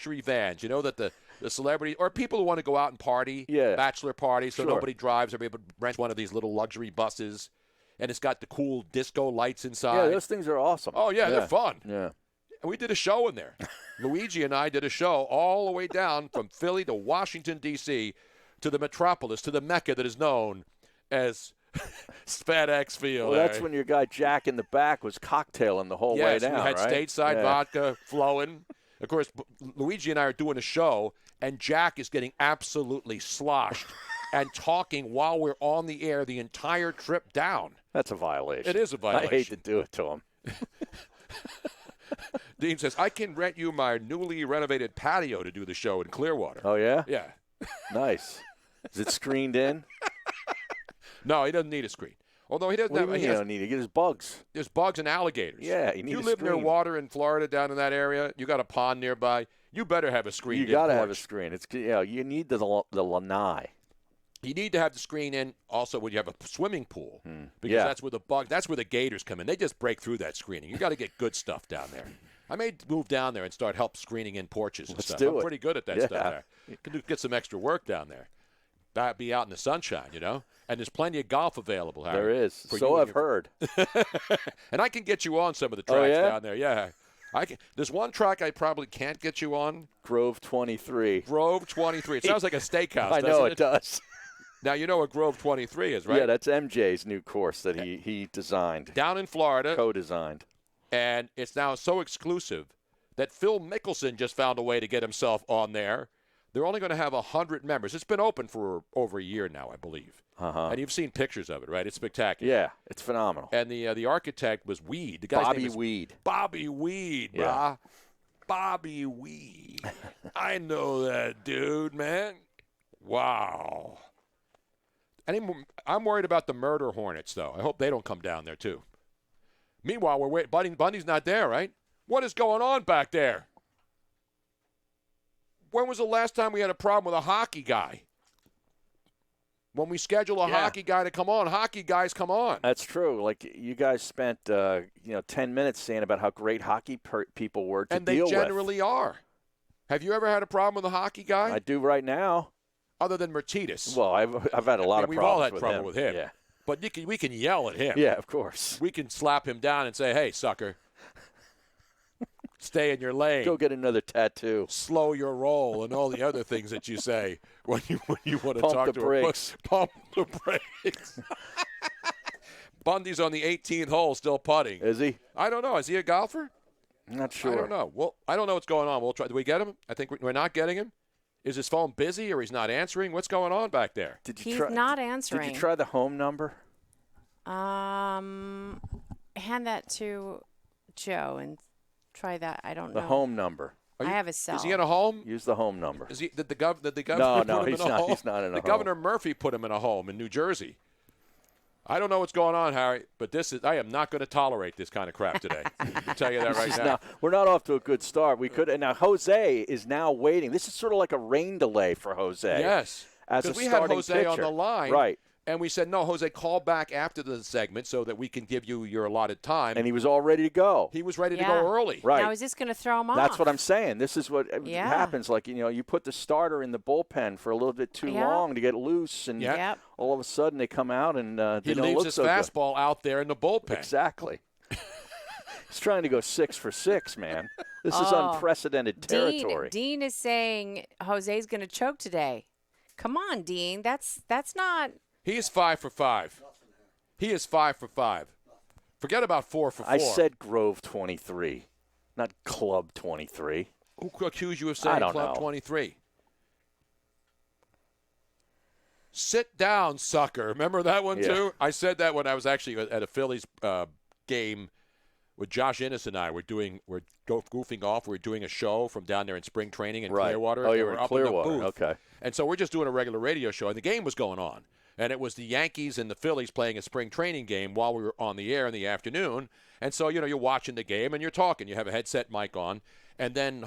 luxury vans. You know that the celebrity or people who want to go out and party, bachelor parties, so nobody drives. Everybody rents one of these little luxury buses, and it's got the cool disco lights inside. Yeah, those things are awesome. Oh, yeah. They're fun. Yeah. And we did a show in there. Luigi and I did a show all the way down from Philly to Washington, D.C., to the metropolis, to the Mecca that is known as FedEx Field. Well, that's when your guy Jack in the back was cocktailing the whole way down, we had right? stateside vodka flowing. Of course, Luigi and I are doing a show, and Jack is getting absolutely sloshed and talking while we're on the air the entire trip down. That's a violation. It is a violation. I hate to do it to him. Dean says, I can rent you my newly renovated patio to do the show in Clearwater. Oh, yeah? Yeah. Nice. Is it screened in? No, he doesn't need a screen. Although he doesn't have. He don't need it. There's bugs. There's bugs and alligators. Yeah, you need You a live near screen. water in Florida, down in that area. You got a pond nearby. You better have a screen. You got to have a screen. It's you need the lanai. You need to have the screen in also when you have a swimming pool because Yeah. that's where the gators come in. They just break through that screening. You got to get good stuff down there. I may move down there and start help screening in porches and stuff. I'm pretty good at that stuff there. You can get some extra work down there. Be out in the sunshine, And there's plenty of golf available, Harry. There is. So I've heard. And I can get you on some of the tracks down there. Yeah. I can. There's one track I probably can't get you on. Grove 23. Grove 23. It sounds like a steakhouse, I know it does. Now, you know what Grove 23 is, right? Yeah, that's MJ's new course that he designed. Down in Florida. Co-designed. And it's now so exclusive that Phil Mickelson just found a way to get himself on there. They're only going to have 100 members. It's been open for over a year now, I believe. And you've seen pictures of it, right? It's spectacular. Yeah, it's phenomenal. And the architect was WED. The guy's Bobby name is Weed. Bobby Weed, brah. Bobby Weed. I know that dude, man. Wow. I'm worried about the murder hornets, though. I hope they don't come down there, too. Meanwhile, we're waiting. Bundy's not there, right? What is going on back there? When was the last time we had a problem with a hockey guy? When we schedule a hockey guy to come on, hockey guys come on. That's true. Like, you guys spent 10 minutes saying about how great hockey people were to deal with. And they generally are. Have you ever had a problem with a hockey guy? I do right now. Other than Mertitas. Well, I've had a lot of problems with him. We've all had trouble with him. Yeah. But we can yell at him. Yeah, of course. We can slap him down and say, hey, sucker, stay in your lane. Go get another tattoo. Slow your roll and all the other things that you say when you want to talk to brakes. Pump the brakes. Bundy's on the 18th hole still putting. Is he? I don't know. Is he a golfer? I'm not sure. I don't know. Well, I don't know what's going on. We'll try. Do we get him? I think we're not getting him. Is his phone busy or he's not answering? What's going on back there? He's not answering. Did you try the home number? Hand that to Joe and try that. I don't know. The home number. I have a cell. Is he in a home? Use the home number. Is he? Did the governor No, put him in a home? He's not in a home. The Governor Murphy put him in a home in New Jersey. I don't know what's going on, Harry, but I am not going to tolerate this kind of crap today. I'll tell you that right now. We're not off to a good start. We could, and now Jose is now waiting. This is sort of like a rain delay for Jose. Yes, because we had Jose pitcher. on the line, right? And we said, no, Jose, call back after the segment so that we can give you your allotted time. And he was all ready to go. He was ready to go early. Right. Now, is this going to throw him off? That's what I'm saying. This is what happens. Like, you put the starter in the bullpen for a little bit too long to get loose, and all of a sudden they come out and they he don't leaves look his so fastball out there in the bullpen. Exactly. He's trying to go 6 for 6, man. This is unprecedented territory. Dean is saying Jose's going to choke today. Come on, Dean. That's not. He is 5 for 5. He is 5 for 5. Forget about 4 for 4. I said Grove 23, not Club 23. Who accused you of saying Club 23? Sit down, sucker. Remember that one, too? I said that when I was actually at a Phillies game with Josh Innes and I. We're goofing off. We're doing a show from down there in spring training in Clearwater. Oh, you were in Clearwater. Okay. And so we're just doing a regular radio show, and the game was going on. And it was the Yankees and the Phillies playing a spring training game while we were on the air in the afternoon. And so, you're watching the game and you're talking. You have a headset mic on. And then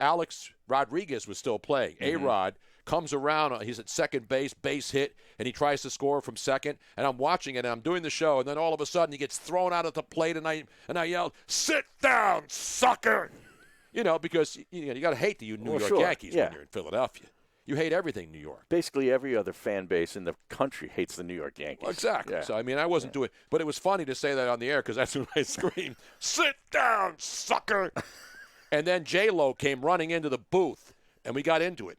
Alex Rodriguez was still playing. A-Rod comes around. He's at second base hit, and he tries to score from second. And I'm watching it, and I'm doing the show. And then all of a sudden he gets thrown out at the plate, and I yelled, "Sit down, sucker!" Because you got to hate the New York Yankees when you're in Philadelphia. You hate everything New York. Basically, every other fan base in the country hates the New York Yankees. Well, exactly. Yeah. So, I wasn't doing – but it was funny to say that on the air because that's when I screamed, "Sit down, sucker!" And then J-Lo came running into the booth, and we got into it.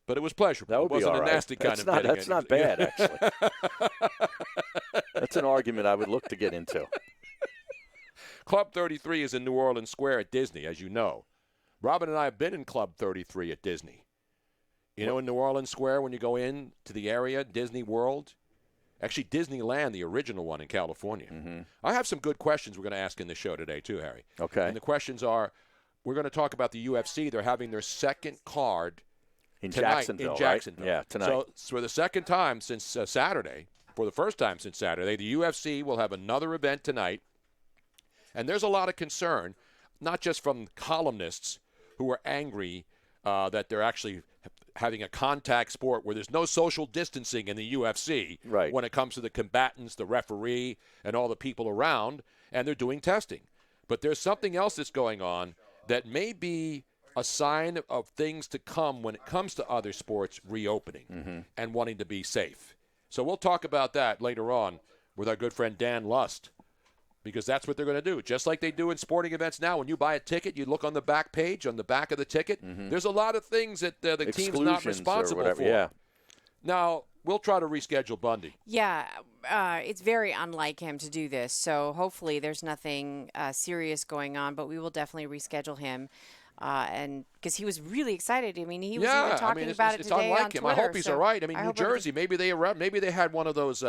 But it was pleasurable. That would it wasn't be all a right. nasty kind of – That's not bad, actually. That's an argument I would look to get into. Club 33 is in New Orleans Square at Disney, as you know. Robin and I have been in Club 33 at Disney. In New Orleans Square, when you go in to the area, Disney World, actually Disneyland, the original one in California. Mm-hmm. I have some good questions we're going to ask in the show today, too, Harry. Okay. And the questions are, we're going to talk about the UFC. They're having their second card tonight Jacksonville, in Jacksonville. Right? Yeah, tonight. So for the second time since Saturday, for the first time since Saturday, the UFC will have another event tonight. And there's a lot of concern, not just from columnists who are angry that they're actually having a contact sport where there's no social distancing in the UFC when it comes to the combatants, the referee, and all the people around, and they're doing testing. But there's something else that's going on that may be a sign of things to come when it comes to other sports reopening and wanting to be safe. So we'll talk about that later on with our good friend Dan Lust. Because that's what they're going to do. Just like they do in sporting events now. When you buy a ticket, you look on the back page, on the back of the ticket. There's a lot of things that the team's not responsible for. Yeah. Now, we'll try to reschedule Bundy. Yeah, it's very unlike him to do this. So hopefully there's nothing serious going on. But we will definitely reschedule him. And because he was really excited. He was even talking about it today unlike on him. Twitter. I hope he's all right. New Jersey, maybe they had one of those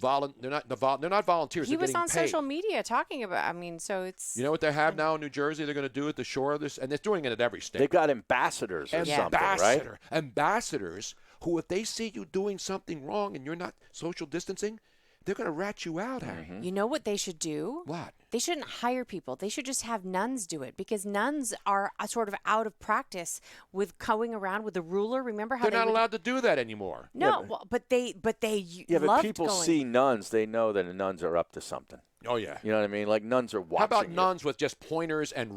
they're not volunteers. He was on paid. social media talking about. So it's. You know what they have now in New Jersey? They're going to do at the shore of this, and they're doing it at every state. They've got ambassadors or something, right? Ambassadors who, if they see you doing something wrong and you're not social distancing, they're going to rat you out, Harry. You know what they should do? What? They shouldn't hire people. They should just have nuns do it because nuns are sort of out of practice with going around with a ruler. Remember how they're not allowed to do that anymore? No, but they but loved people going. see nuns. They know that the nuns are up to something. Oh, yeah. You know what I mean? Like nuns are watching. How about nuns with just pointers and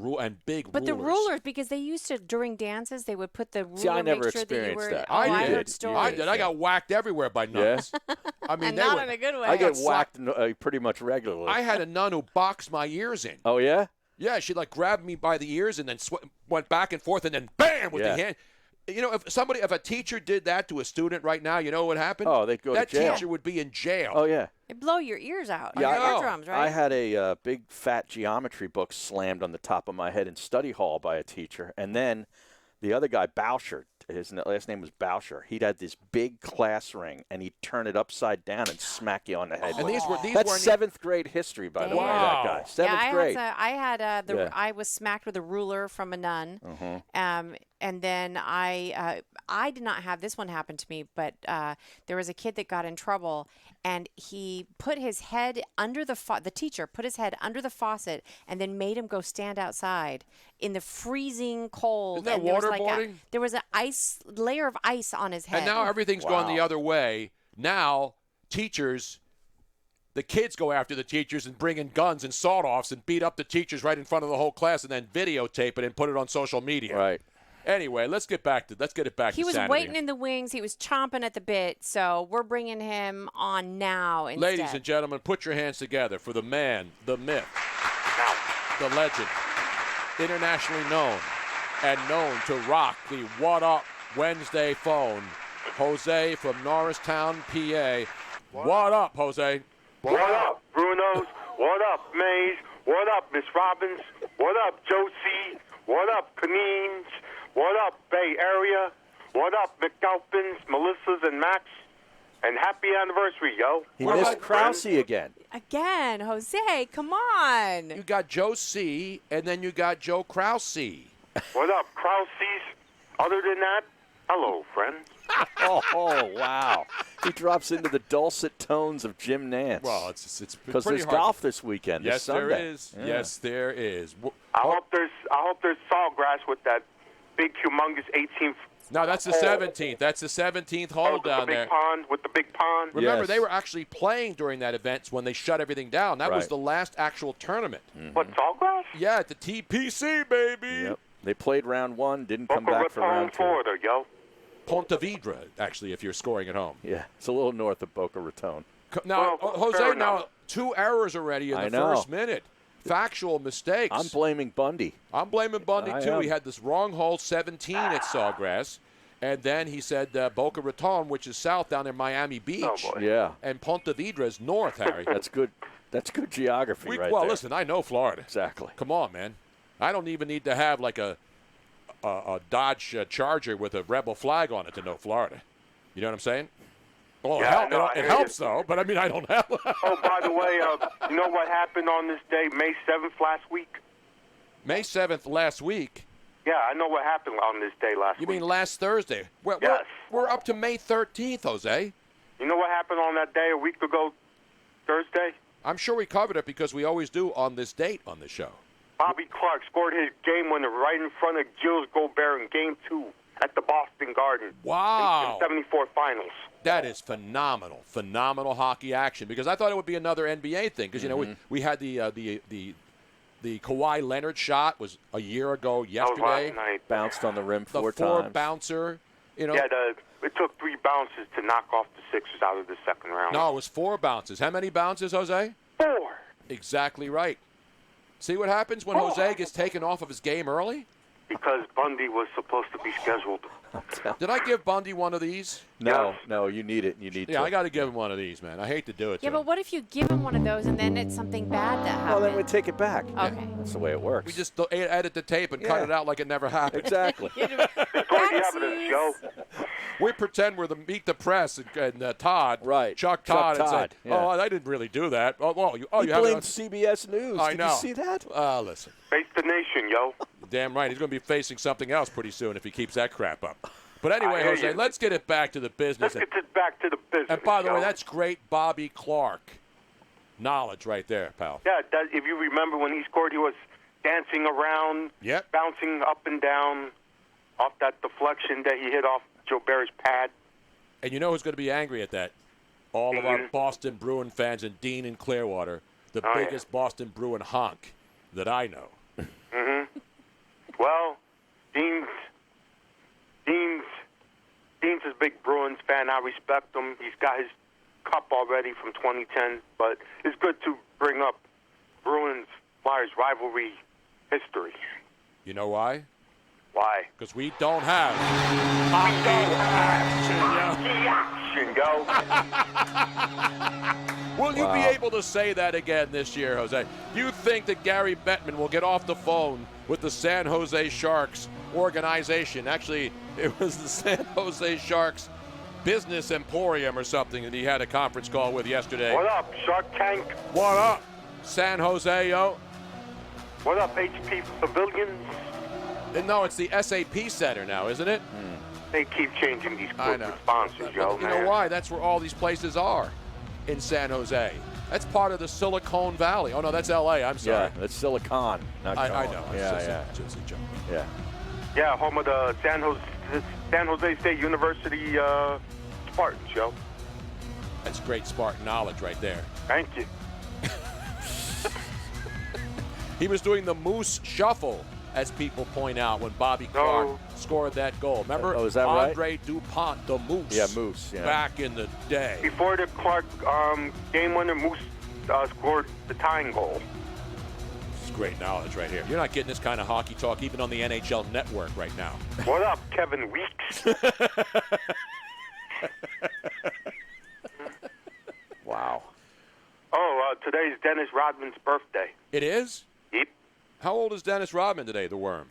big But rulers? the rulers, because they used to, during dances, they would put the ruler. See, I never make sure experienced that. I heard stories. I did. I got whacked everywhere by nuns. Yeah? And not in a good way. I get whacked pretty much regularly. I had a nun who boxed my ears in. Oh, yeah? Yeah, she grabbed me by the ears and then went back and forth and then bam with the hand. If a teacher did that to a student right now, you know what would happen? Oh, they'd go to jail. That teacher would be in jail. Oh, yeah. It blow your ears out. Yeah, your eardrums, right? I had a big fat geometry book slammed on the top of my head in study hall by a teacher. And then the other guy, Boucher, his last name was Boucher. He'd had this big class ring, and he'd turn it upside down and smack you on the head. And these That's seventh grade history, by the way, that guy. Seventh grade. I was smacked with a ruler from a nun. And then I did not have this one happen to me, but there was a kid that got in trouble, and he put his head under the teacher put his head under the faucet and then made him go stand outside in the freezing cold. Isn't that waterboarding? There was an layer of ice on his head. And now everything's gone the other way. Now teachers, the kids go after the teachers and bring in guns and sawed-offs and beat up the teachers right in front of the whole class and then videotape it and put it on social media. Right. Anyway, let's get it back to He was sanity. waiting in the wings. He was chomping at the bit. So we're bringing him on now instead. Ladies and gentlemen, put your hands together for the man, the myth, the legend, internationally known and known to rock the What Up Wednesday phone, Jose from Norristown, PA. What up, Jose? What up, Brunos? What up, Mays? What up, Miss Robbins? What up, Josie? What up, Panines? What up, Bay Area? What up, McAlpins, Melissa's, and Max? And happy anniversary, yo. He missed Krause again. Again, Jose, come on. You got Joe C, and then you got Joe Krause. What up, Krause's? Other than that, hello, friend. Oh, wow. He drops into the dulcet tones of Jim Nance. Well, it's because pretty there's hard. golf this weekend. Yes, this Sunday. there is. Yeah. Yes, there is. I hope there's sawgrass with that big, humongous 18th. No, that's the 17th. That's the 17th hole down there. With the big pond. Remember, Yes. they were actually playing during that event when they shut everything down. That was Right. the last actual tournament. What, Sawgrass? Yeah, at the TPC, baby. Yep. They played round 1, didn't come Boca back for Raton, round 2. Florida, yo. Ponte Vedra, actually, if you're scoring at home. Yeah, it's a little north of Boca Raton. Now, Well, Jose, fair now enough. 2 errors already in I the know. first minute. Factual mistakes. I'm blaming Bundy. I'm blaming Bundy, I too. am. He had this wrong hole 17 at Sawgrass. And then he said Boca Raton, which is south down in Miami Beach. Oh, boy. Yeah, And Ponte Vedra is north, Harry. that's good. That's good geography right well, there. listen, I know Florida. Exactly. Come on, man. I don't even need to have like a Dodge Charger with a rebel flag on it to know Florida. You know what I'm saying? Well, Yeah, no, I it hear helps, you. though, but I mean, I don't have. Oh, by the way, you know what happened on this day, May 7th last week? May 7th last week. Yeah, I know what happened on this day last You week. mean last Thursday? Yes. We're up to May 13th, Jose. You know what happened on that day a week ago, Thursday? I'm sure we covered it because we always do on this date on the show. Bobby Clark scored his game winner right in front of Gilles Gobert in Game 2 at the Boston Garden. Wow. In the 74 Finals. That is phenomenal hockey action. Because I thought it would be another NBA thing. Because you know we had the Kawhi Leonard shot was a year ago That was yesterday. last night. Bounced on the rim The 4 four times. bouncer. You know. Yeah, it took 3 bounces to knock off the Sixers out of the second round. No, it was 4 bounces. How many bounces, Jose? 4. Exactly right. See what happens when Jose gets taken off of his game early? Because Bundy was supposed to be scheduled. Did I give Bundy one of these? No, you need it. You need to. Yeah, I got to give him one of these, man. I hate to do it. Yeah, to but him. what if you give him one of those and then it's something bad that Well, happens? then we take it back. Okay. That's the way it works. We just edit the tape and cut Yeah. it out like it never happened. Exactly. Destroy the evidence, yo. We pretend we're the Meet the Press and Todd, Right. Chuck Chuck Todd, and say, Todd, yeah. "Oh, I didn't really do that." You He have it blamed on- CBS News. I Did know. you see that? Listen, Face the nation, yo. damn right, he's going to be facing something else pretty soon if he keeps that crap up. But anyway, I hear Jose, you. let's get it back to the business. Let's get this back to the business. And by the yo. way, that's great Bobby Clark knowledge right there, pal. Yeah, if you remember when he scored, he was dancing around, Yep. bouncing up and down off that deflection that he hit off Joe Barry's pad. And you know who's going to be angry at that? All of our Dean. Boston Bruin fans and Dean in Clearwater, the Oh, yeah. biggest Boston Bruin honk that I know. Well, Dean's a big Bruins fan. I respect him. He's got his cup already from 2010, but it's good to bring up Bruins-Flyers rivalry history. You know why? Why? Because we don't have hockey action, yo. Action, yo. Will you be able to say that again this year, Jose? Do you think that Gary Bettman will get off the phone with the San Jose Sharks organization? Actually, it was the San Jose Sharks Business Emporium or something that he had a conference call with yesterday. What up, Shark Tank? What up, San Jose, yo? What up, HP Pavilions? No, it's the SAP Center now, isn't it? They keep changing these I know. corporate sponsors, yo, You man. know why? That's where all these places are in San Jose. That's part of the Silicon Valley. Oh, no, that's L.A. I'm sorry. Yeah, that's Silicon. Not I Con. know. It's Yeah, just a joke. yeah. Yeah, home of the San Jose State University Spartans, yo. That's great Spartan knowledge right there. Thank you. He was doing the Moose Shuffle, as people point out, when Bobby Clark scored that goal. Remember? Oh, is that right? Andre DuPont, the Moose. Yeah, Moose, yeah. Back in the day. Before the Clark game winner, Moose scored the tying goal. This is great knowledge right here. You're not getting this kind of hockey talk even on the NHL Network right now. What up, Kevin Weeks? Wow. Oh, today's Dennis Rodman's birthday. It is? Yep. How old is Dennis Rodman today, the Worm?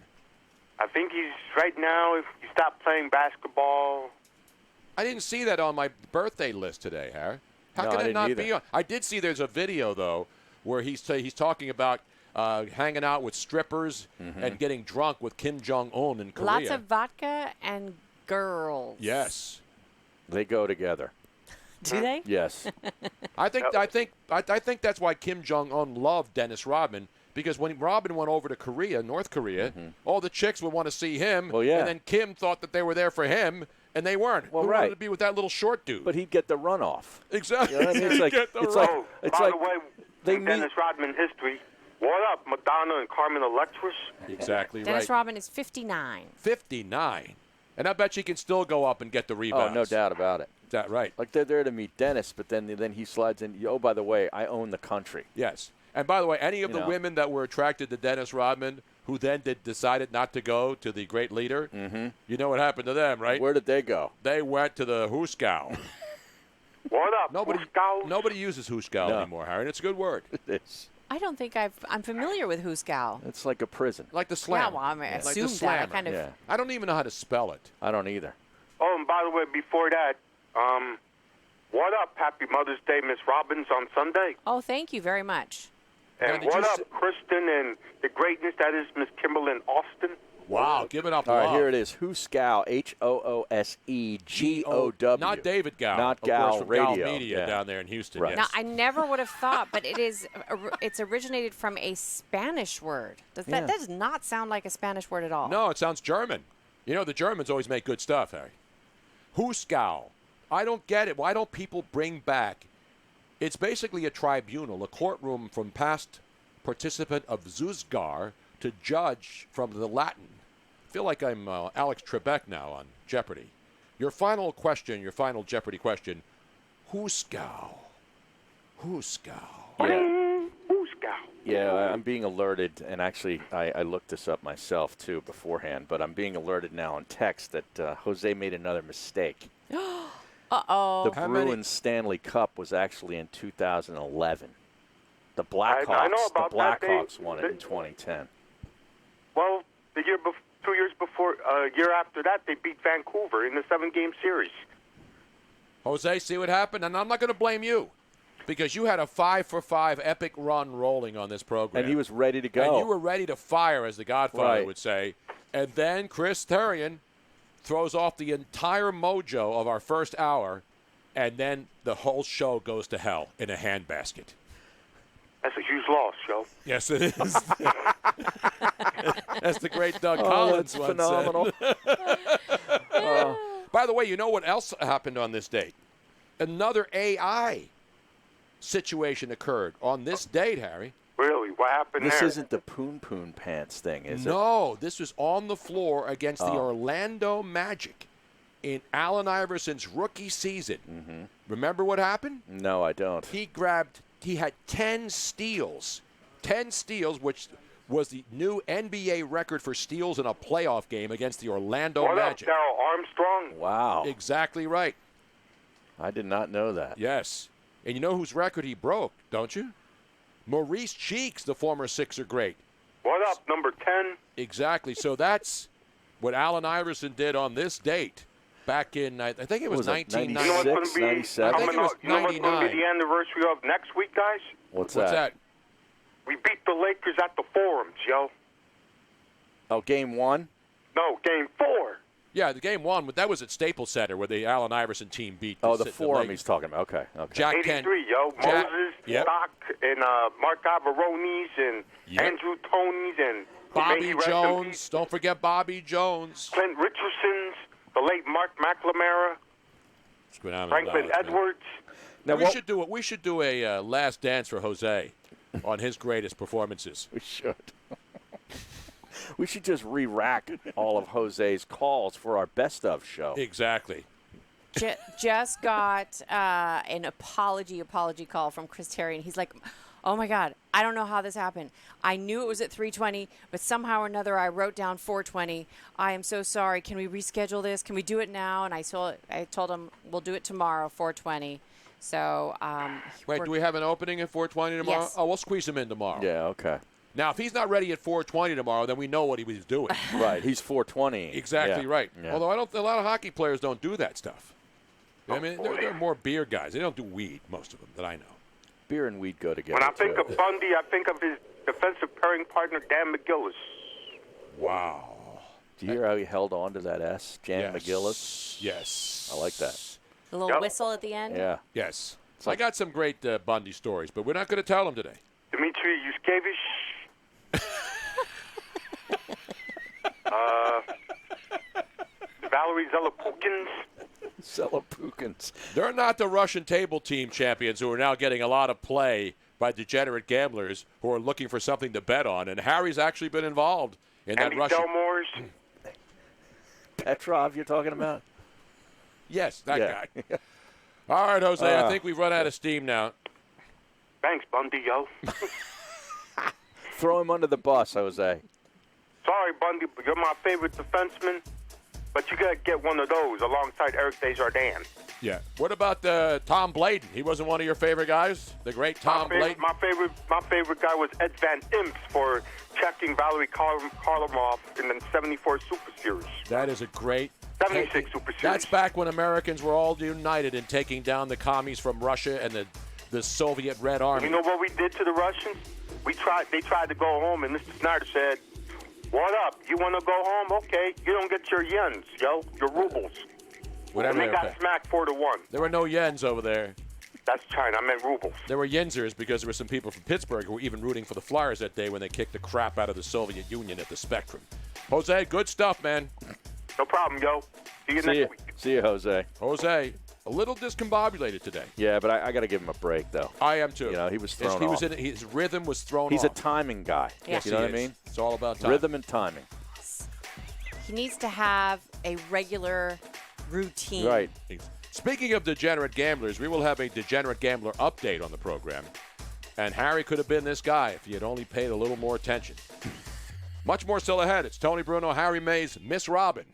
I think he's right now, if he stopped playing basketball. I didn't see that on my birthday list today, Harry. How No, can I it didn't not either. be on? I did see there's a video, though, where he's talking about hanging out with strippers and getting drunk with Kim Jong-un in Korea. Lots of vodka and girls. Yes. They go together. Do they? Yes. I think that's why Kim Jong Un loved Dennis Rodman, because when Robin went over to Korea, North Korea, all the chicks would want to see him. Well, yeah. And then Kim thought that they were there for him, and they weren't. Well, Who right. wanted to be with that little short dude? But he'd get the runoff. Exactly. You know what I mean? It's like, Get the it's run. like, Oh, it's by like the way, they in meet. Dennis Rodman history, what up, Madonna and Carmen Electra? Exactly Dennis right. Rodman is 59. 59. And I bet you can still go up and get the rebounds. Oh, no doubt about it. Is that right? Like they're there to meet Dennis, but then he slides in. Oh, by the way, I own the country. Yes. And by the way, any of You the know. women that were attracted to Dennis Rodman who then decided not to go to the great leader, you know what happened to them, right? Where did they go? They went to the Hooskow. What up, Nobody Moscow? uses Hooskow No. anymore, Harry, and it's a good word. It's I don't think I'm familiar with Hooskow. it's like a prison. Like the slam. Yeah, well, I Like the assumed that. I slammer. kind of. Yeah, I don't even know how to spell it. I don't either. Oh, and by the way, before that, what up? Happy Mother's Day, Miss Robbins, on Sunday. Oh, thank you very much. Now, And did what you up, Kristen, and the greatness that is Miss Kimberlyn Austin? Wow, give it up. All right, love. here it is. Hooskow, HOOSEGOW. Not David Gow. Not of course, Gow from Radio. Gow Media Yeah. down there in Houston. Right. Yes. Now, I never would have thought, but it's originated from a Spanish word. That does not sound like a Spanish word at all. No, it sounds German. You know, the Germans always make good stuff, Harry. Hooskow. I don't get it. Why don't people bring back? It's basically a tribunal, a courtroom from past participant of Zuzgar to judge from the Latin. I feel like I'm Alex Trebek now on Jeopardy. Your final question, your final Jeopardy question, Hooskow. Hooskow. Yeah. Moscow. Yeah, I'm being alerted, and actually, I looked this up myself too beforehand. But I'm being alerted now on text that Jose made another mistake. Uh-oh. The How many- Bruins Stanley Cup was actually in 2011. The Blackhawks, I know about the that. Blackhawks won it in 2010. Well, the year 2 years before, year after that, they beat Vancouver in the 7-game series. Jose, see what happened? And I'm not going to blame you because you had a 5-for-5 epic run rolling on this program. And he was ready to go. And you were ready to fire, as the Godfather Right. would say. And then Chris Therien throws off the entire mojo of our first hour, and then the whole show goes to hell in a handbasket. That's a huge loss, Joe. Yes, it is. That's the great Doug Oh, Collins that's once phenomenal. said. By the way, you know what else happened on this date? Another AI situation occurred on this date, Harry. Really? What happened This there? isn't the Poon Poon Pants thing, is it? No, this was on the floor against the Orlando Magic in Allen Iverson's rookie season. Remember what happened? No, I don't. He had 10 steals. 10 steals, which was the new NBA record for steals in a playoff game against the Orlando What Magic. up, Darryl Armstrong? Wow. Exactly right. I did not know that. Yes. And you know whose record he broke, don't you? Maurice Cheeks, the former Sixer great. What up, number 10? Exactly. So that's what Allen Iverson did on this date back in, I think it was, Was it 1990. You know what's going 96, to be 97? I think it was you know what's going to 99. be the anniversary of next week, guys? What's What's that? We beat the Lakers at the Forums, yo. Oh, game one? No, game 4. Yeah, the game one, that was at Staples Center where the Allen Iverson team beat Oh, the Lakers. forum he's talking about. Okay. Okay. Jack 83, Kent. yo. Jack- Moses, Yep. Stock, and Mark Alvarones, and Yep. Andrew Tonys, and may Bobby he rest in Jones. peace, Don't forget Bobby Jones. Clint Richardson's, the late Mark McNamara, Let's go down Franklin the list, man. Edwards. Now, We what- should do a last dance for Jose on his greatest performances. We should. We should just re-rack all of Jose's calls for our best of show. Exactly. Just got an apology call from Chris Terry, and he's like, oh my God, I don't know how this happened. I knew it was at 3:20, but somehow or another I wrote down 4:20. I am so sorry. Can we reschedule this? Can we do it now? And I told him we'll do it tomorrow, 4:20. So Wait, do we have an opening at 4:20 tomorrow? Yes. Oh, we'll squeeze him in tomorrow. Yeah, okay. Now, if he's not ready at 4:20 tomorrow, then we know what he was doing. Right, he's 420. Exactly Yeah. right. Yeah. Although a lot of hockey players don't do that stuff. I mean, boy. they're more beer guys. They don't do weed, most of them, that I know. Beer and weed go together, When I think too. of Bundy, I think of his defensive pairing partner, Dan McGillis. Wow. Do you hear how he held on to that S? Jan Yes. McGillis? Yes. I like that. the little Yep. whistle at the end. Yeah. Yes. I got some great Bundy stories, but we're not going to tell them today. Dmitry Yushkevich, Valerie Zelapukins. Zelapukins. They're not the Russian table team champions who are now getting a lot of play by degenerate gamblers who are looking for something to bet on. And Harry's actually been involved in that Andy Russian. Delmores. Petrov, you're talking about? Yes, that guy. All right, Jose, I think we've run out of steam now. Thanks, Bundy, yo. Throw him under the bus, Jose. Sorry, Bundy, but you're my favorite defenseman. But you got to get one of those alongside Eric Desjardins. Yeah. What about Tom Blayden? He wasn't one of your favorite guys? The great Tom Blayden? My favorite guy was Ed Van Imps for checking Valerie Karlamov in the 74 Super Series. That is a great... 76 Super Series. That's back when Americans were all united in taking down the commies from Russia and the Soviet Red Army. You know what we did to the Russians? They tried to go home, and Mr. Snyder said, "What up? You want to go home? Okay. You don't get your yens, yo, your rubles." Whatever. And they got smacked 4-1. There were no yens over there. That's China. I meant rubles. There were yenzers because there were some people from Pittsburgh who were even rooting for the Flyers that day when they kicked the crap out of the Soviet Union at the Spectrum. Jose, good stuff, man. No problem, yo. See you next week. See you, Jose. Jose, a little discombobulated today. Yeah, but I got to give him a break, though. I am, too. You know, he was thrown off. His rhythm was thrown He's off. a timing guy. Yeah. You know what I mean? It's all about time. Rhythm and timing. He needs to have a regular routine. Right. Speaking of degenerate gamblers, we will have a degenerate gambler update on the program. And Harry could have been this guy if he had only paid a little more attention. Much more still ahead. It's Tony Bruno, Harry Mays, Miss Robin.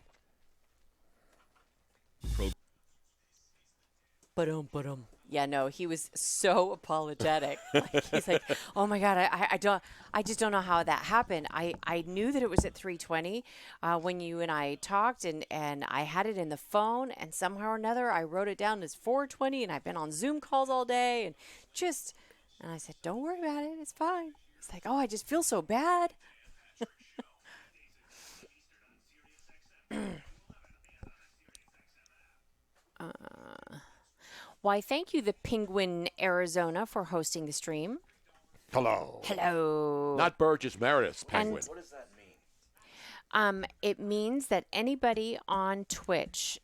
Yeah, no, he was so apologetic. He's like, "Oh my God, I just don't know how that happened. I knew that it was at 3:20 when you and I talked, and I had it in the phone, and somehow or another I wrote it down as 4:20, and I've been on Zoom calls all day, and I said, don't worry about it, it's fine. It's like, oh, I just feel so bad." Why, thank you, the Penguin, Arizona, for hosting the stream. Hello. Hello. Not Burgess Meredith's Penguin. What does that mean? It means that anybody on Twitch,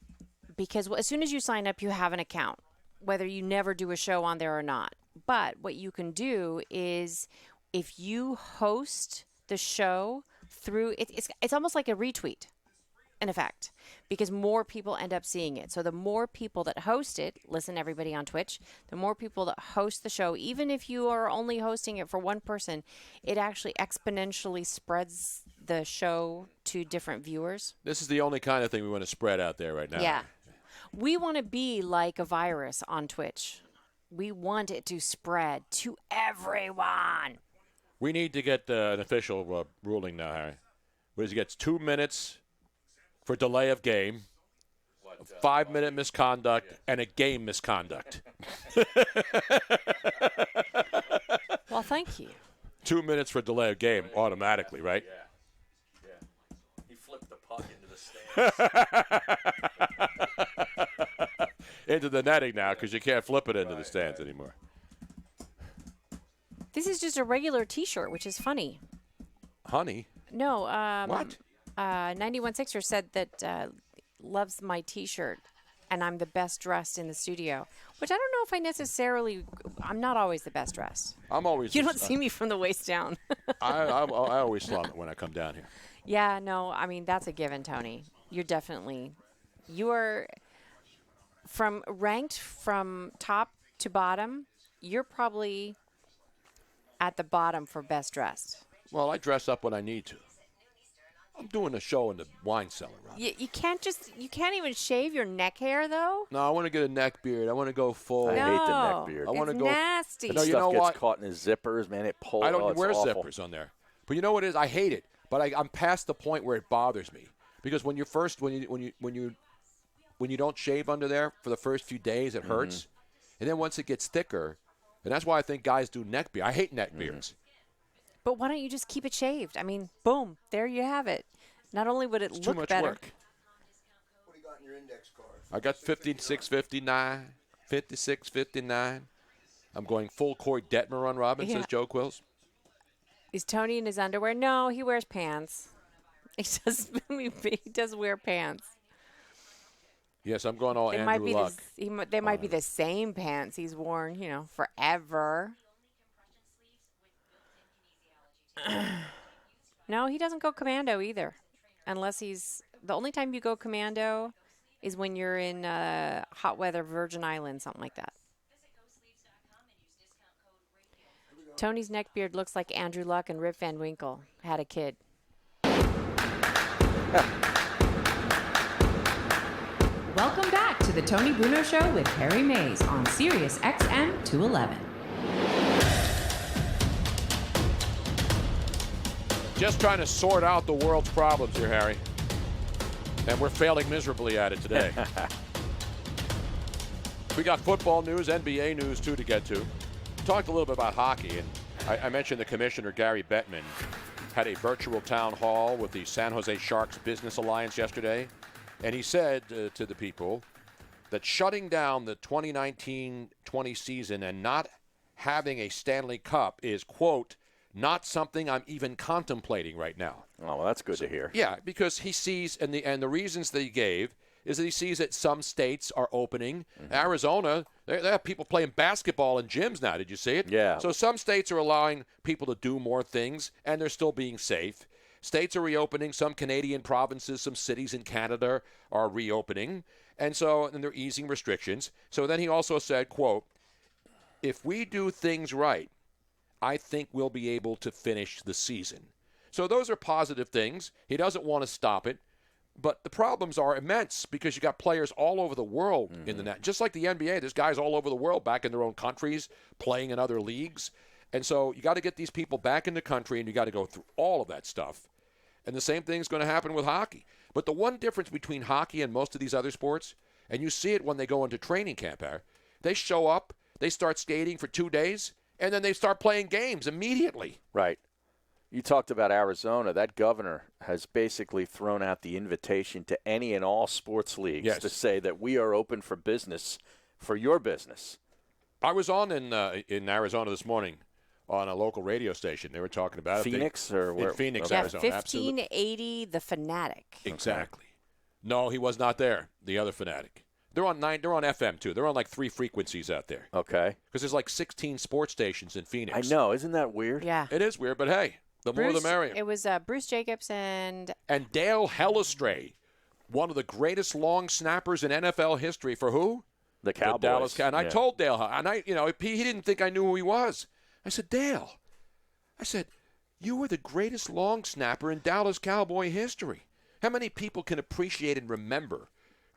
because as soon as you sign up, you have an account, whether you never do a show on there or not. But what you can do is if you host the show through, it's almost like a retweet. In effect, because more people end up seeing it. So the more people that host it, listen, everybody on Twitch, the more people that host the show, even if you are only hosting it for one person, it actually exponentially spreads the show to different viewers. This is the only kind of thing we want to spread out there right now. Yeah. We want to be like a virus on Twitch. We want it to spread to everyone. We need to get an official ruling now, Harry. What is it? Gets 2 minutes for delay of game, 5-minute misconduct, and a game misconduct. Well, thank you. 2 minutes for delay of game automatically, right? Yeah. He flipped the puck into the stands. Into the netting now because you can't flip it into the stands anymore. This is just a regular T-shirt, which is funny. Honey? No. What? 91.6er said that loves my T-shirt, and I'm the best dressed in the studio. Which I don't know if I necessarily. I'm not always the best dressed. I'm always. You don't see me from the waist down. I always slum it when I come down here. Yeah, no, I mean that's a given, Tony. You are ranked from top to bottom. You're probably at the bottom for best dressed. Well, I dress up when I need to. I'm doing a show in the wine cellar, Rob. You can't even shave your neck hair, though? No, I want to get a neck beard. I want to go full. I hate the neck beard. I want to it's go. nasty. No, you Stuff know gets what? caught in his zippers, man. It pulls. I don't it's wear awful. zippers on there. But you know what it is? I hate it. But I'm past the point where it bothers me because when you don't shave under there for the first few days, it hurts, and then once it gets thicker, and that's why I think guys do neck beard. I hate neck beards. But why don't you just keep it shaved? I mean, boom, there you have it. Not only would it It's look too much better. work. What do you got in your index card? I got 56.59, 56.59. I'm going full Corey Detmer on Robin, says Joe Quills. Is Tony in his underwear? No, he wears pants. He does wear pants. Yes, I'm going all They Andrew Luck. They might be the same pants he's worn, forever. No, he doesn't go commando either, unless the only time you go commando is when you're in hot weather Virgin Islands, something like that. Tony's neckbeard looks like Andrew Luck and Rip Van Winkle had a kid. Welcome back to the Tony Bruno Show with Harry Mays on Sirius XM 211. Just trying to sort out the world's problems here, Harry. And we're failing miserably at it today. We got football news, NBA news, too, to get to. Talked a little bit about hockey, and I mentioned the commissioner, Gary Bettman, had a virtual town hall with the San Jose Sharks Business Alliance yesterday, and he said to the people that shutting down the 2019-20 season and not having a Stanley Cup is, quote, not something I'm even contemplating right now. Oh, well, that's good to hear. Yeah, because he sees, and the reasons that he gave is that he sees that some states are opening. Arizona, they have people playing basketball in gyms now. Did you see it? Yeah. So some states are allowing people to do more things, and they're still being safe. States are reopening. Some Canadian provinces, some cities in Canada are reopening. And they're easing restrictions. So then he also said, quote, if we do things right, I think we'll be able to finish the season. So those are positive things. He doesn't want to stop it. But the problems are immense because you got players all over the world in the net. Just like the NBA, there's guys all over the world back in their own countries playing in other leagues. And so you got to get these people back in the country, and you got to go through all of that stuff. And the same thing is going to happen with hockey. But the one difference between hockey and most of these other sports, and you see it when they go into training camp, they show up, they start skating for 2 days, and then they start playing games immediately. Right. You talked about Arizona. That governor has basically thrown out the invitation to any and all sports leagues to say that we are open for business, for your business. I was on in Arizona this morning on a local radio station. They were talking about Phoenix or where? In Phoenix, Yeah, Arizona. 1580, the Fanatic. Exactly. No, he was not there. The other Fanatic. They're on FM too. They're on like 3 frequencies out there. Okay. Because there's like 16 sports stations in Phoenix. I know. Isn't that weird? Yeah. It is weird, but hey, the more the merrier. It was Bruce Jacobs and Dale Hellestray, one of the greatest long snappers in NFL history for who? The Cowboys. The Dallas Cowboys. And I told Dale, and he didn't think I knew who he was. I said, Dale, you were the greatest long snapper in Dallas Cowboy history. How many people can appreciate and remember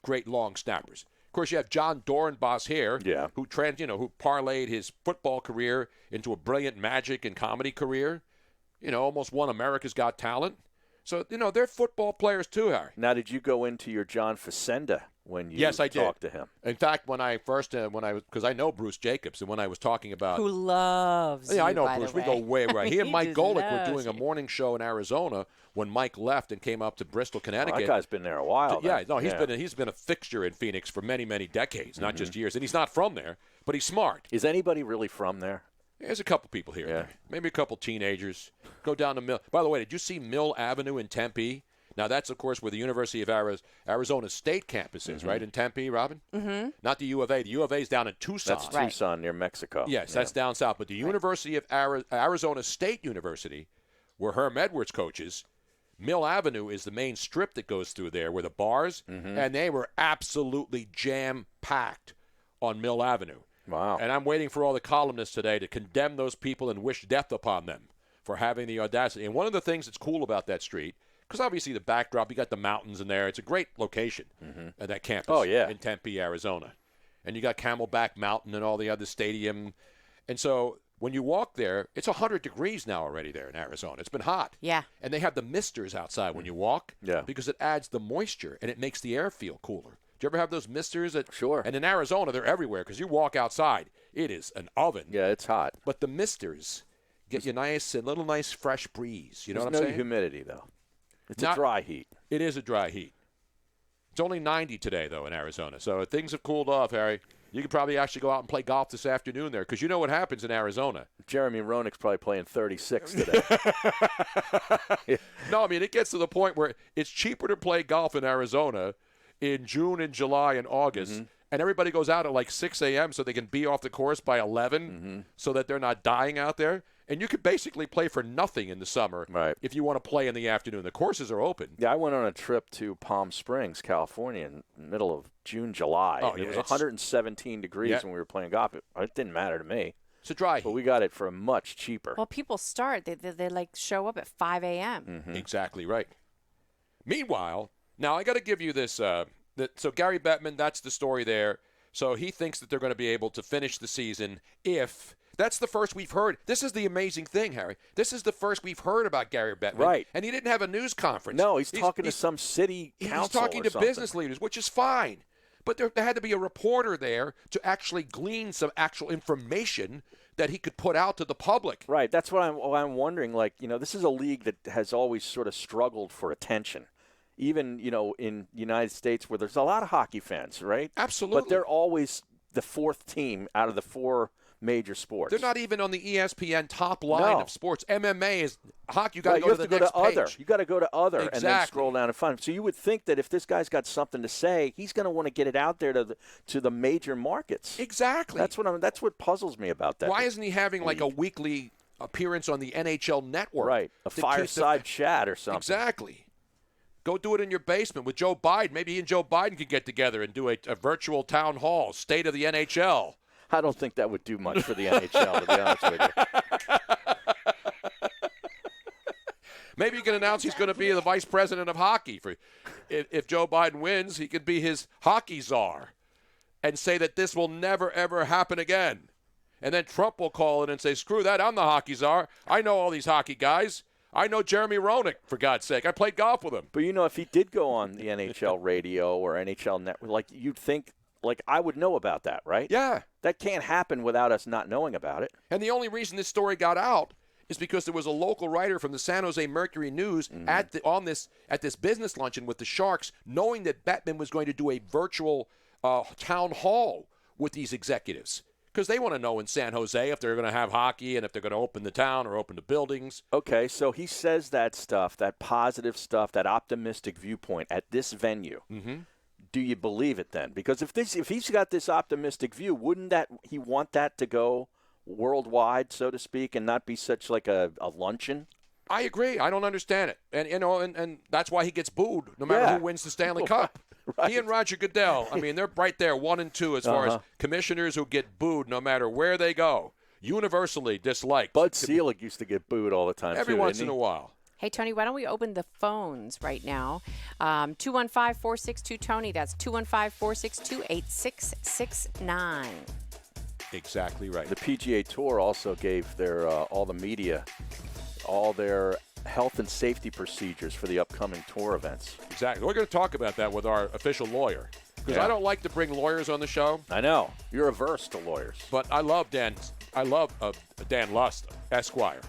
great long snappers? Of course, you have John Dorenbos here, who parlayed his football career into a brilliant magic and comedy career. Almost won America's Got Talent. So, they're football players too, Harry. Now, did you go into your John Facenda when you Yes, I talked did. to him? In fact, because I know Bruce Jacobs, and when I was talking about who loves I know by Bruce. the We go way right. He and Mike just Golick were loves doing a morning show in Arizona when Mike left and came up to Bristol, Connecticut. That guy's been there a while. He's been a fixture in Phoenix for many, many decades, not just years. And he's not from there, but he's smart. Is anybody really from there? There's a couple people here, and there. Maybe a couple teenagers. Go down to Mill. By the way, did you see Mill Avenue in Tempe? Now, that's, of course, where the University of Arizona State campus is, right, in Tempe, Robin? Mm-hmm. Not the U of A. The U of A is down in Tucson. That's Tucson, near Mexico. Yes, that's down south. But the University of Arizona State University, where Herm Edwards coaches, Mill Avenue is the main strip that goes through there where the bars, and they were absolutely jam-packed on Mill Avenue. Wow. And I'm waiting for all the columnists today to condemn those people and wish death upon them for having the audacity. And one of the things that's cool about that street, because obviously the backdrop, you got the mountains in there. It's a great location at that campus in Tempe, Arizona. And you got Camelback Mountain and all the other stadium. And so when you walk there, it's 100 degrees now already there in Arizona. It's been hot. Yeah. And they have the misters outside when you walk because it adds the moisture and it makes the air feel cooler. Do you ever have those misters? Sure. And in Arizona, they're everywhere because you walk outside. It is an oven. Yeah, it's hot. But the misters get you a little nice fresh breeze. You know what I'm saying? saying? No humidity, though. It's a dry heat. It is a dry heat. It's only 90 today, though, in Arizona. So things have cooled off, Harry. You could probably actually go out and play golf this afternoon there because you know what happens in Arizona. Jeremy Roenick's probably playing 36 today. No, I mean, it gets to the point where it's cheaper to play golf in Arizona. in June and July and August, and everybody goes out at like 6 a.m. so they can be off the course by 11 so that they're not dying out there. And you could basically play for nothing in the summer if you want to play in the afternoon. The courses are open. Yeah, I went on a trip to Palm Springs, California, in the middle of June, July. Oh, and it yeah, was 117 degrees when we were playing golf. It didn't matter to me. It's a dry But heat. we got it for much cheaper. Well, people start. They like show up at 5 a.m. Exactly right. Meanwhile, now I got to give you this. So Gary Bettman, that's the story there. So he thinks that they're going to be able to finish the season if – that's the first we've heard. This is the amazing thing, Harry. This is the first we've heard about Gary Bettman. Right. And he didn't have a news conference. No, he's talking to some city council. He's talking to something. business leaders, which is fine. But there had to be a reporter there to actually glean some actual information that he could put out to the public. Right. That's what I'm wondering. Like, this is a league that has always sort of struggled for attention. Even, in the United States where there's a lot of hockey fans, right? Absolutely. But they're always the fourth team out of the four major sports. They're not even on the ESPN top line of sports. MMA is hockey. You got to go to the next other. page. You got to go to other Exactly. and then scroll down and find. So you would think that if this guy's got something to say, he's going to want to get it out there to the major markets. Exactly. That's what puzzles me about that. Why isn't he having like a weekly appearance on the NHL Network? Right, a fireside chat or something. Exactly. Go do it in your basement with Joe Biden. Maybe he and Joe Biden could get together and do a virtual town hall, state of the NHL. I don't think that would do much for the NHL, to be honest with you. Maybe you can announce he's going to be the vice president of hockey. If Joe Biden wins, he could be his hockey czar and say that this will never, ever happen again. And then Trump will call in and say, screw that, I'm the hockey czar. I know all these hockey guys. I know Jeremy Roenick, for God's sake. I played golf with him. But, if he did go on the NHL radio or NHL network, like you'd think, like I would know about that, right? Yeah. That can't happen without us not knowing about it. And the only reason this story got out is because there was a local writer from the San Jose Mercury News at this business luncheon with the Sharks, knowing that Bettman was going to do a virtual town hall with these executives. Because they want to know in San Jose if they're going to have hockey and if they're going to open the town or open the buildings. Okay, so he says that stuff, that positive stuff, that optimistic viewpoint at this venue. Mm-hmm. Do you believe it then? Because if he's got this optimistic view, wouldn't he want that to go worldwide, so to speak, and not be such like a luncheon? I agree. I don't understand it, and that's why he gets booed no matter who wins the Stanley Cup. Right. He and Roger Goodell. I mean, they're right there, 1 and 2 as far as commissioners who get booed no matter where they go. Universally disliked. Bud Selig used to get booed all the time. Every once in a while. Hey, Tony, why don't we open the phones right now? 215-462-TONY. That's 215-462-8669. Exactly right. The PGA Tour also gave their all the media all their health and safety procedures for the upcoming tour events. Exactly. We're going to talk about that with our official lawyer. Because I don't like to bring lawyers on the show. I know. You're averse to lawyers. But I love Dan Lust, Esquire.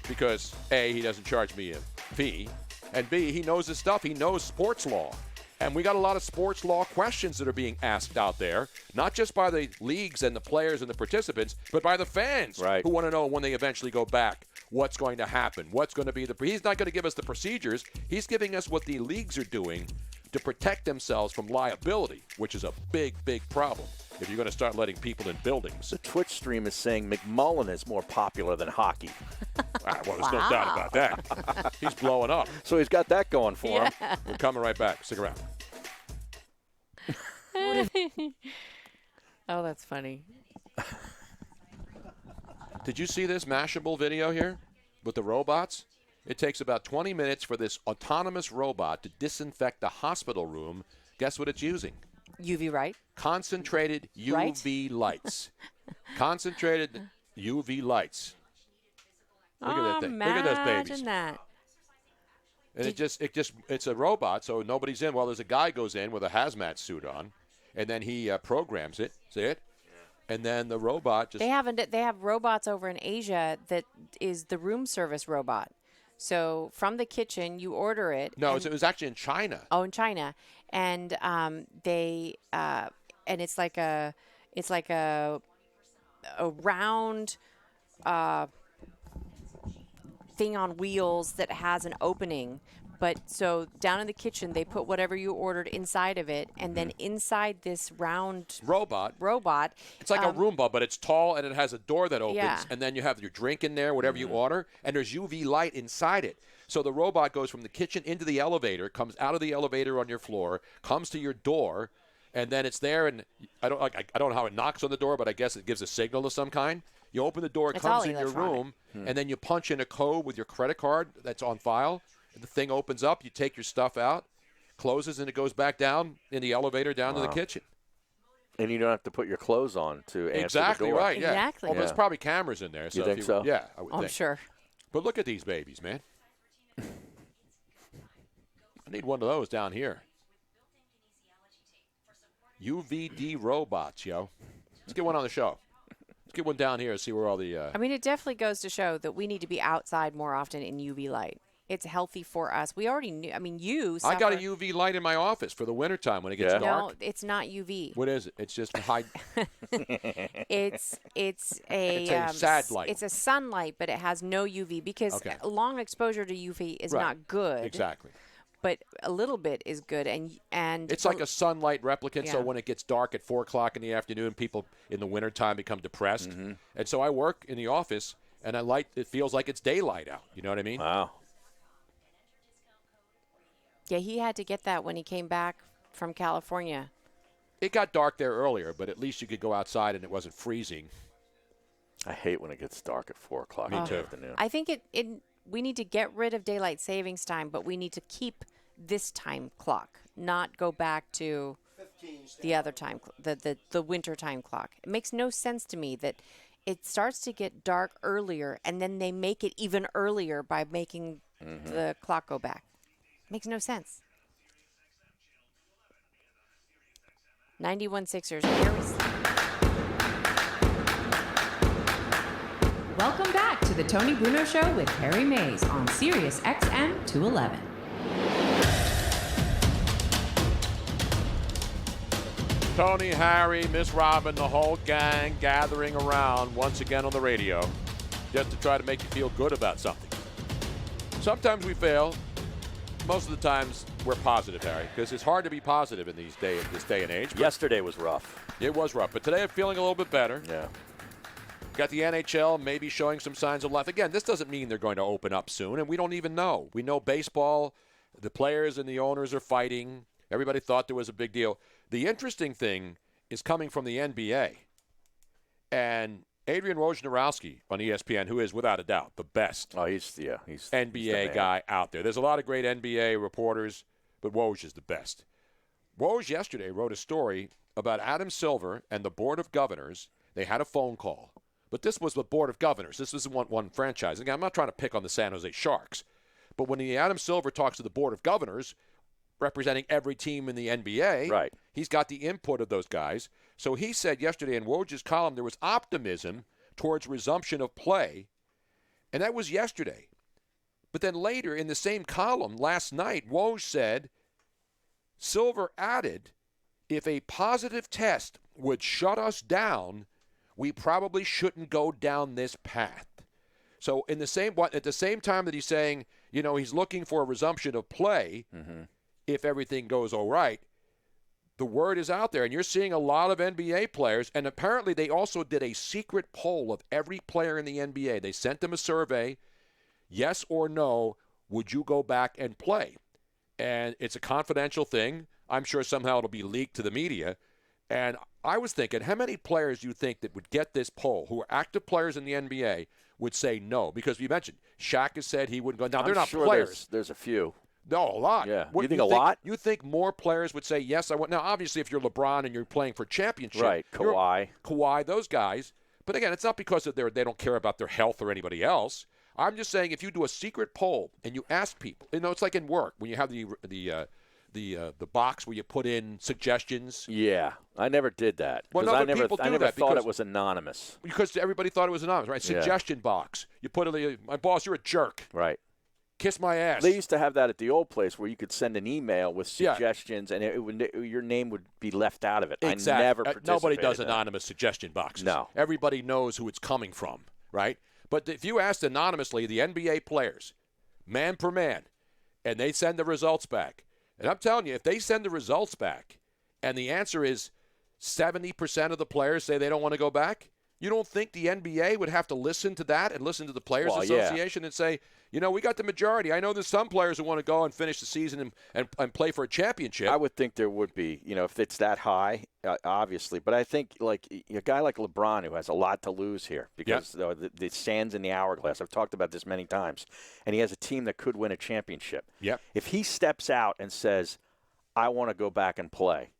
Because, A, he doesn't charge me a fee, and B, he knows his stuff. He knows sports law. And we got a lot of sports law questions that are being asked out there, not just by the leagues and the players and the participants, but by the fans who want to know when they eventually go back what's going to happen, what's going to be he's not going to give us the procedures. He's giving us what the leagues are doing to protect themselves from liability, which is a big, big problem if you're going to start letting people in buildings. The Twitch stream is saying McMullen is more popular than hockey. Well, there's no doubt about that. He's blowing up. So he's got that going for him. We're coming right back. Stick around. Oh, that's funny. Did you see this Mashable video here with the robots? It takes about 20 minutes for this autonomous robot to disinfect the hospital room. Guess what it's using? UV light. Concentrated UV lights. Concentrated UV lights. Look at that thing. Look at those babies. Imagine that. And it's a robot, so nobody's in. Well, there's a guy goes in with a hazmat suit on, and then he programs it. See it? And then the robot just. They have robots over in Asia that is the room service robot. So from the kitchen, you order it. No, it was actually in China. Oh, in China, and and it's like a round thing on wheels that has an opening, But so down in the kitchen, they put whatever you ordered inside of it, and then inside this round robot. It's like a Roomba, but it's tall and it has a door that opens, Yeah. and then you have your drink in there, whatever you order, and there's UV light inside it. So the robot goes from the kitchen into the elevator, comes out of the elevator on your floor, comes to your door, and then it's there. And I don't know how it knocks on the door, but I guess it gives a signal of some kind. You open the door, it comes in your room, and then you punch in a code with your credit card that's on file. The thing opens up, you take your stuff out, closes, and it goes back down in the elevator down to the kitchen. And you don't have to put your clothes on to answer the door. Exactly right, yeah. Exactly. Well, there's probably cameras in there. So You think so? Yeah, I would I'm think. sure. But look at these babies, man. I need one of those down here. UVD robots, yo. Let's get one on the show. Let's get one down here and see where all the... I mean, it definitely goes to show that we need to be outside more often in UV light. It's healthy for us. We already knew. I mean, you suffer. I got a UV light in my office for the wintertime when it gets dark. No, it's not UV. What is it? It's just high. It's a sad light. It's a sunlight, but it has no UV because long exposure to UV is not good. Exactly. But a little bit is good, and it's like a sunlight replicant. Yeah. So when it gets dark at 4 o'clock in the afternoon, people in the wintertime become depressed. And so I work in the office, and it feels like it's daylight out. You know what I mean? Wow. Yeah, he had to get that when he came back from California. It got dark there earlier, but at least you could go outside and it wasn't freezing. I hate when it gets dark at 4 o'clock in the afternoon. I think we need to get rid of daylight savings time, but we need to keep this time clock, not go back to the other time, the winter time clock. It makes no sense to me that it starts to get dark earlier, and then they make it even earlier by making the clock go back. Makes no sense. 91 Sixers. Welcome back to the Tony Bruno Show with Harry Mays on Sirius XM 211. Tony, Harry, Miss Robin, the whole gang gathering around once again on the radio just to try to make you feel good about something. Sometimes we fail. Most of the times we're positive, Harry, because it's hard to be positive in this day and age. Yesterday was rough. It was rough, but today I'm feeling a little bit better. Yeah. Got the NHL maybe showing some signs of life. Again, this doesn't mean they're going to open up soon, and we don't even know. We know baseball, the players and the owners are fighting. Everybody thought there was a big deal. The interesting thing is coming from the NBA. And Adrian Wojnarowski on ESPN, who is without a doubt the best he's NBA guy out there. There's a lot of great NBA reporters, but Woj is the best. Woj yesterday wrote a story about Adam Silver and the Board of Governors. They had a phone call. But this was the Board of Governors. This isn't one franchise. Again, I'm not trying to pick on the San Jose Sharks. But when the Adam Silver talks to the Board of Governors, representing every team in the NBA, right, he's got the input of those guys. So he said yesterday in Woj's column there was optimism towards resumption of play, and that was yesterday. But then later in the same column last night, Woj said, Silver added, if a positive test would shut us down, we probably shouldn't go down this path. So at the same time that he's saying, he's looking for a resumption of play, if everything goes all right, the word is out there, and you're seeing a lot of NBA players, and apparently they also did a secret poll of every player in the NBA. They sent them a survey, yes or no, would you go back and play? And it's a confidential thing. I'm sure somehow it'll be leaked to the media. And I was thinking, how many players do you think that would get this poll, who are active players in the NBA, would say no? Because you mentioned Shaq has said he wouldn't go. Now, they're not sure players. There's a few. No, a lot. Yeah. What, you think a lot? You think more players would say, yes, I want. Now, obviously, if you're LeBron and you're playing for championship. Right, Kawhi, those guys. But again, it's not because they don't care about their health or anybody else. I'm just saying if you do a secret poll and you ask people, it's like in work when you have the box where you put in suggestions. Yeah, I never did that. Well, I never thought it was anonymous. Because everybody thought it was anonymous, right? Suggestion box. You put in my boss, you're a jerk. Right. Kiss my ass. They used to have that at the old place where you could send an email with suggestions and your name would be left out of it. Exactly. I never participated Nobody does in anonymous suggestion boxes. No. Everybody knows who it's coming from, right? But if you asked anonymously the NBA players, man per man, and they send the results back. And I'm telling you, if they send the results back and the answer is 70% of the players say they don't want to go back, you don't think the NBA would have to listen to that and listen to the Players Association and say, we got the majority. I know there's some players who want to go and finish the season and play for a championship. I would think there would be, if it's that high, obviously. But I think like a guy like LeBron who has a lot to lose here because the sand's in the hourglass. I've talked about this many times. And he has a team that could win a championship. Yep. If he steps out and says, I want to go back and play,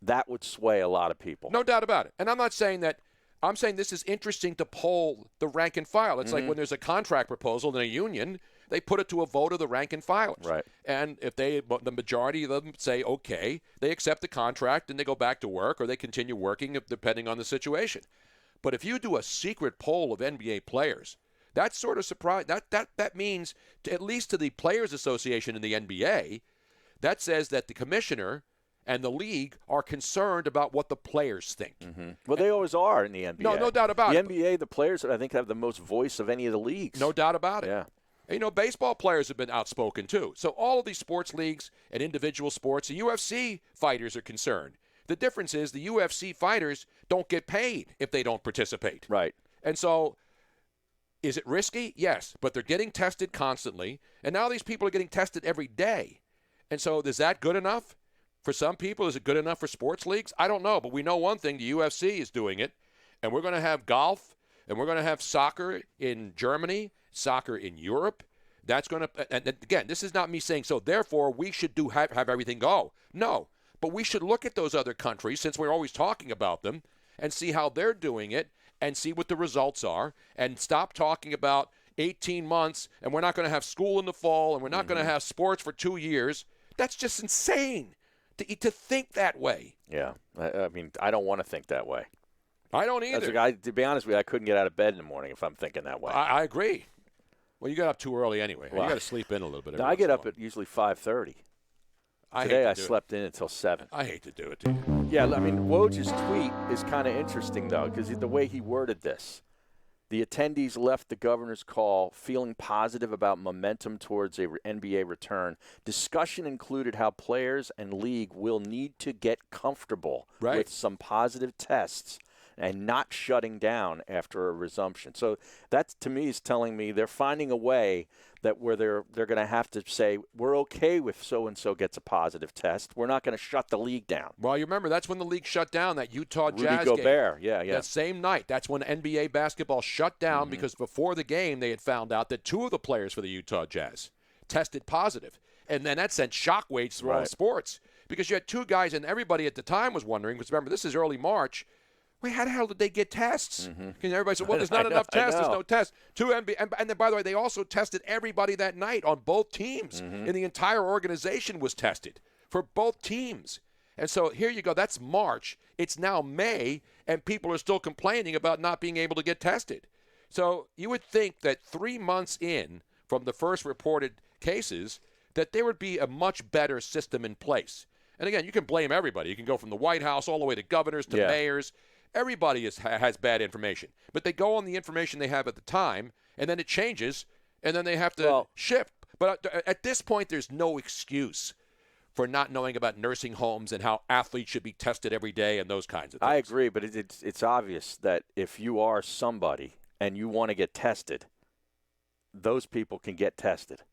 that would sway a lot of people. No doubt about it. And I'm not saying that. I'm saying this is interesting to poll the rank and file. It's like when there's a contract proposal in a union, they put it to a vote of the rank and filers. Right. And if the majority of them say, okay, they accept the contract and they go back to work or they continue working depending on the situation. But if you do a secret poll of NBA players, that's sort of surprise. That means, at least to the Players Association in the NBA, that says that the commissioner and the league are concerned about what the players think. Well, they always are in the NBA. No doubt about it. The NBA, the players, I think, have the most voice of any of the leagues. No doubt about it. Yeah. And, baseball players have been outspoken, too. So all of these sports leagues and individual sports, the UFC fighters are concerned. The difference is the UFC fighters don't get paid if they don't participate. Right. And so is it risky? Yes. But they're getting tested constantly. And now these people are getting tested every day. And so is that good enough? For some people, is it good enough for sports leagues? I don't know, but we know one thing. The UFC is doing it, and we're going to have golf, and we're going to have soccer in Germany, soccer in Europe. That's going to – and again, this is not me saying so, therefore, we should have everything go. No, but we should look at those other countries, since we're always talking about them, and see how they're doing it and see what the results are and stop talking about 18 months and we're not going to have school in the fall and we're not going to have sports for 2 years. That's just insane. To think that way. Yeah. I mean, I don't want to think that way. I don't either. To be honest with you, I couldn't get out of bed in the morning if I'm thinking that way. I agree. Well, you got up too early anyway. Well, you got to sleep in a little bit. No, I get up at usually 5:30. Today I slept in until 7. I hate to do it, dude. Yeah, I mean, Woj's tweet is kind of interesting, though, because the way he worded this. The attendees left the governor's call feeling positive about momentum towards a NBA return. Discussion included how players and league will need to get comfortable with some positive tests and not shutting down after a resumption. So that, to me, is telling me they're finding a way that where they're going to have to say, we're okay if so-and-so gets a positive test. We're not going to shut the league down. Well, you remember, that's when the league shut down, that Utah Jazz Rudy Gobert, game. yeah. That same night. That's when NBA basketball shut down because before the game they had found out that 2 of the players for the Utah Jazz tested positive. And then that sent shockwaves through all sports because you had 2 guys, and everybody at the time was wondering, because remember, this is early March, wait, how the hell did they get tests? And everybody said, well, there's not enough tests. There's no tests. 2 NBA, and then, by the way, they also tested everybody that night on both teams. And the entire organization was tested for both teams. And so here you go. That's March. It's now May, and people are still complaining about not being able to get tested. So you would think that 3 months in from the first reported cases that there would be a much better system in place. And, again, you can blame everybody. You can go from the White House all the way to governors to mayors. Everybody has bad information, but they go on the information they have at the time, and then it changes, and then they have to shift. But at this point, there's no excuse for not knowing about nursing homes and how athletes should be tested every day and those kinds of things. I agree, but it's obvious that if you are somebody and you want to get tested, those people can get tested.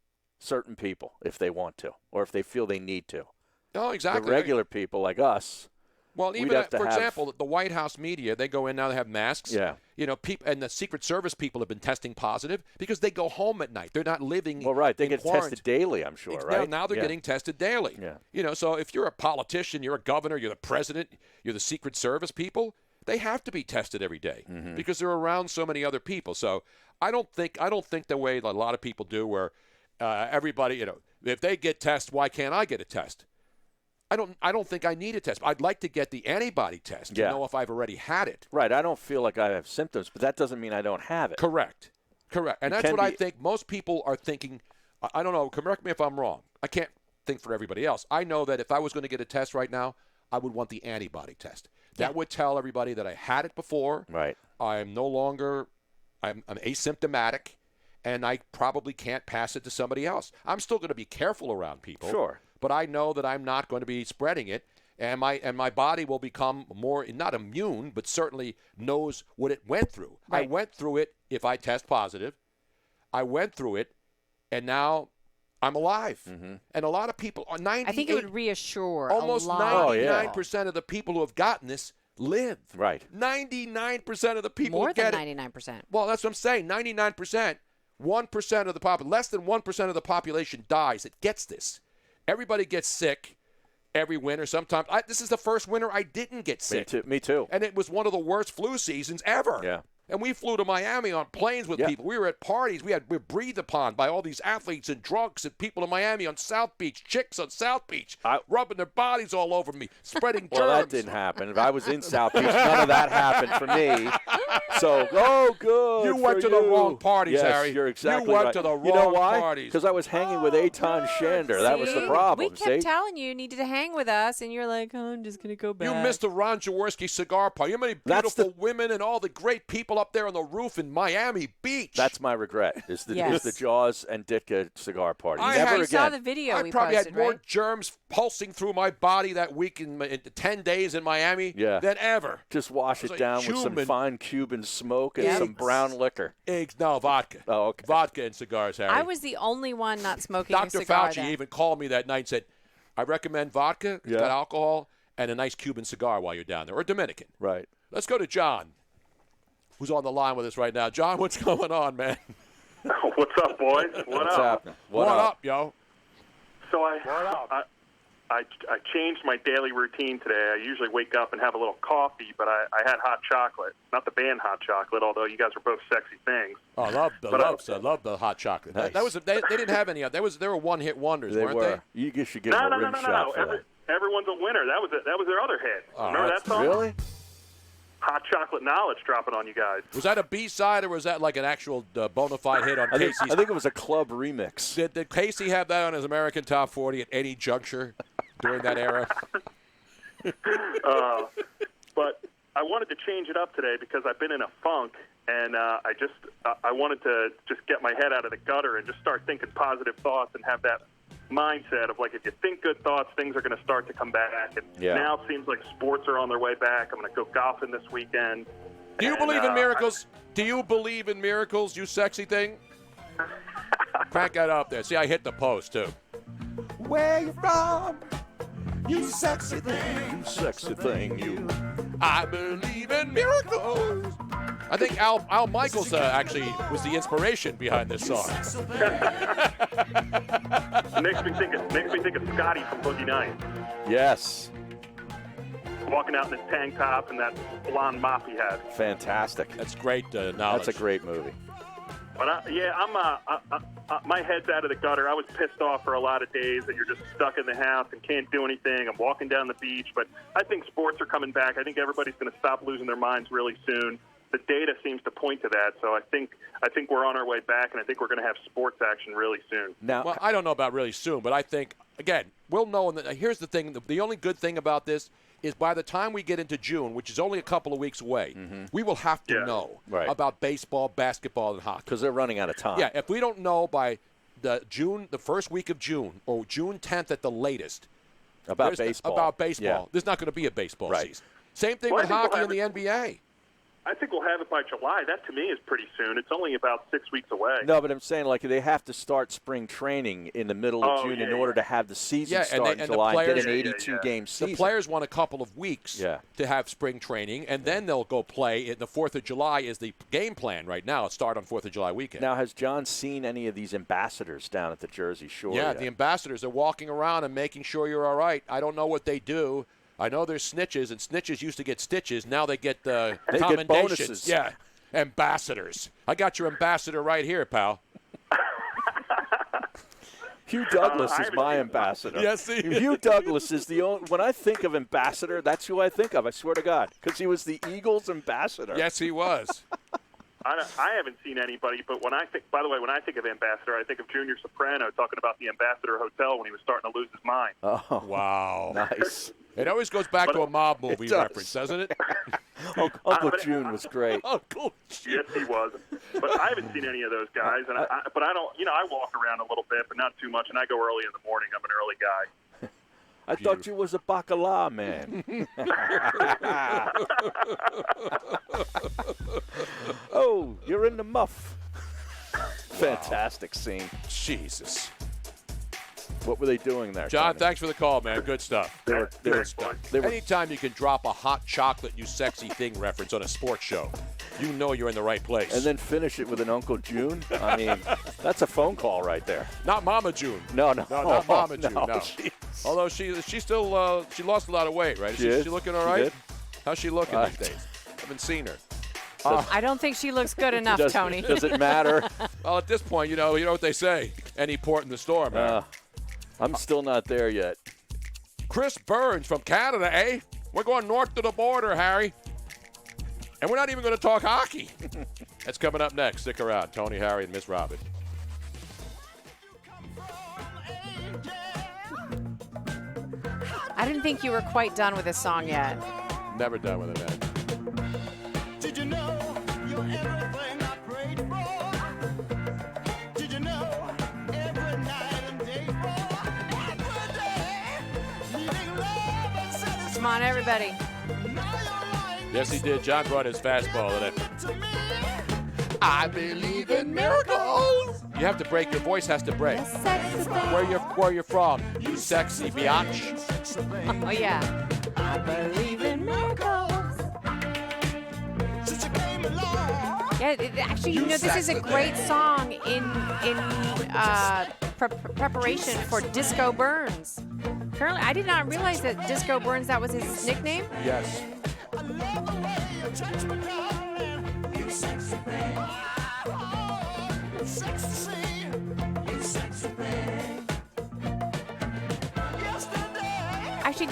Certain people, if they want to, or if they feel they need to. Oh, exactly. The regular people like us. Well, even for example, the White House media, they go in now, they have masks. Yeah. People, and the Secret Service people have been testing positive because they go home at night. They're not living. Well, right. They in get quarantine. tested daily, I'm sure, right? Now they're getting tested daily. Yeah. So if you're a politician, you're a governor, you're the president, you're the Secret Service people, they have to be tested every day because they're around so many other people. So I don't think the way a lot of people do, where everybody, if they get tested, why can't I get a test? I don't think I need a test. I'd like to get the antibody test to know if I've already had it. Right. I don't feel like I have symptoms, but that doesn't mean I don't have it. Correct. And that's what I think most people are thinking. I don't know. Correct me if I'm wrong. I can't think for everybody else. I know that if I was going to get a test right now, I would want the antibody test. That would tell everybody that I had it before. Right. I'm no longer – I'm asymptomatic. and I probably can't pass it to somebody else. I'm still going to be careful around people. Sure. But I know that I'm not going to be spreading it, and my body will become more, not immune, but certainly knows what it went through. Right. I went through it if I test positive. I went through it, and now I'm alive. Mm-hmm. And a lot of people, I think it would reassure almost a lot 99% of the people who have gotten this live. Right. 99% of the people more who get than it. 99%. Well, that's what I'm saying. 99%, 1% of the population, less than 1% of the population dies that gets this. Everybody gets sick every winter. Sometimes this is the first winter I didn't get sick. Me too. And it was one of the worst flu seasons ever. Yeah. And we flew to Miami on planes with people. We were at parties. We were breathed upon by all these athletes and drunks and people in Miami on South Beach, chicks on South Beach, rubbing their bodies all over me, spreading germs. Well, that didn't happen. If I was in South Beach, none of that happened for me. So, good. You went to the wrong parties, yes, Harry. You're exactly You went right. to the wrong you know why? parties. Because I was hanging with Eitan Shander. That was the problem. We kept telling you needed to hang with us, and you're like, oh, I'm just going to go back. You missed the Ron Jaworski cigar party. You know how many beautiful women and all the great people up there on the roof in Miami Beach. That's my regret, is the Jaws and Ditka cigar party. Never again. Saw the video I we probably posted, had more right? germs pulsing through my body that week in 10 days in Miami than ever. Just wash it down with some fine Cuban smoke and some brown liquor. No, vodka. Oh, okay. Vodka and cigars, Harry. I was the only one not smoking a Dr. cigar Fauci then. even called me that night and said, I recommend vodka, it's got alcohol, and a nice Cuban cigar while you're down there, or Dominican. Right. Let's go to John, who's on the line with us right now. John, what's going on, man? What's up, boys? What's happening? What up, yo? So I changed my daily routine today. I usually wake up and have a little coffee, but I had hot chocolate. Not the band Hot Chocolate, although you guys are both sexy things. Oh, I love the hot chocolate. Nice. That was they didn't have any. They were one-hit wonders, weren't they? You should give them a rim shot for that. Everyone's a winner. That was their other hit. Remember that song? Really? Hot Chocolate Knowledge dropping on you guys. Was that a B-side or was that like an actual bona fide hit on Casey's? I think it was a club remix. Did Casey have that on his American Top 40 at any juncture during that era? But I wanted to change it up today because I've been in a funk, and I wanted to just get my head out of the gutter and just start thinking positive thoughts and have that mindset of, like, if you think good thoughts, things are going to start to come back. And now it seems like sports are on their way back. I'm going to go golfing this weekend. Do you believe in miracles? Do you believe in miracles, you sexy thing? Crank that up there. See, I hit the post, too. Where you from? You sexy thing. Sexy thing, you. I believe in miracles. I think Al Michaels actually was the inspiration behind this song. makes me think of Scotty from Boogie Nights. Yes. Walking out in his tank top and that blonde mop he had. Fantastic. That's great knowledge. That's a great movie. But my head's out of the gutter. I was pissed off for a lot of days that you're just stuck in the house and can't do anything. I'm walking down the beach, but I think sports are coming back. I think everybody's going to stop losing their minds really soon. The data seems to point to that, so I think we're on our way back, and I think we're going to have sports action really soon. Now, well, I don't know about really soon, but I think, again, we'll know. Here's the thing. The only good thing about this is by the time we get into June, which is only a couple of weeks away, we will have to know about baseball, basketball, and hockey. Because they're running out of time. Yeah, if we don't know by the first week of June, or June 10th at the latest, about baseball, there's not going to be a baseball season. Same thing with hockey and the NBA. I think we'll have it by July. That, to me, is pretty soon. It's only about 6 weeks away. No, but I'm saying, like, they have to start spring training in the middle of June in order to have the season start in July and get an 82-game season. The players want a couple of weeks to have spring training, and then they'll go play. The 4th of July is the game plan right now. It'll start on 4th of July weekend. Now, has John seen any of these ambassadors down at the Jersey Shore? Yeah, the ambassadors are walking around and making sure you're all right. I don't know what they do. I know there's snitches, and snitches used to get stitches. Now they get commendations. Get bonuses. Yeah, ambassadors. I got your ambassador right here, pal. Hugh Douglas is my ambassador. Yes, he is. Hugh Douglas is the only. When I think of ambassador, that's who I think of. I swear to God, because he was the Eagles' ambassador. Yes, he was. I haven't seen anybody, but when I think of ambassador, I think of Junior Soprano talking about the Ambassador Hotel when he was starting to lose his mind. Oh, wow. Nice. It always goes back to a mob movie reference, doesn't it? Uncle June was great. Uncle June. Yes, he was. But I haven't seen any of those guys, and but I don't. I walk around a little bit, but not too much, and I go early in the morning. I'm an early guy. I thought you was a bacala man. Oh, you're in the muff. Fantastic scene. Jesus. What were they doing there, John, Tony? thanks for the call, man. Good stuff. Good stuff. They were- Anytime you can drop a hot chocolate, you sexy thing reference on a sports show, you know you're in the right place. And then finish it with an Uncle June. I mean, that's a phone call right there. Not Mama June. No, not Mama June. No. Jeez. Although she still she lost a lot of weight, right? She looking all right? did. How's she looking these days? Haven't seen her. I don't think she looks good enough, Tony. Does it matter? Well, at this point, you know what they say. Any port in the storm, man. I'm still not there yet. Chris Burns from Canada, eh? We're going north to the border, Harry. And we're not even going to talk hockey. That's coming up next. Stick around. Tony, Harry, and Miss Robin. I didn't think you were quite done with this song yet. Never done with it, man. Did you know you're everything I prayed for? Did you know every night and day for? Every day, needing love and satisfaction. Come on, everybody. Yes, he did. John brought his fastball in it. To me, I believe in miracles. You have to break. Your voice has to break. Where you from? You sexy biatch. Oh, yeah. I believe in miracles. since you came along. Yeah, actually, this is a great song in preparation for Disco Burns. Apparently, I did not realize that Disco Burns, that was his nickname. Yes. I love the way you touch me, darling. You sexy thing. Oh, sexy. You sexy thing. Yesterday. Actually,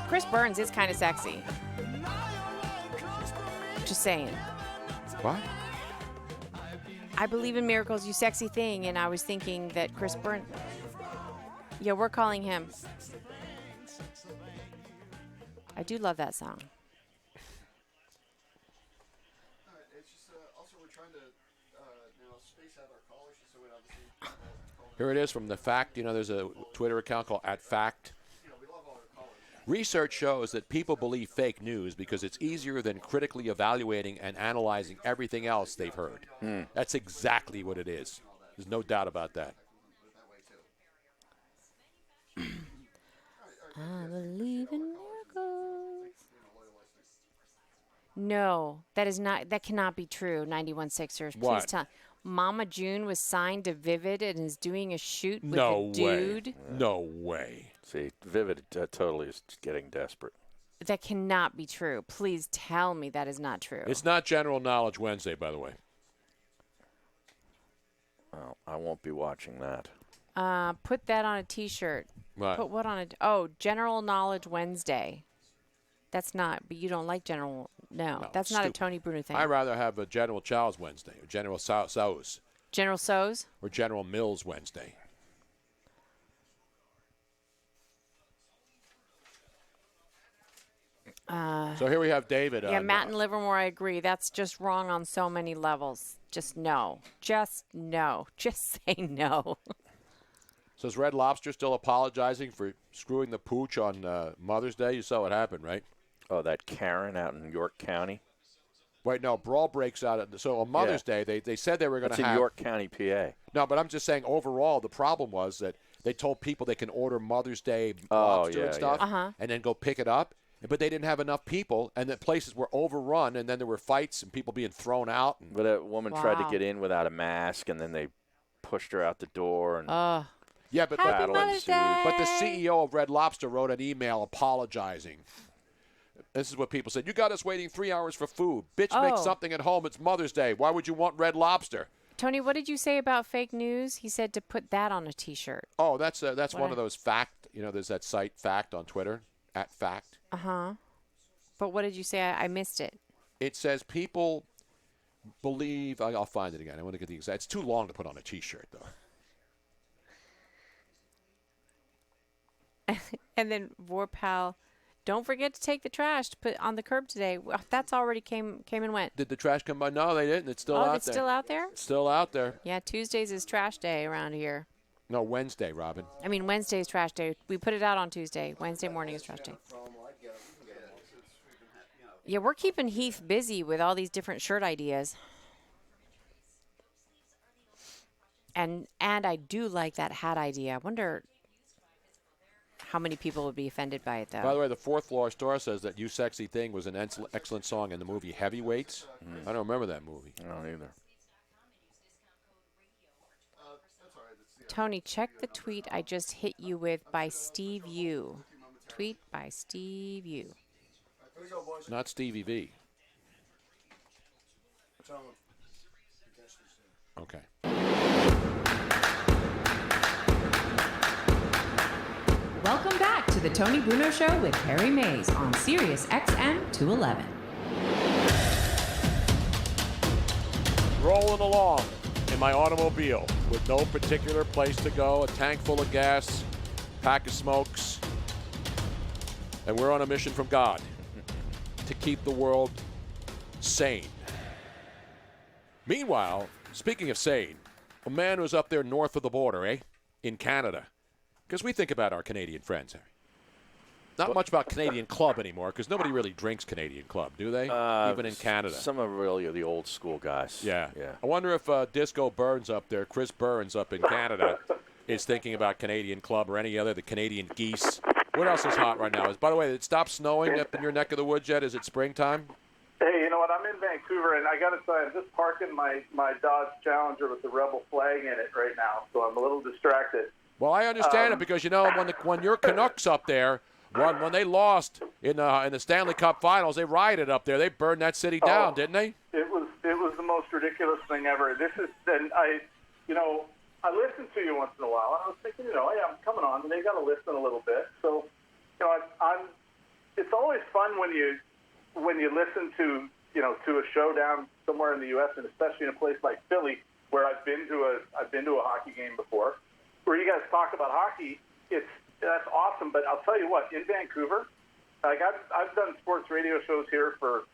Chris Burns is kind of sexy. Just saying. What? I believe in miracles, you sexy thing, and I was thinking that Chris Burns. Yeah, we're calling him. I do love that song. It's just also we're trying to now space out our callers so we obviously. Here it is from The Fact. There's a Twitter account called @Fact. We love all our callers. Research shows that people believe fake news because it's easier than critically evaluating and analyzing everything else they've heard. That's exactly what it is. There's no doubt about that. I believe in miracles. No, that cannot be true. 91 Sixers, please What? tell. Mama June was signed to Vivid and is doing a shoot with No a dude. way. No way. See, Vivid totally is getting desperate. That cannot be true. Please tell me that is not true. It's not General Knowledge Wednesday, by the way. Well, I won't be watching that. Put that on a T-shirt. What? Put what on a? Oh, General Knowledge Wednesday. That's not. But you don't like General. No, that's not stupid. a Tony Bruno thing. I'd rather have a General Chow's Wednesday, or General So's, General So's. or General Mills Wednesday. So here we have David. Yeah, on, Matt and Livermore, I agree. That's just wrong on so many levels. Just no. Just no. Just say no. So is Red Lobster still apologizing for screwing the pooch on Mother's Day? You saw what happened, right? Oh, that Karen out in York County? Wait, no, brawl breaks out. So on Mother's Day, they said they were going That's to in have. York County, PA. No, but I'm just saying overall, the problem was that they told people they can order Mother's Day lobster and stuff and then go pick it up. But they didn't have enough people, and the places were overrun, and then there were fights and people being thrown out. And But a woman tried to get in without a mask, and then they pushed her out the door. And yeah, but Happy Mother's ensued. Day. But the CEO of Red Lobster wrote an email apologizing. This is what people said. You got us waiting 3 hours for food. Bitch, make something at home. It's Mother's Day. Why would you want Red Lobster? Tony, what did you say about fake news? He said to put that on a T-shirt. Oh, that's one of those fact. There's that site Fact on Twitter, @Fact. But what did you say? I missed it. It says people believe. I'll find it again. I want to get the exact. It's too long to put on a T-shirt, though. And then Vorpal don't forget to take the trash to put on the curb today. Well, that's already came and went. Did the trash come by? No, they didn't. It's still out there. Oh, it's still out there? It's still out there. Yeah, Tuesdays is trash day around here. No, Wednesday, Robin. I mean, Wednesday is trash day. We put it out on Tuesday. Wednesday morning is trash day. Yeah, we're keeping Heath busy with all these different shirt ideas. And I do like that hat idea. I wonder how many people would be offended by it, though. By the way, the Fourth Floor Store says that You Sexy Thing was an excellent song in the movie Heavyweights. I don't remember that movie. I don't either. Tony, check the tweet I just hit you with by Steve U. Tweet by Steve U. Not Stevie V. Okay. Welcome back to the Tony Bruno Show with Harry Mays on Sirius XM 211. Rolling along in my automobile with no particular place to go, a tank full of gas, pack of smokes, and we're on a mission from God to keep the world sane. Meanwhile, speaking of sane, a man was up there north of the border, in Canada, because we think about our Canadian friends, Harry. Not much about Canadian Club anymore, because nobody really drinks Canadian Club, do they? Even in Canada. Some of really the old school guys. Yeah. Yeah. I wonder if Disco Burns up there, Chris Burns up in Canada, is thinking about Canadian Club or any other, the Canadian Geese. What else is hot right now? By the way, did it stop snowing up in your neck of the woods yet? Is it springtime? Hey, you know what? I'm in Vancouver, and I got to tell you, I'm just parking my Dodge Challenger with the Rebel flag in it right now, so I'm a little distracted. Well, I understand it because, when your Canucks up there, when they lost in the Stanley Cup Finals, they rioted up there. They burned that city down, didn't they? It was the most ridiculous thing ever. I listen to you once in a while, and I was thinking, hey, I'm coming on, and they got to listen a little bit. So, it's always fun when you listen to a show down somewhere in the U.S. and especially in a place like Philly, where I've been to a hockey game before, where you guys talk about hockey. That's awesome, but I'll tell you what, in Vancouver, like I've done sports radio shows here for,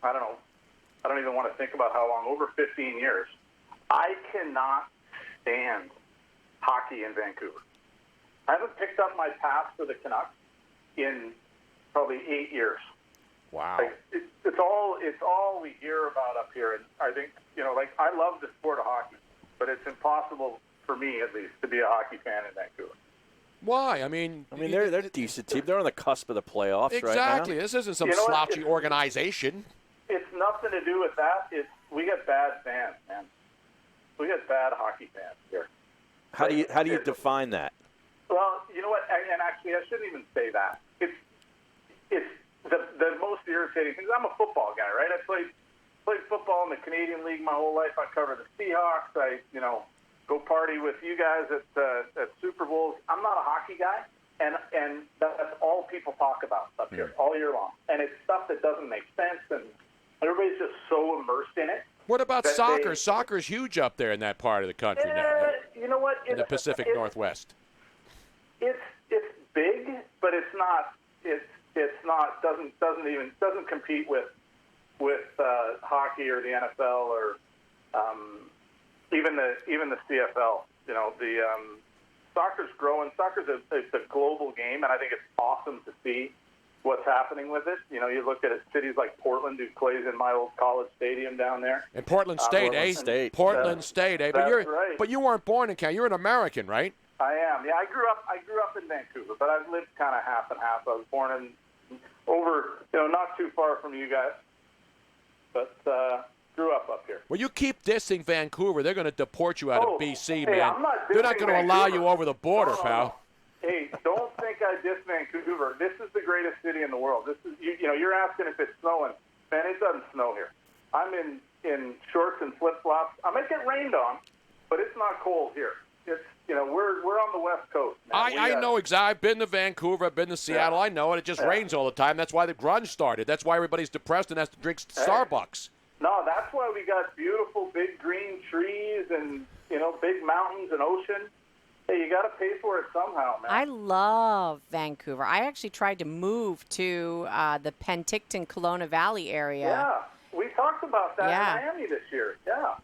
I don't even want to think about how long, over 15 years. I cannot stand hockey in Vancouver. I haven't picked up my pass for the Canucks in probably 8 years. Wow. Like, it's all we hear about up here, and I think I love the sport of hockey, but it's impossible for me at least to be a hockey fan in Vancouver. Why? I mean, they're a decent team. They're on the cusp of the playoffs right now. Exactly. This isn't some slouchy organization. It's nothing to do with that. We got bad fans, man. We got bad hockey fans here. How do you define that? Well, you know what? And actually, I shouldn't even say that. It's the most irritating thing. I'm a football guy, right? I played football in the Canadian League my whole life. I cover the Seahawks. I go party with you guys at Super Bowls. I'm not a hockey guy, and that's all people talk about up here all year long. And it's stuff that doesn't make sense, and everybody's just so immersed in it. What about soccer? Soccer's huge up there in that part of the country now. You know what? In the Pacific Northwest. It's big, but it's not. It's not. Doesn't compete with hockey or the NFL or even the CFL. Soccer's growing. Soccer's a global game, and I think it's awesome to see what's happening with it. You look at cities like Portland, who plays in my old college stadium down there. And Portland State, Portland State, eh? But you weren't born in Canada. You're an American, right? I am. Yeah, I grew up in Vancouver, but I've lived kind of half and half. I was born not too far from you guys, but grew up here. Well, you keep dissing Vancouver, they're going to deport you out of BC, hey, man. They're not going to allow you over the border, pal. Hey, don't think I diss Vancouver. This is the greatest city in the world. This is you're asking if it's snowing. Man, it doesn't snow here. I'm in shorts and flip-flops. I might get rained on, but it's not cold here. It's we're on the West Coast. I know exactly. I've been to Vancouver. I've been to Seattle. I know it. It just rains all the time. That's why the grunge started. That's why everybody's depressed and has to drink Starbucks. No, that's why we got beautiful big green trees and big mountains and ocean. Hey, you got to pay for it somehow, man. I love Vancouver. I actually tried to move to the Penticton, Kelowna Valley area. Yeah, we talked about that Yeah. in Miami this year. Yeah.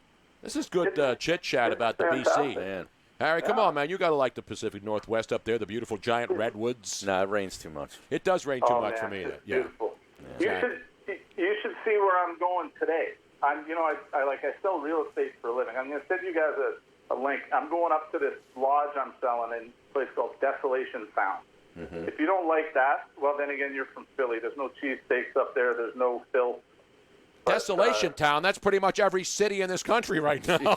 This is good chit-chat about the fantastic. BC. Man. Harry, come on, man. You got to like the Pacific Northwest up there, the beautiful giant redwoods. No, it rains too much. It does rain too much man, for me. it's Yeah. beautiful. Yeah. You should see where I'm going today. I sell real estate for a living. I'm going to send you guys a link. I'm going up to this lodge I'm selling in a place called Desolation Sound. Mm-hmm. If you don't like that, well, then again, you're from Philly. There's no cheesesteaks up there. There's no filth. Desolation Town, that's pretty much every city in this country right now. No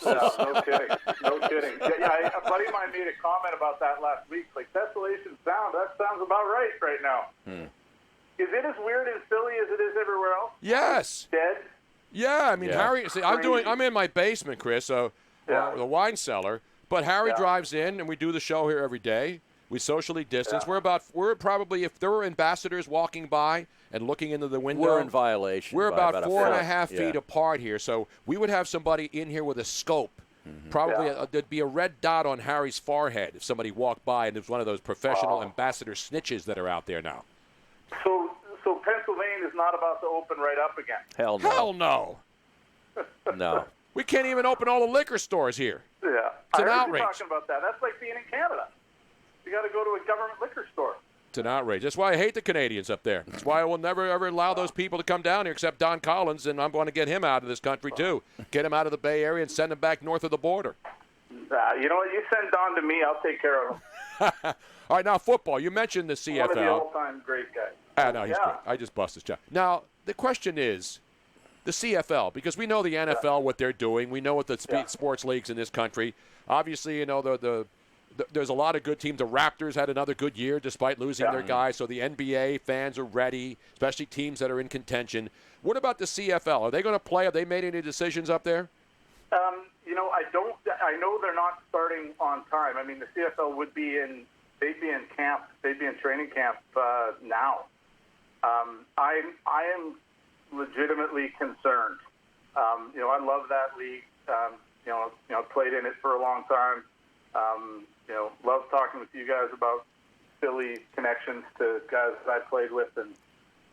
kidding. No kidding. Yeah, a buddy of mine made a comment about that last week. Like, Desolation Sound, that sounds about right now. Is it as weird in Philly as it is everywhere else? Yes. Dead? Yeah, I mean, Harry, see, I'm in my basement, Chris, so the wine cellar, but Harry drives in and we do the show here every day. We socially distance. Yeah. We're probably, if there were ambassadors walking by and looking into the window, We're in violation. We're by about 4.5 feet apart here, so we would have somebody in here with a scope. Probably there'd be a red dot on Harry's forehead if somebody walked by, and it was one of those professional ambassador snitches that are out there now. So Pennsylvania is not about to open right up again. Hell no. Hell no. No. We can't even open all the liquor stores here. Yeah, It's an I heard outrage. you talking about that. That's like being in Canada. You got to go to a government liquor store. It's an outrage. That's why I hate the Canadians up there. That's why I will never, ever allow those people to come down here except Don Collins, and I'm going to get him out of this country, too. Get him out of the Bay Area and send him back north of the border. You know what? You send Don to me. I'll take care of him. All right, now football. You mentioned the CFL. One of the all-time great guys. No, he's great. I just bust his job. Now, the question is the CFL, because we know the NFL, what they're doing. We know what the sports leagues in this country. Obviously, you know, there's a lot of good teams. The Raptors had another good year despite losing their guys. So the NBA fans are ready, especially teams that are in contention. What about the CFL? Are they going to play? Have they made any decisions up there? You know, I know they're not starting on time. I mean, the CFL they'd be in camp. They'd be in training camp now. I am legitimately concerned. You know, I love that league. You know, played in it for a long time. You know, love talking with you guys about Philly connections to guys that I played with and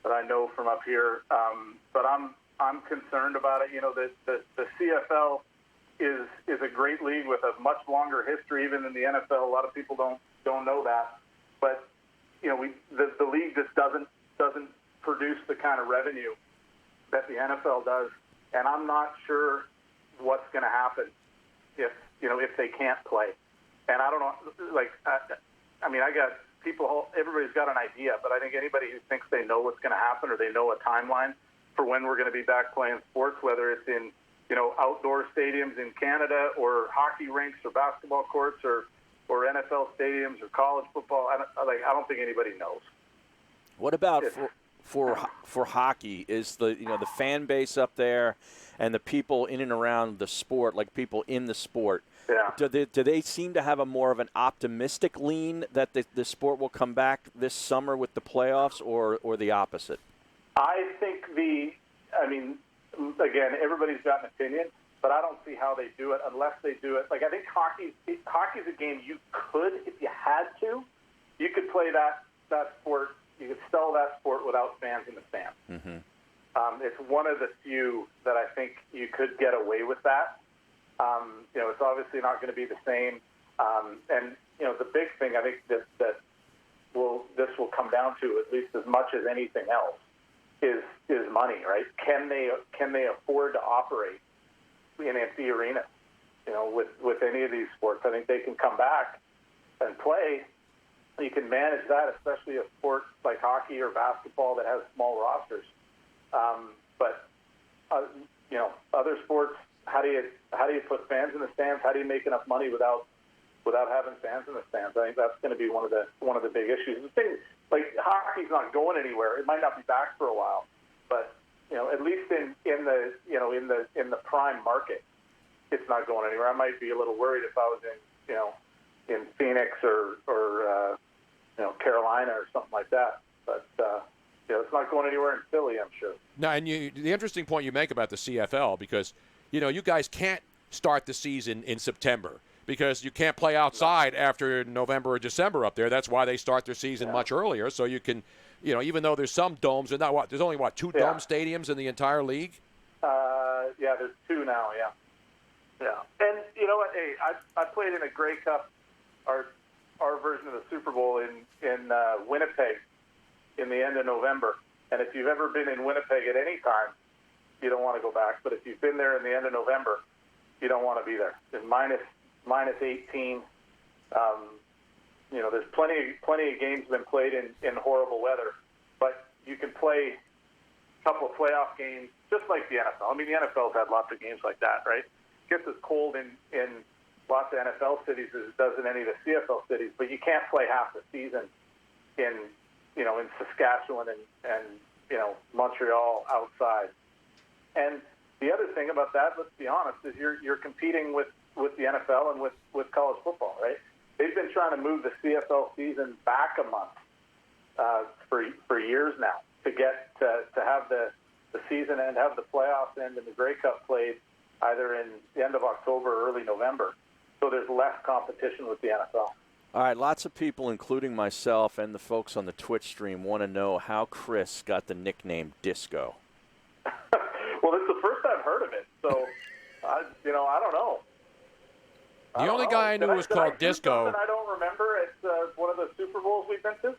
that I know from up here. But I'm concerned about it. You know, the CFL is a great league with a much longer history even than the NFL. A lot of people don't know that. But you know, the league just doesn't produce the kind of revenue that the NFL does, and I'm not sure what's going to happen if they can't play. And I don't know, like, I mean, I got people, everybody's got an idea, but I think anybody who thinks they know what's going to happen or they know a timeline for when we're going to be back playing sports, whether it's in, you know, outdoor stadiums in Canada or hockey rinks or basketball courts or NFL stadiums or college football, I don't think anybody knows. What about for hockey? Is the fan base up there and the people in and around the sport, like people in the sport, do they seem to have a more of an optimistic lean that the sport will come back this summer with the playoffs, or the opposite? I think again, everybody's got an opinion, but I don't see how they do it unless they do it. Like, I think hockey's a game you could, if you had to, you could play that sport. You could sell that sport without fans in the stands. Mm-hmm. It's one of the few that I think you could get away with that. You know, it's obviously not going to be the same. And you know, the big thing I think that this will come down to, at least as much as anything else, is money, right? Can they afford to operate in empty arenas? You know, with any of these sports, I think they can come back and play. You can manage that, especially a sport like hockey or basketball that has small rosters. But you know, other sports, how do you put fans in the stands? How do you make enough money without having fans in the stands? I think that's going to be one of the big issues. The thing, like, hockey's not going anywhere. It might not be back for a while, but you know, at least in the prime market, it's not going anywhere. I might be a little worried if I was in Phoenix or Carolina or something like that. But it's not going anywhere in Philly, I'm sure. Now, and the interesting point you make about the CFL, because you guys can't start the season in September because you can't play outside after November or December up there. That's why they start their season much earlier, so you can, even though there's some domes, there's only two dome stadiums in the entire league? Yeah, there's 2 now, yeah. And you know what? Hey, I played in a Grey Cup, our version of the Super Bowl in Winnipeg in the end of November. And if you've ever been in Winnipeg at any time, you don't want to go back. But if you've been there in the end of November, you don't want to be there. It's minus 18. There's plenty of games been played in horrible weather, but you can play a couple of playoff games just like the NFL. I mean, the NFL's had lots of games like that, right? It gets as cold in lots of NFL cities as it does in any of the CFL cities, but you can't play half the season in Saskatchewan and Montreal outside. And the other thing about that, let's be honest, is you're competing with the NFL and with college football, right? They've been trying to move the CFL season back a month for years now to get to have the season and have the playoffs end and the Grey Cup played either in the end of October or early November. So there's less competition with the NFL. All right, lots of people, including myself and the folks on the Twitch stream, want to know how Chris got the nickname Disco. Well, this is the first I've heard of it, so I don't know. The only guy I knew was called Disco. I don't remember. It's one of the Super Bowls we've been to.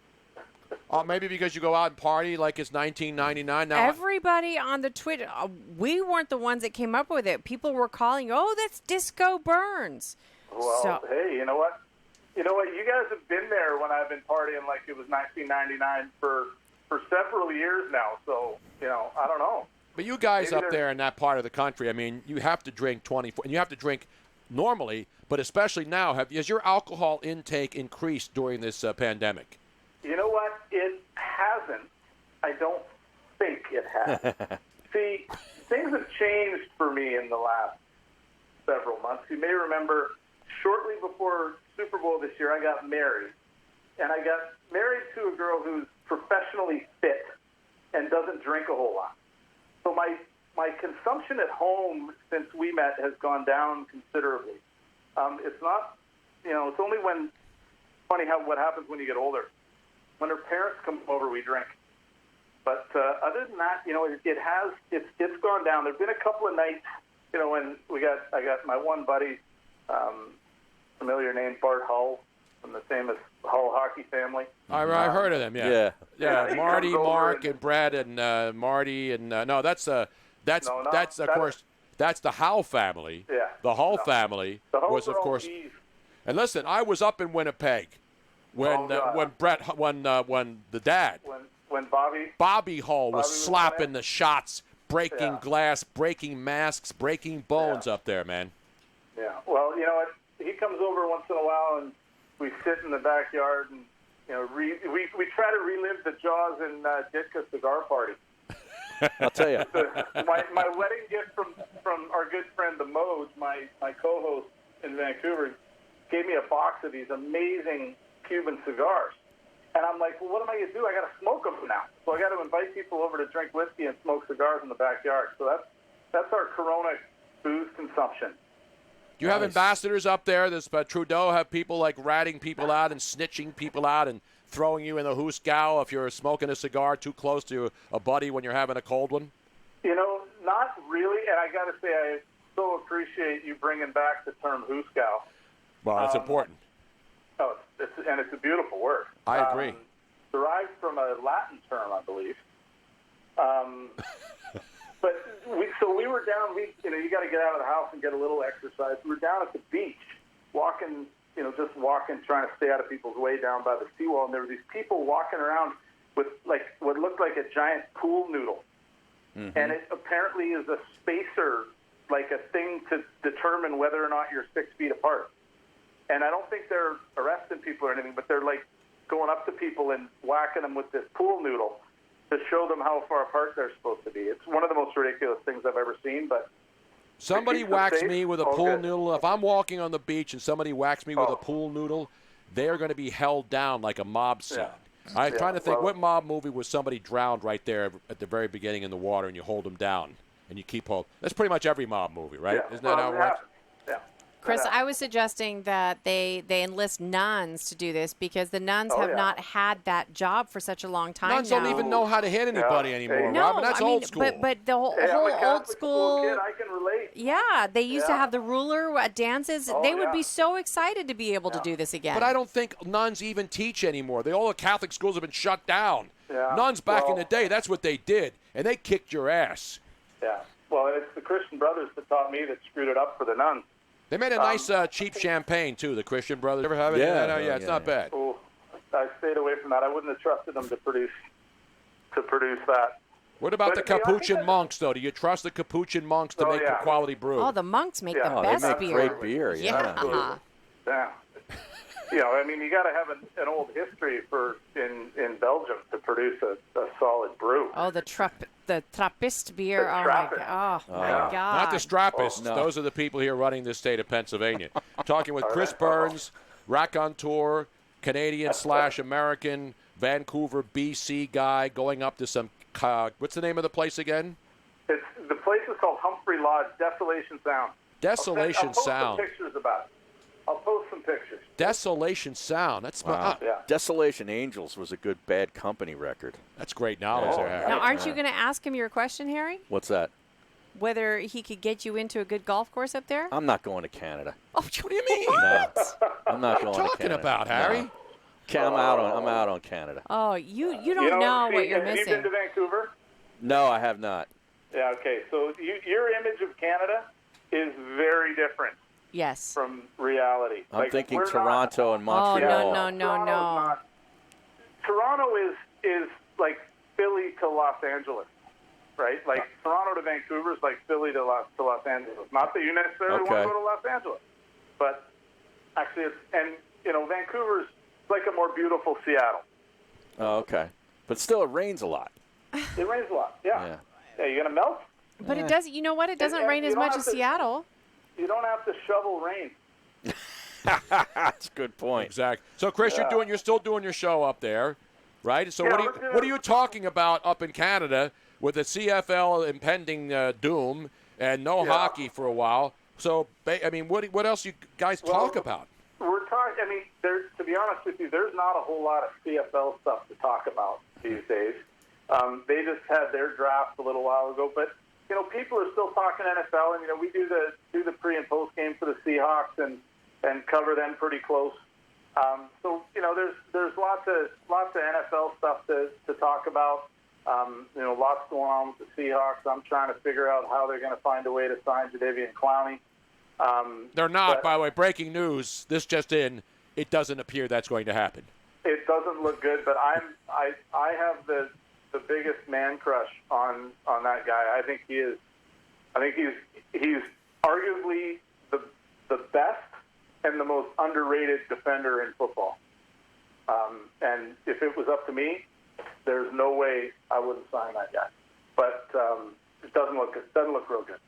Maybe because you go out and party like it's 1999 now. Everybody on the Twitter, we weren't the ones that came up with it. People were calling, that's Disco Burns. Well, hey, you know what? You guys have been there when I've been partying like it was 1999 for several years now. So, I don't know. But you guys up there in that part of the country, I mean, you have to drink 24, and you have to drink normally, but especially now. Has your alcohol intake increased during this pandemic? You know what? It hasn't. I don't think it has. See, things have changed for me in the last several months. You may remember shortly before Super Bowl this year, I got married. And I got married to a girl who's professionally fit and doesn't drink a whole lot. So my consumption at home since we met has gone down considerably. It's not, it's only funny what happens when you get older. When her parents come over, we drink. But other than that, it's gone down. There've been a couple of nights, when I got my one buddy, familiar name, Bart Hull, from the famous Hull hockey family. I heard of them, yeah. Marty, Mark, and Brad, and Marty, and that's of course, that's the Hull family. Yeah. The Hull family the was, of course. And listen, I was up in Winnipeg when the dad, when Bobby Hull was slapping the shots, breaking glass, breaking masks, breaking bones up there, man. Yeah. Well, he comes over once in a while and we sit in the backyard and we try to relive the Jaws and Ditka cigar party. I'll tell you. My wedding gift from our good friend the Modes, my co-host in Vancouver, gave me a box of these amazing Cuban cigars. And I'm like, well, what am I going to do? I got to smoke them now. So I got to invite people over to drink whiskey and smoke cigars in the backyard. So that's our Corona booze consumption. Do you have ambassadors up there? Does Trudeau have people like ratting people out and snitching people out and throwing you in the hoosegow if you're smoking a cigar too close to a buddy when you're having a cold one? Not really. And I got to say, I so appreciate you bringing back the term hoosegow. Well, that's important. Oh, it's a beautiful word. I agree. Derived from a Latin term, I believe. But we were down. You got to get out of the house and get a little exercise. We were down at the beach, walking, trying to stay out of people's way down by the seawall. And there were these people walking around with like what looked like a giant pool noodle, and it apparently is a spacer, like a thing to determine whether or not you're 6 feet apart. And I don't think they're arresting people or anything, but they're like going up to people and whacking them with this pool noodle to show them how far apart they're supposed to be. It's one of the most ridiculous things I've ever seen, but somebody whacks me with a pool noodle. If I'm walking on the beach and somebody whacks me with a pool noodle, they're going to be held down like a mob scene. I'm trying to think, what mob movie was somebody drowned right there at the very beginning in the water and you hold them down and you keep hold? That's pretty much every mob movie, right? Yeah. Isn't that how it works? Yeah. Chris, I was suggesting that they enlist nuns to do this because the nuns have not had that job for such a long time Nuns now. don't even know how to hit anybody anymore, No, Robin. That's I mean, old school. But the whole, I'm a old Catholic school kid. I can relate. Yeah, they used to have the ruler dances. They would be so excited to be able to do this again. But I don't think nuns even teach anymore. All the Catholic schools have been shut down. Yeah. Nuns back in the day, that's what they did, and they kicked your ass. Yeah. Well, it's the Christian Brothers that taught me that screwed it up for the nuns. They made a nice cheap champagne too. The Christian Brothers. Ever have it? Yeah. It's not bad. Oh, I stayed away from that. I wouldn't have trusted them to produce that. What about But, the you know, I think Capuchin monks, though? Do you trust the Capuchin monks to make quality brew? Oh, the monks make the Oh, best they make beer. great beer. Yeah. Yeah. I mean, you got to have an old history in Belgium to produce a solid brew. Oh, the Trappist beer. The Oh, Trappist. my God. Not the Strappists. no. Those are the people here running the state of Pennsylvania. Talking with Chris Burns, raconteur, Canadian/American, Vancouver, BC guy, going up to some. What's the name of the place again? The place is called Humphrey Lodge, Desolation Sound. Desolation I'll post Sound. some pictures about it. I'll post some pictures. Desolation Sound. That's Desolation Angels was a good Bad Company record. That's great knowledge there, Harry. Now, aren't you going to ask him your question, Harry? What's that? Whether he could get you into a good golf course up there? I'm not going to Canada. Oh, What do you mean? No, I'm not going to Talking Canada. about, Harry? No. I'm out on Canada. Oh, you don't know what you're have missing. you been to Vancouver? No, I have not. Yeah, okay. So your image of Canada is very different Yes. from reality. I'm thinking Toronto and Montreal. Oh, no. Toronto is like Philly to Los Angeles, right? Like Toronto to Vancouver is like Philly to Los Angeles. Not that you necessarily want to go to Los Angeles, but actually Vancouver's like a more beautiful Seattle. Oh, okay. But still, it rains a lot. It rains a lot. Yeah. Yeah, you gonna melt? But it does. You know what? It doesn't And rain you as don't much have as to- Seattle. You don't have to shovel rain. That's a good point. Exactly. So, Chris, you're still doing your show up there, right? So, Yeah, what are you talking about up in Canada with the CFL impending doom and no hockey for a while? So, I mean, what else you guys talk about? We're talking. I mean, to be honest with you, there's not a whole lot of CFL stuff to talk about these days. They just had their draft a little while ago, but people are still talking NFL, and we do the pre and post game for the Seahawks and cover them pretty close. So there's lots of NFL stuff to talk about. Lots going on with the Seahawks. I'm trying to figure out how they're going to find a way to sign Jadeveon Clowney. They're not, by the way. Breaking news. This just in. It doesn't appear that's going to happen. It doesn't look good, but I have the biggest man crush on that guy. I think he is. I think he's arguably the best and the most underrated defender in football. And if it was up to me, there's no way I wouldn't sign that guy. But it doesn't look good. Doesn't look real good.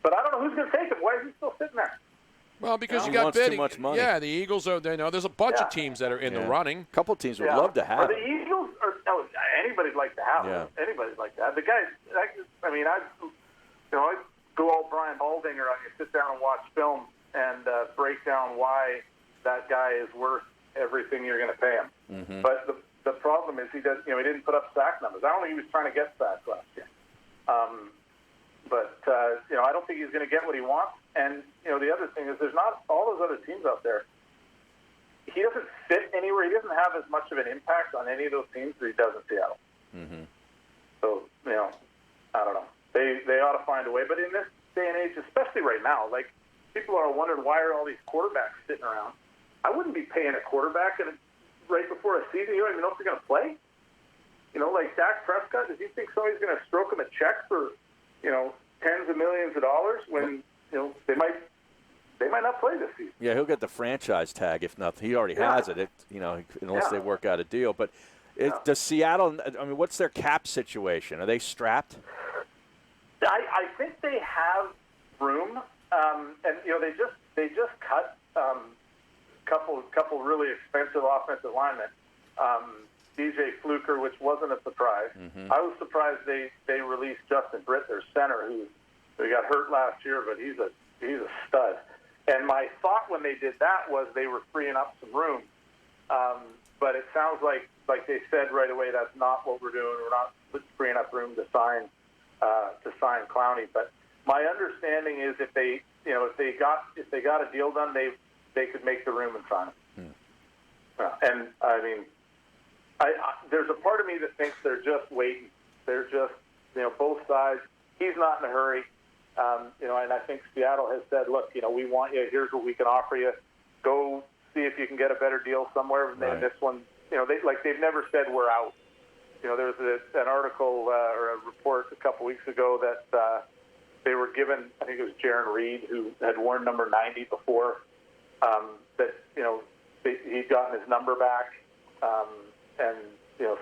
But I don't know who's going to take him. Why is he still sitting there? Well, because He you got wants bidding. too much money. Yeah, the Eagles are. There's a bunch of teams that are in the running. A couple teams would love to have Are the him. Eagles? Anybody'd like to have him. Anybody'd like to have the guy. I go all Brian Baldinger on you, sit down and watch film and break down why that guy is worth everything you're going to pay him. Mm-hmm. But the problem is he didn't put up sack numbers. I don't think he was trying to get sacks last year. But I don't think he's going to get what he wants. And the other thing is, there's not all those other teams out there. He doesn't fit anywhere. He doesn't have as much of an impact on any of those teams that he does in Seattle. Mm-hmm. So I don't know. They ought to find a way. But in this day and age, especially right now, like people are wondering why are all these quarterbacks sitting around. I wouldn't be paying a quarterback right before a season. You don't even know if they're going to play. Like Dak Prescott. Does he think somebody's going to stroke him a check for tens of millions of dollars when they might not play this season? Yeah, he'll get the franchise tag if nothing. He already has it. Unless they work out a deal. But does Seattle? I mean, what's their cap situation? Are they strapped? I think they have room, and they just cut couple really expensive offensive linemen. DJ Fluker, which wasn't a surprise. Mm-hmm. I was surprised they released Justin Britt, their center, who got hurt last year, but he's a stud. And my thought when they did that was they were freeing up some room. But it sounds like they said right away, that's not what we're doing. We're not freeing up room to sign Clowney. But my understanding is if they got a deal done, they could make the room and sign him. And I mean, there's a part of me that thinks they're just waiting. They're just, both sides. He's not in a hurry. And I think Seattle has said, look, we want you. Here's what we can offer you. Go see if you can get a better deal somewhere. And then this one, they've never said we're out. There was an article or a report a couple weeks ago that they were given, I think it was Jaron Reed, who had worn number 90 before, that, he'd gotten his number back.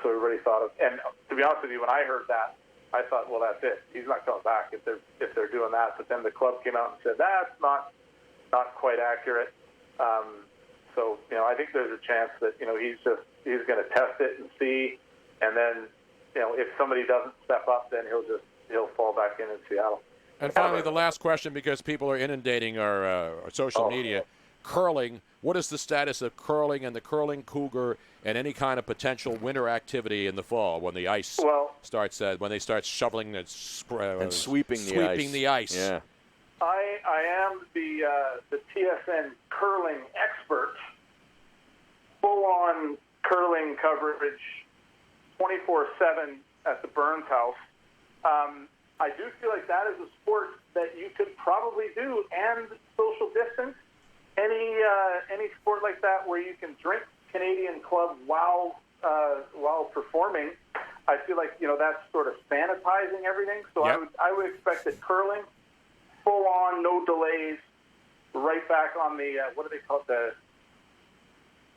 So everybody thought of, and to be honest with you, when I heard that, I thought, well, that's it. He's not coming back if they're doing that. But then the club came out and said that's not quite accurate. So I think there's a chance that he's going to test it and see, and then if somebody doesn't step up, then he'll fall back in Seattle. And finally, the last question, because people are inundating our social media. Curling, what is the status of curling and the curling cougar and any kind of potential winter activity in the fall when the ice starts, when they start shoveling and sweeping the ice? Yeah. I am the TSN curling expert, full-on curling coverage, 24/7 at the Burns house. I do feel like that is a sport that you could probably do and social distance. Any sport like that where you can drink Canadian Club while performing, I feel like that's sort of sanitizing everything. So yep. I would expect that curling, full on, no delays, right back on the what do they call it?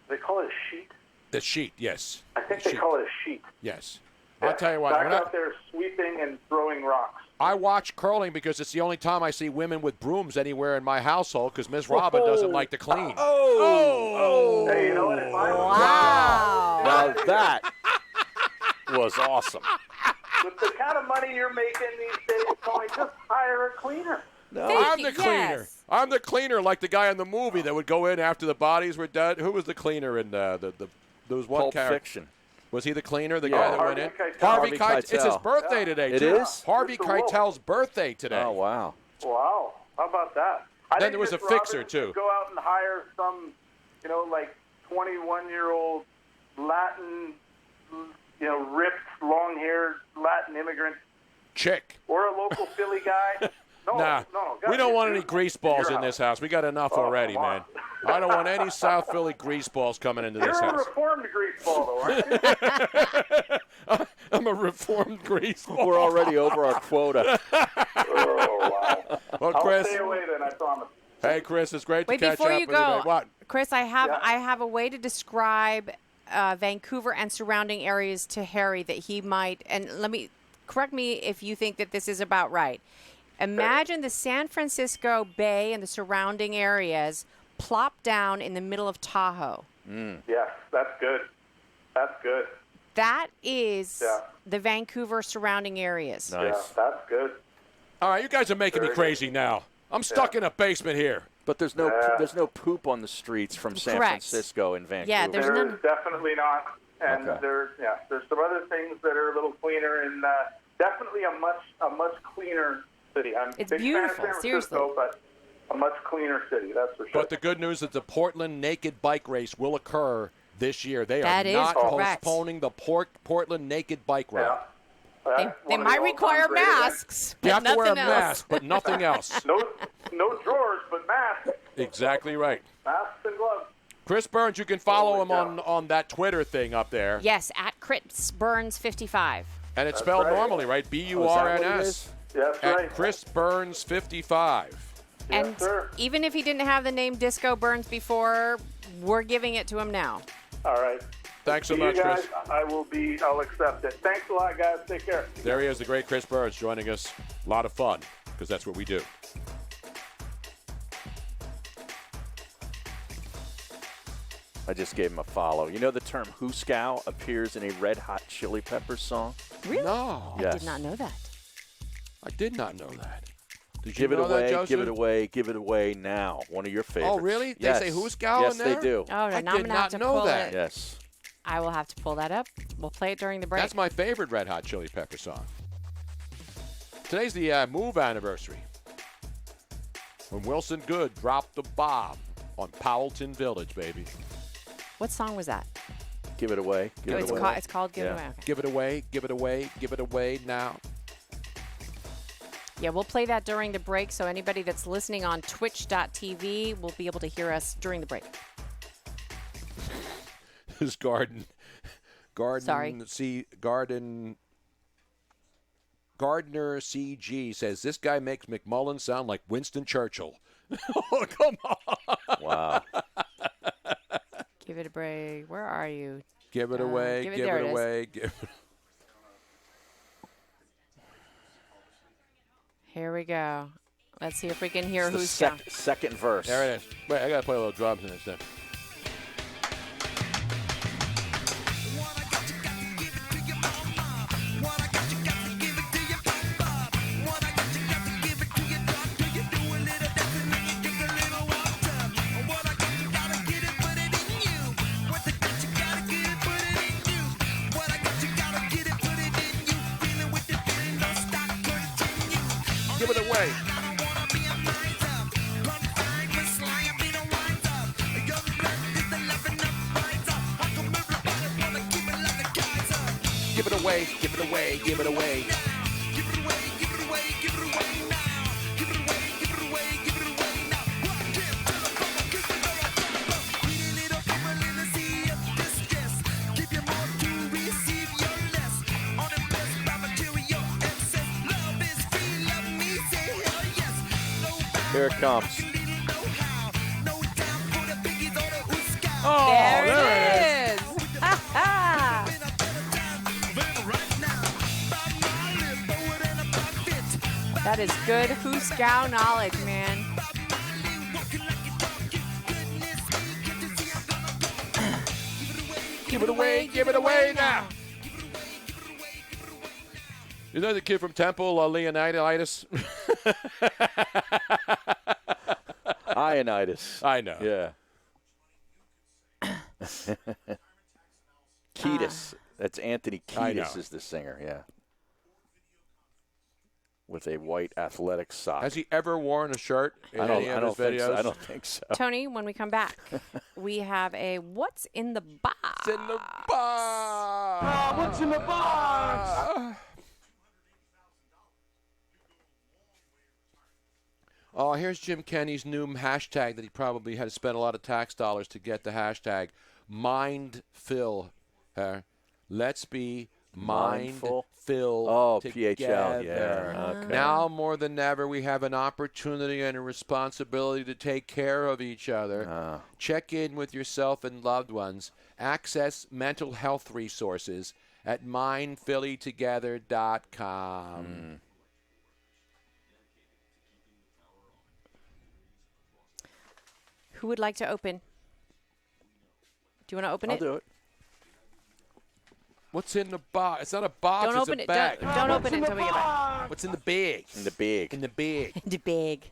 They call it a sheet. The sheet, yes. I think they call it a sheet. Yes. Yeah. I'll tell you what. Back out there sweeping and throwing rocks. I watch curling because it's the only time I see women with brooms anywhere in my household because Miss Robin doesn't like to clean. Hey, you know what? If I was Now that was awesome. with the kind of money you're making these days, Tony, just hire a cleaner. I'm the cleaner. Yes. I'm the cleaner, like the guy in the movie that would go in after the bodies were dead. Who was the cleaner in there was one Pulp character. Fiction. Was he the cleaner, the guy that went in? Harvey Keitel. It's his Keitel. birthday today, It too. is? Harvey Mr. Wolf. Keitel's birthday today. Oh, wow. Wow, how about that? I Then think there was Miss a fixer, Roberts too. should go out and hire some, 21-year-old Latin, ripped, long-haired Latin immigrant, Chick. or a local Philly guy. Nah, we don't want any grease balls in this house. We got enough already, come on. man. I don't want any South Philly grease balls coming into this You're a house. reformed grease ball, though, aren't you? I'm a reformed grease ball. We're already over our quota. Oh, wow. Well, I'll Chris. stay away then, I promise. Hey, Chris, it's great Wait, to catch before up you with you. go, Today. What? Chris, I have a way to describe Vancouver and surrounding areas to Harry that he might, and correct me if you think that this is about right. Imagine the San Francisco Bay and the surrounding areas plop down in the middle of Tahoe. Yes, that's good. That's good. That is the Vancouver surrounding areas. Nice. Yeah, that's good. All right, you guys are making me crazy now. I'm stuck in a basement here. But there's no poop on the streets from San Correct. Francisco and Vancouver. Yeah, there's There's none. definitely not. And Okay. there's some other things that are a little cleaner, and definitely a much cleaner city. I'm It's a big beautiful, fan of San seriously. Francisco, but a much cleaner city, that's for sure. But the good news is the Portland Naked Bike Race will occur this year. They That are is not correct. postponing the Portland Naked Bike Ride. They might require masks. You have but to wear a nothing else. mask, but nothing else. No drawers, but masks. Exactly right. Masks and gloves. Chris Burns, you can follow him on that Twitter thing up there. Yes, at Chris Burns 55. And it's spelled right. normally, right? what it BURNS. is? That's At right. Chris Burns 55. And Yes, sir. even if he didn't have the name Disco Burns before, we're giving it to him now. All right. Thanks so See much, you guys. Chris. I'll accept it. Thanks a lot, guys. Take care. There he is, the great Chris Burns, joining us. A lot of fun, because that's what we do. I just gave him a follow. You know the term "hooskow" appears in a Red Hot Chili Peppers song? Really? No, Yes. I did not know that. I did not know that. Did you Give it know that, away, Joseph? give it away, give it away now. One of your favorites. Oh, really? They Yes. say Hooskow Yes, in there? they do. Oh, no, I now I'm did gonna have not to know pull that. it. Yes. I will have to pull that up. We'll play it during the break. That's my favorite Red Hot Chili Pepper song. Today's the Move anniversary. When Wilson Good dropped the bomb on Powelton Village, baby. What song was that? Give it away. Give Oh, it it's, away. it's called Give It Yeah. Away. Okay. Give it away, give it away, give it away now. Yeah, we'll play that during the break, so anybody that's listening on twitch.tv will be able to hear us during the break. This Garden Sorry. Gardner CG says this guy makes McMullen sound like Winston Churchill. Oh, come on. Wow. Give it a break. Where are you? Give it away, give it- give there it it is. away, give it. Here we go. Let's see if we can hear It's the who's down. second verse. There it is. Wait, I got to play a little drums in this thing. Give it away. Give it away, give it away, give it away. Here it comes. Oh, There it is. That is good Hooskow knowledge, man. Give it away now. You know the kid from Temple, Leonidas? Ionitis. I know. Yeah. Kiedis. That's Anthony I know. Kiedis is the singer, yeah. With a white athletic sock. Has he ever worn a shirt in I don't, any I of don't his think videos? so. I don't think so. Tony, when we come back, we have a What's in the Box? It's in the box. What's in the box? Oh, here's Jim Kenny's new hashtag that he probably had to spend a lot of tax dollars to get the hashtag MindFill. Let's be Mindful? MindFill Oh, together. PHL, yeah. Okay. Now more than ever, we have an opportunity and a responsibility to take care of each other. Check in with yourself and loved ones. Access mental health resources at mindphillytogether.com. Who would like to open? Do you want to open I'll it? do it. What's in the box? It's not a box, Don't it's open a it. bag. Don't open it until we get back. What's in the bag? In the big. In the bag. The big.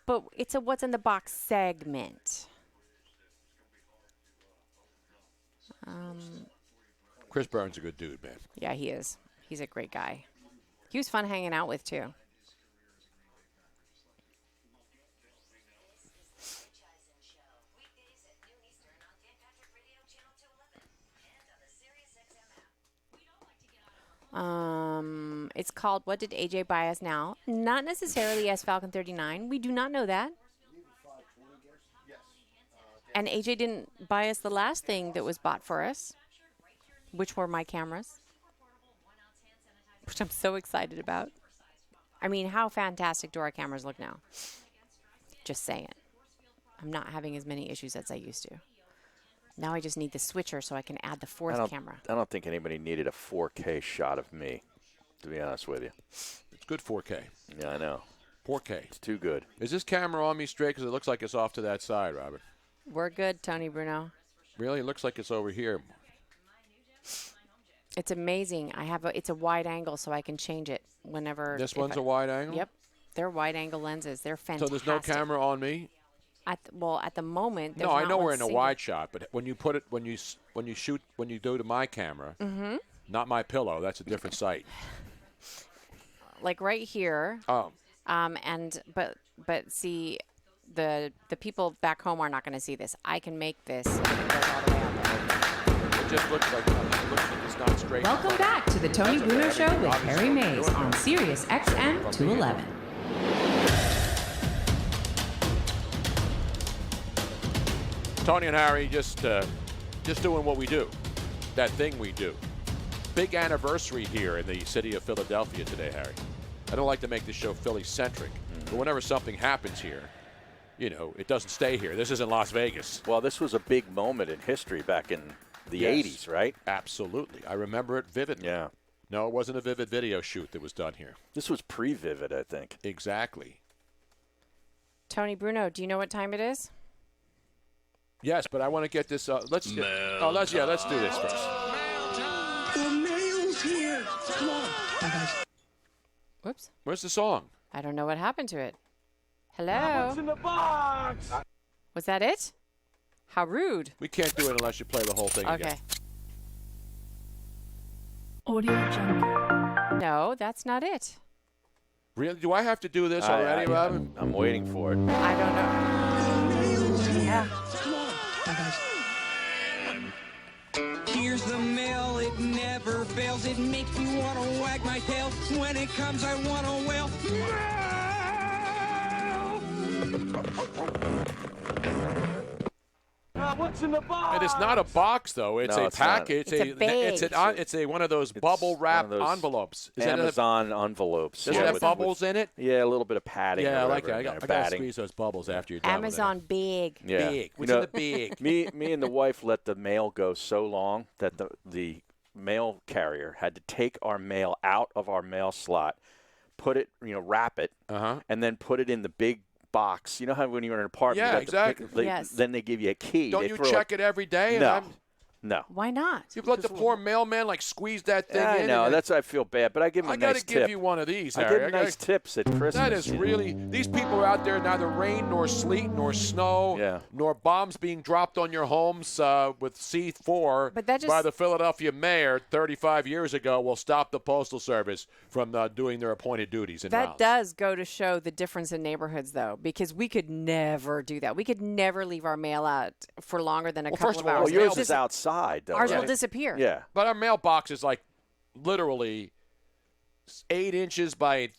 But it's a What's in the Box segment. Chris Burns a good dude, man. Yeah, he is. He's a great guy. He was fun hanging out with, too. It's called What Did AJ Buy Us Now? Not necessarily as Falcon 39. We do not know that. And AJ didn't buy us the last thing that was bought for us, which were my cameras, which I'm so excited about. I mean, how fantastic do our cameras look now? Just saying. I'm not having as many issues as I used to. Now I just need the switcher so I can add the fourth camera. I don't think anybody needed a 4K shot of me, to be honest with you. It's good 4K. Yeah, I know. 4K. It's too good. Is this camera on me straight? Because it looks like it's off to that side, Robert. We're good, Tony Bruno. Really? It looks like it's over here. It's amazing. It's a wide angle so I can change it. whenever. This one's a wide angle? Yep. They're wide-angle lenses. They're fantastic. So there's no camera on me? At the moment, there's No, I not know one we're in a single- wide shot, but when you put it, when you shoot, when you do to my camera, not my pillow, that's a different sight. Like right here. Oh. But see, the people back home are not going to see this. I can make this. And it goes all the way out there. It just looks like it's not straight. Welcome back to the Tony That's okay. Bruno I Show mean, with obviously Harry I'm Mays doing on that. Sirius XM From 211. Tony and Harry just doing what we do, that thing we do. Big anniversary here in the city of Philadelphia today, Harry. I don't like to make this show Philly-centric, but whenever something happens here, you know, it doesn't stay here. This isn't Las Vegas. Well, this was a big moment in history back in the Yes. 80s, right? Absolutely. I remember it vividly. Yeah. No, it wasn't a Vivid video shoot that was done here. This was pre-Vivid, I think. Exactly. Tony Bruno, do you know what time it is? Yes, but I want to get this. Let's do this first. The mail's here. Come on. Whoops. Where's the song? I don't know what happened to it. Hello? What's in the box? Was that it? How rude. We can't do it unless you play the whole thing Okay. again. Audio Jungle. No, that's not it. Really? Do I have to do this already, Robin? I'm waiting for it. I don't know. Yeah. Here's the mail, it never fails. It makes me want to wag my tail. When it comes, I want to wail. What's in the box? It is not a box, though. It's No, a it's not. package. It's a bag. It's a one of those bubble wrap one of those envelopes. Amazon envelopes. Does it yeah, have with- bubbles in it? Yeah, a little bit of padding. Yeah, I or like whatever it. in I there, gotta batting. squeeze those bubbles after you're done. Amazon big. Yeah. Big. What's You in know, the big? me and the wife let the mail go so long that the mail carrier had to take our mail out of our mail slot, put it, wrap it, and then put it in the big box. You know how when you're in an apartment, Yeah, you have to exactly. pick, Yes. then they give you a key. Don't They you throw check it every day? No. No. Why not? You've let the poor mailman squeeze that thing Yeah, in. I know. and That's why I feel bad, but I give him I a got nice to give tip. you one of these, I Harry. give him nice tips at Christmas. That is really, these people are out there, neither rain nor sleet nor snow, nor bombs being dropped on your homes with C4 But that just- by the Philadelphia mayor 35 years ago will stop the Postal Service from doing their appointed duties. That does go to show the difference in neighborhoods, though, because we could never do that. We could never leave our mail out for longer than a couple first of of all, hours. Well, yours It's is just- outside, though. Ours will right? disappear. Yeah. But our mailbox is like literally 8 inches by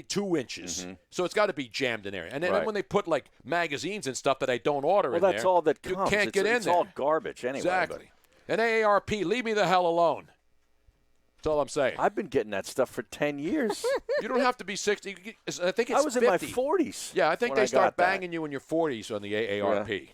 2 inches. So it's got to be jammed in there. And then Right. when they put like magazines and stuff that I don't order Well, in there, that's all that you comes. can't get in it's there. all garbage anyway. Exactly. An AARP, leave me the hell alone. That's all I'm saying. I've been getting that stuff for 10 years. You don't have to be 60. I think it's I was 50. in my 40s. Yeah, I think when they I start got that. banging you in your 40s on the AARP.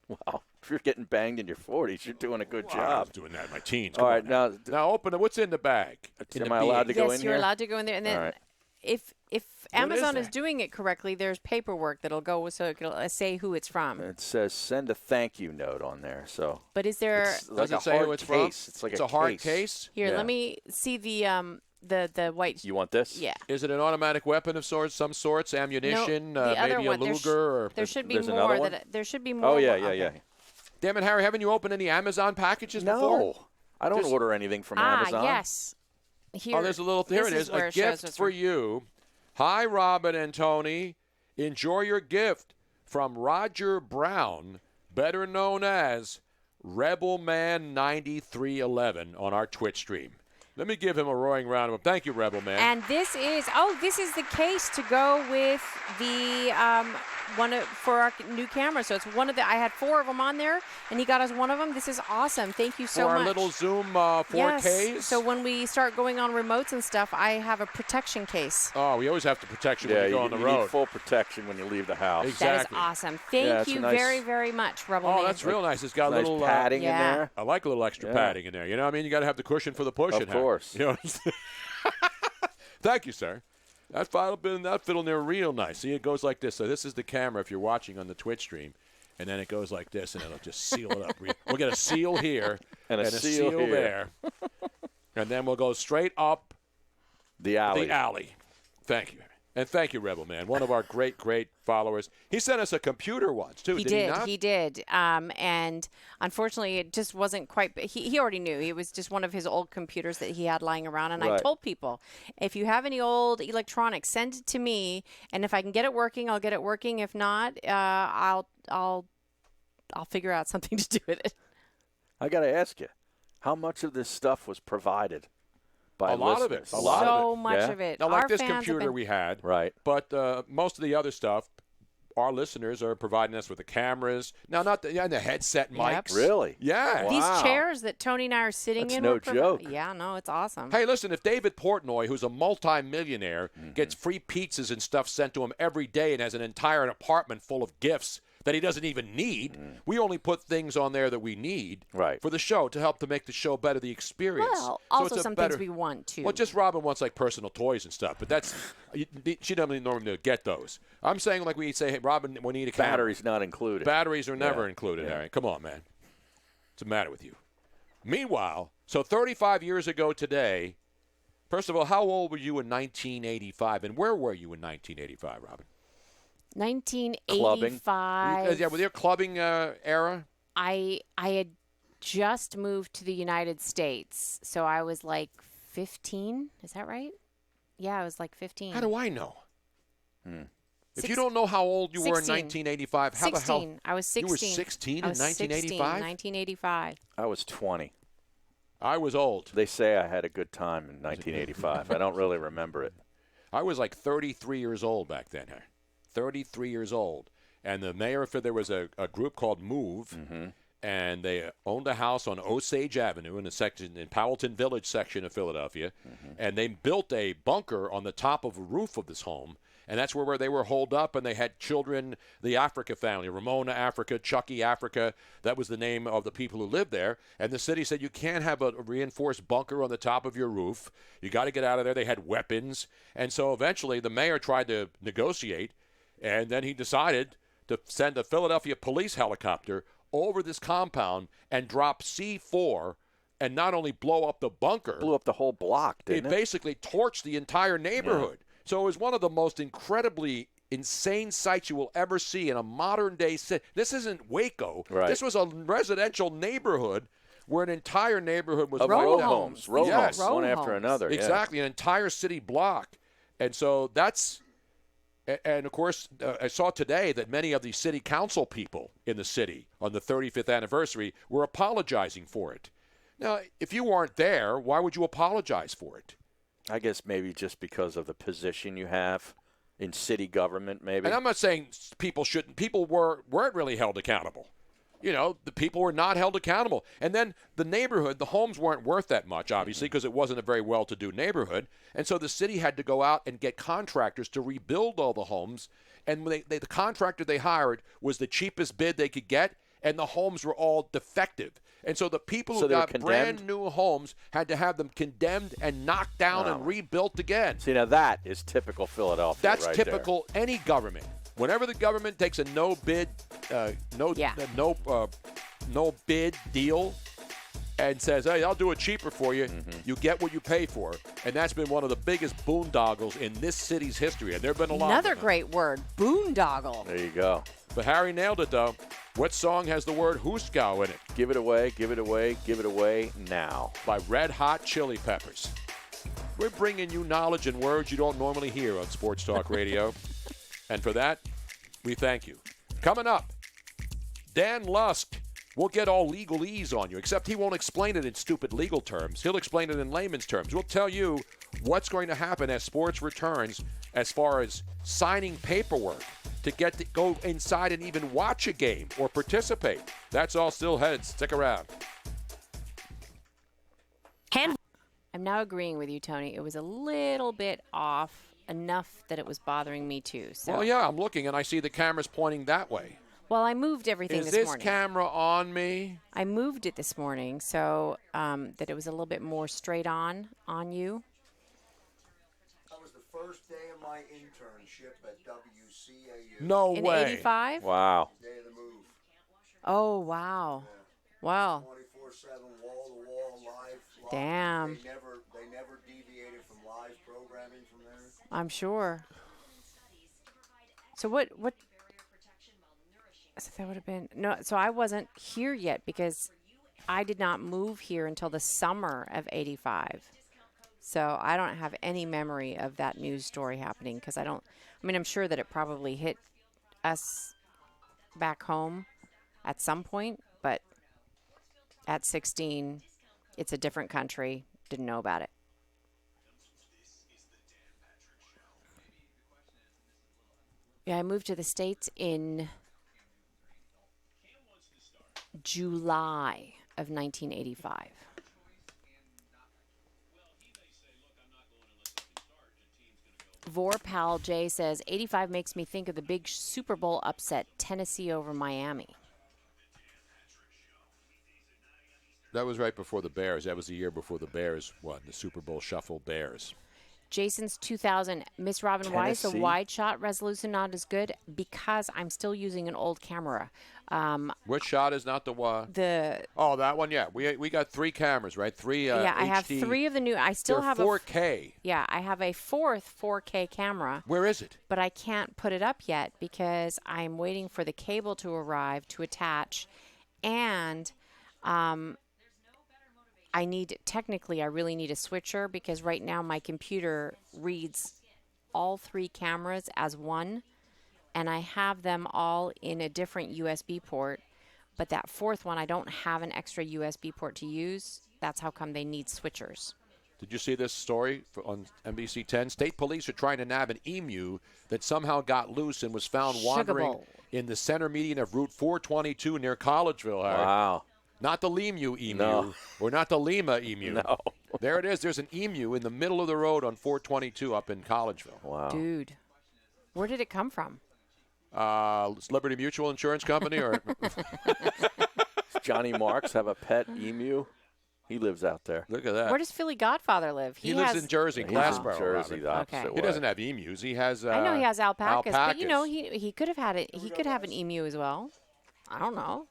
Wow. If you're getting banged in your 40s, you're doing a good Wow, I was job. doing that in my teens. All Come right, on now open it. What's in the bag? In Am the I allowed bag? to go Yes, in you're here? allowed to go in there. And then All right. if What Amazon is is that? doing it correctly, there's paperwork that'll go so it'll say who it's from. It says send a thank you note on there. So But is there it's Does like it a say hard who it's case. from? It's like It's a a hard case. case? here? Yeah. Let me see the white. You want this? Yeah. Is it an automatic weapon of some sorts? Ammunition? No, the other maybe one. a Luger? Or There should be There's more. another one? There should be more. Oh, yeah, okay. yeah. Damn it, Harry! Haven't you opened any Amazon packages before? No. I don't Just- order anything from Ah, Amazon. yes. Here, Oh, there's a little. Here this it is. where A it shows gift what's for from. you. Hi, Robin and Tony. Enjoy your gift from Roger Brown, better known as Rebel Man 9311 on our Twitch stream. Let me give him a roaring round of applause. Thank you, Rebel Man. And this is the case to go with the for our new camera. So it's one of the. I had 4 of them on there, and he got us one of them. This is awesome. Thank you so for much. our little Zoom 4Ks. Yes. So when we start going on remotes and stuff, I have a protection case. Oh, we always have to protect you Yeah, when you go on the road. need full protection when you leave the house. Exactly. That is awesome. Yeah, Thank it's a you nice- very, very much, Rebel Oh, Man. that's real nice. It's got a Nice little padding in Yeah. there. I like a little extra Yeah. padding in there. You know what I mean? You got to have the cushion for the pushing. Of course. You know what I'm saying? Thank you, sir. That fiddle there real nice. See, it goes like this. So this is the camera if you're watching on the Twitch stream. And then it goes like this, and it'll just seal it up. We'll get a seal here And a seal here. there. And then we'll go straight up The Alley. The Alley. Thank you. And thank you, Rebel Man, one of our great, great followers. He sent us a computer once, too, He did did. he not? He did. And unfortunately, it just wasn't quite. He already knew. It was just one of his old computers that he had lying around. And I Right. told people, if you have any old electronics, send it to me. And if I can get it working, I'll get it working. If not, I'll figure out something to do with it. I got to ask you, how much of this stuff was provided by A lot of listeners? it. A lot so of it. much Yeah? of it. Now, like Our this fans have computer been- we had, Right. but most of the other stuff, our listeners are providing us with the cameras. Now, not the, and the headset Yep. mics. Really? Yeah. Wow. These chairs that Tony and I are sitting That's in. no were joke. Yeah, no, it's awesome. Hey, listen, if David Portnoy, who's a multi-millionaire, gets free pizzas and stuff sent to him every day and has an entire apartment full of gifts that he doesn't even need, we only put things on there that we need Right. for the show to help to make the show better, the experience. Well, So also it's a some better, things we want to. Well, just Robin wants like personal toys and stuff, but that's she doesn't normally get those. I'm saying like we say, hey, Robin, we need a camera. Batteries not included. Batteries are never Yeah. included, Yeah. Harry. Come on, man. What's the matter with you? Meanwhile, so 35 years ago today, first of all, how old were you in 1985, and where were you in 1985, Robin? 1985. Yeah, with your clubbing era? I had just moved to the United States, so I was like 15. Is that right? Yeah, I was like 15. How do I know? If Six- you don't know how old you were in 16. 1985, how 16. the hell? I was 16. You were 16 I in was 16, 1985? 1985. I was 20. I was old. They say I had a good time in 1985. I don't really remember it. I was like 33 years old back then. 33 years old. And the mayor, there was a group called Move, and they owned a house on Osage Avenue in the section in Powelton Village section of Philadelphia, and they built a bunker on the top of a roof of this home, and that's where they were holed up, and they had children, the Africa family, Ramona Africa, Chucky Africa, that was the name of the people who lived there, and the city said you can't have a reinforced bunker on the top of your roof. You got to get out of there. They had weapons, and so eventually the mayor tried to negotiate, and then he decided to send a Philadelphia police helicopter over this compound and drop C4 and not only blow up the bunker. Blew up the whole block, didn't it? Basically torched the entire neighborhood. So it was one of the most incredibly insane sights you will ever see in a modern-day city. This isn't Waco. Right. This was a residential neighborhood where an entire neighborhood was Of wiped row out. homes. Row Yes. homes, one Row after homes. another. yeah. Exactly, an entire city block. And so that's, and of course, I saw today that many of the city council people in the city on the 35th anniversary were apologizing for it. Now, if you weren't there, why would you apologize for it? I guess maybe just because of the position you have in city government, maybe. And I'm not saying people shouldn't. People weren't really held accountable. You know, the people were not held accountable. And then the neighborhood, the homes weren't worth that much, obviously, because it wasn't a very well-to-do neighborhood. And so the city had to go out and get contractors to rebuild all the homes. And the contractor they hired was the cheapest bid they could get, and the homes were all defective. And so the people So who they were got condemned? brand new homes had to have them condemned and knocked down and rebuilt again. See, now that is typical Philadelphia. That's right typical any government. Whenever the government takes a no bid deal and says, "Hey, I'll do it cheaper for you," you get what you pay for, and that's been one of the biggest boondoggles in this city's history. And there've been a lot. Another of them. great word, boondoggle. There. There you go. But Harry nailed it though. What song has the word "hooskow" in it? Give it away, give it away, give it away now. By Red Hot Chili Peppers. We're bringing you knowledge and words you don't normally hear on Sports Talk Radio. And for that, we thank you. Coming up, Dan Lusk will get all legalese on you, except he won't explain it in stupid legal terms. He'll explain it in layman's terms. We'll tell you what's going to happen as sports returns as far as signing paperwork to get to go inside and even watch a game or participate. That's all still ahead. Stick around. I'm now agreeing with you, Tony. It was a little bit off, enough that it was bothering me too. So. Well, yeah, I'm looking and I see the cameras pointing that way. Well, I moved everything Is this this morning. camera on me? I moved it this morning so that it was a little bit more straight on you. That was the first day of my internship at WCAU. No In way. 85? Wow. Day of the move. Oh, wow. Wow. 24 24/7, wall-to-wall, live. Damn. They never deviated from live programming from there. I'm sure. So what? So that would have been no. So I wasn't here yet because I did not move here until the summer of '85. So I don't have any memory of that news story happening because I don't. I mean, I'm sure that it probably hit us back home at some point, but at 16, it's a different country. Didn't know about it. Yeah, I moved to the States in July of 1985. Vorpal J says, 85 makes me think of the big Super Bowl upset, Tennessee over Miami. That was right before the Bears. That was the year before the Bears won the Super Bowl Shuffle Bears. Jason's 2000. Miss Robin, why is the Tennessee? wide shot resolution not as good? Because I'm still using an old camera. Which shot is not the one? The Oh, that one, yeah. We got 3 cameras, right? 3 yeah, I HD. have 3 of the new. I still They're have 4K. Yeah, I have a 4th 4K camera. Where is it? But I can't put it up yet because I'm waiting for the cable to arrive to attach, and I really need a switcher because right now my computer reads all 3 cameras as one, and I have them all in a different USB port. But that 4th one, I don't have an extra USB port to use. That's how come they need switchers. Did you see this story on NBC 10? State police are trying to nab an emu that somehow got loose and was found wandering in the center median of Route 422 near Collegeville. Harry. Wow. Not the emu emu, No. or not the Lima emu. No. There it is. There's an emu in the middle of the road on 422 up in Collegeville. Wow. Dude, where did it come from? Liberty Mutual Insurance Company, or Johnny Marks have a pet emu? He lives out there. Look at that. Where does Philly Godfather live? He lives in Jersey, He's in Glassboro. Jersey, the Okay. opposite He way. doesn't have emus. He has. I know he has alpacas, but you know alpacas. he could have had it. He could have an emu as well. I don't know.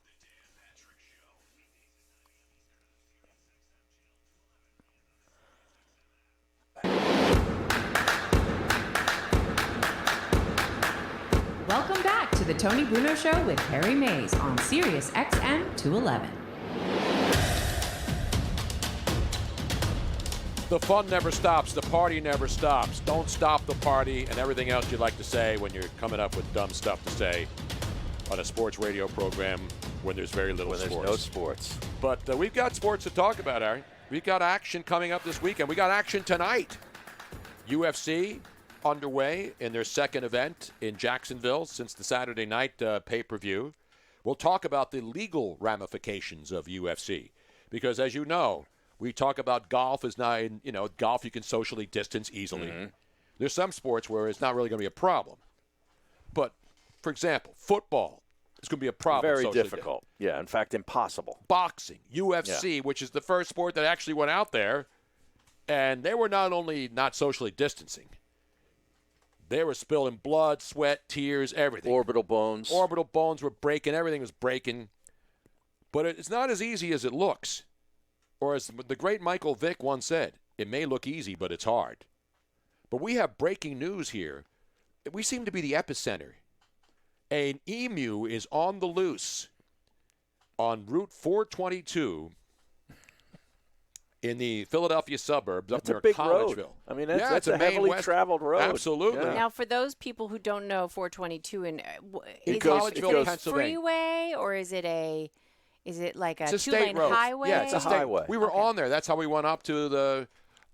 Welcome back to the Tony Bruno Show with Harry Mays on Sirius XM 211. The fun never stops. The party never stops. Don't stop the party and everything else you'd like to say when you're coming up with dumb stuff to say on a sports radio program when there's very little When sports. there's no sports. But we've got sports to talk about, Aaron. We've got action coming up this weekend. We got action tonight. UFC underway in their second event in Jacksonville since the Saturday night pay-per-view. We'll talk about the legal ramifications of UFC because, as you know, we talk about golf is not, golf you can socially distance easily. Mm-hmm. There's some sports where it's not really going to be a problem. But, for example, football is going to be a problem. Very difficult. Yeah, in fact, impossible. Boxing, UFC, which is the first sport that actually went out there, and they were not only not socially distancing, they were spilling blood, sweat, tears, everything. Orbital bones. Orbital bones were breaking. Everything was breaking. But it's not as easy as it looks. Or as the great Michael Vick once said, it may look easy, but it's hard. But we have breaking news here. We seem to be the epicenter. An emu is on the loose on Route 422 in the Philadelphia suburbs up near Collegeville. Road. I mean, that's a heavily traveled road. Absolutely. Yeah. Now, for those people who don't know 422, is Collegeville, it a Pennsylvania. Freeway or is it like a It's a state two-lane road. highway? Yeah, it's a highway. We were on there. That's how we went up to the.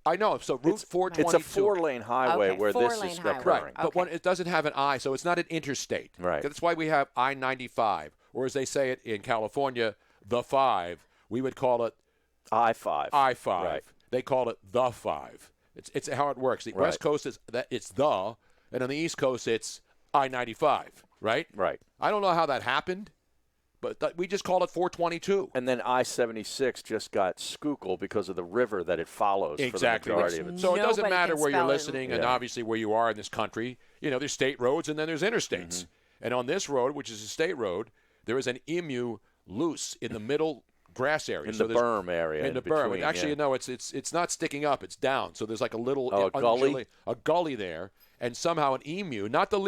I know. So Route 422. It's a 4-lane highway where this is occurring. Right, but when it doesn't have an I, so it's not an interstate. Right. That's why we have I-95, or as they say it in California, the 5. We would call it I-5. I-5. Right. They call it the 5. It's how it works. The West Coast is that it's the, and on the East Coast it's I-95. Right. Right. I don't know how that happened. But we just called it 422. And then I-76 just got Schuylkill because of the river that it follows Exactly. for the majority of it. So it doesn't matter where you're spell it. listening and obviously where you are in this country. You know, there's state roads and then there's interstates. Mm-hmm. And on this road, which is a state road, there is an emu loose in the middle grass area. In so the berm area. In the berm. between, Actually, yeah. no, it's not sticking up. It's down. So there's like a little gully? a gully there, and somehow an emu, not the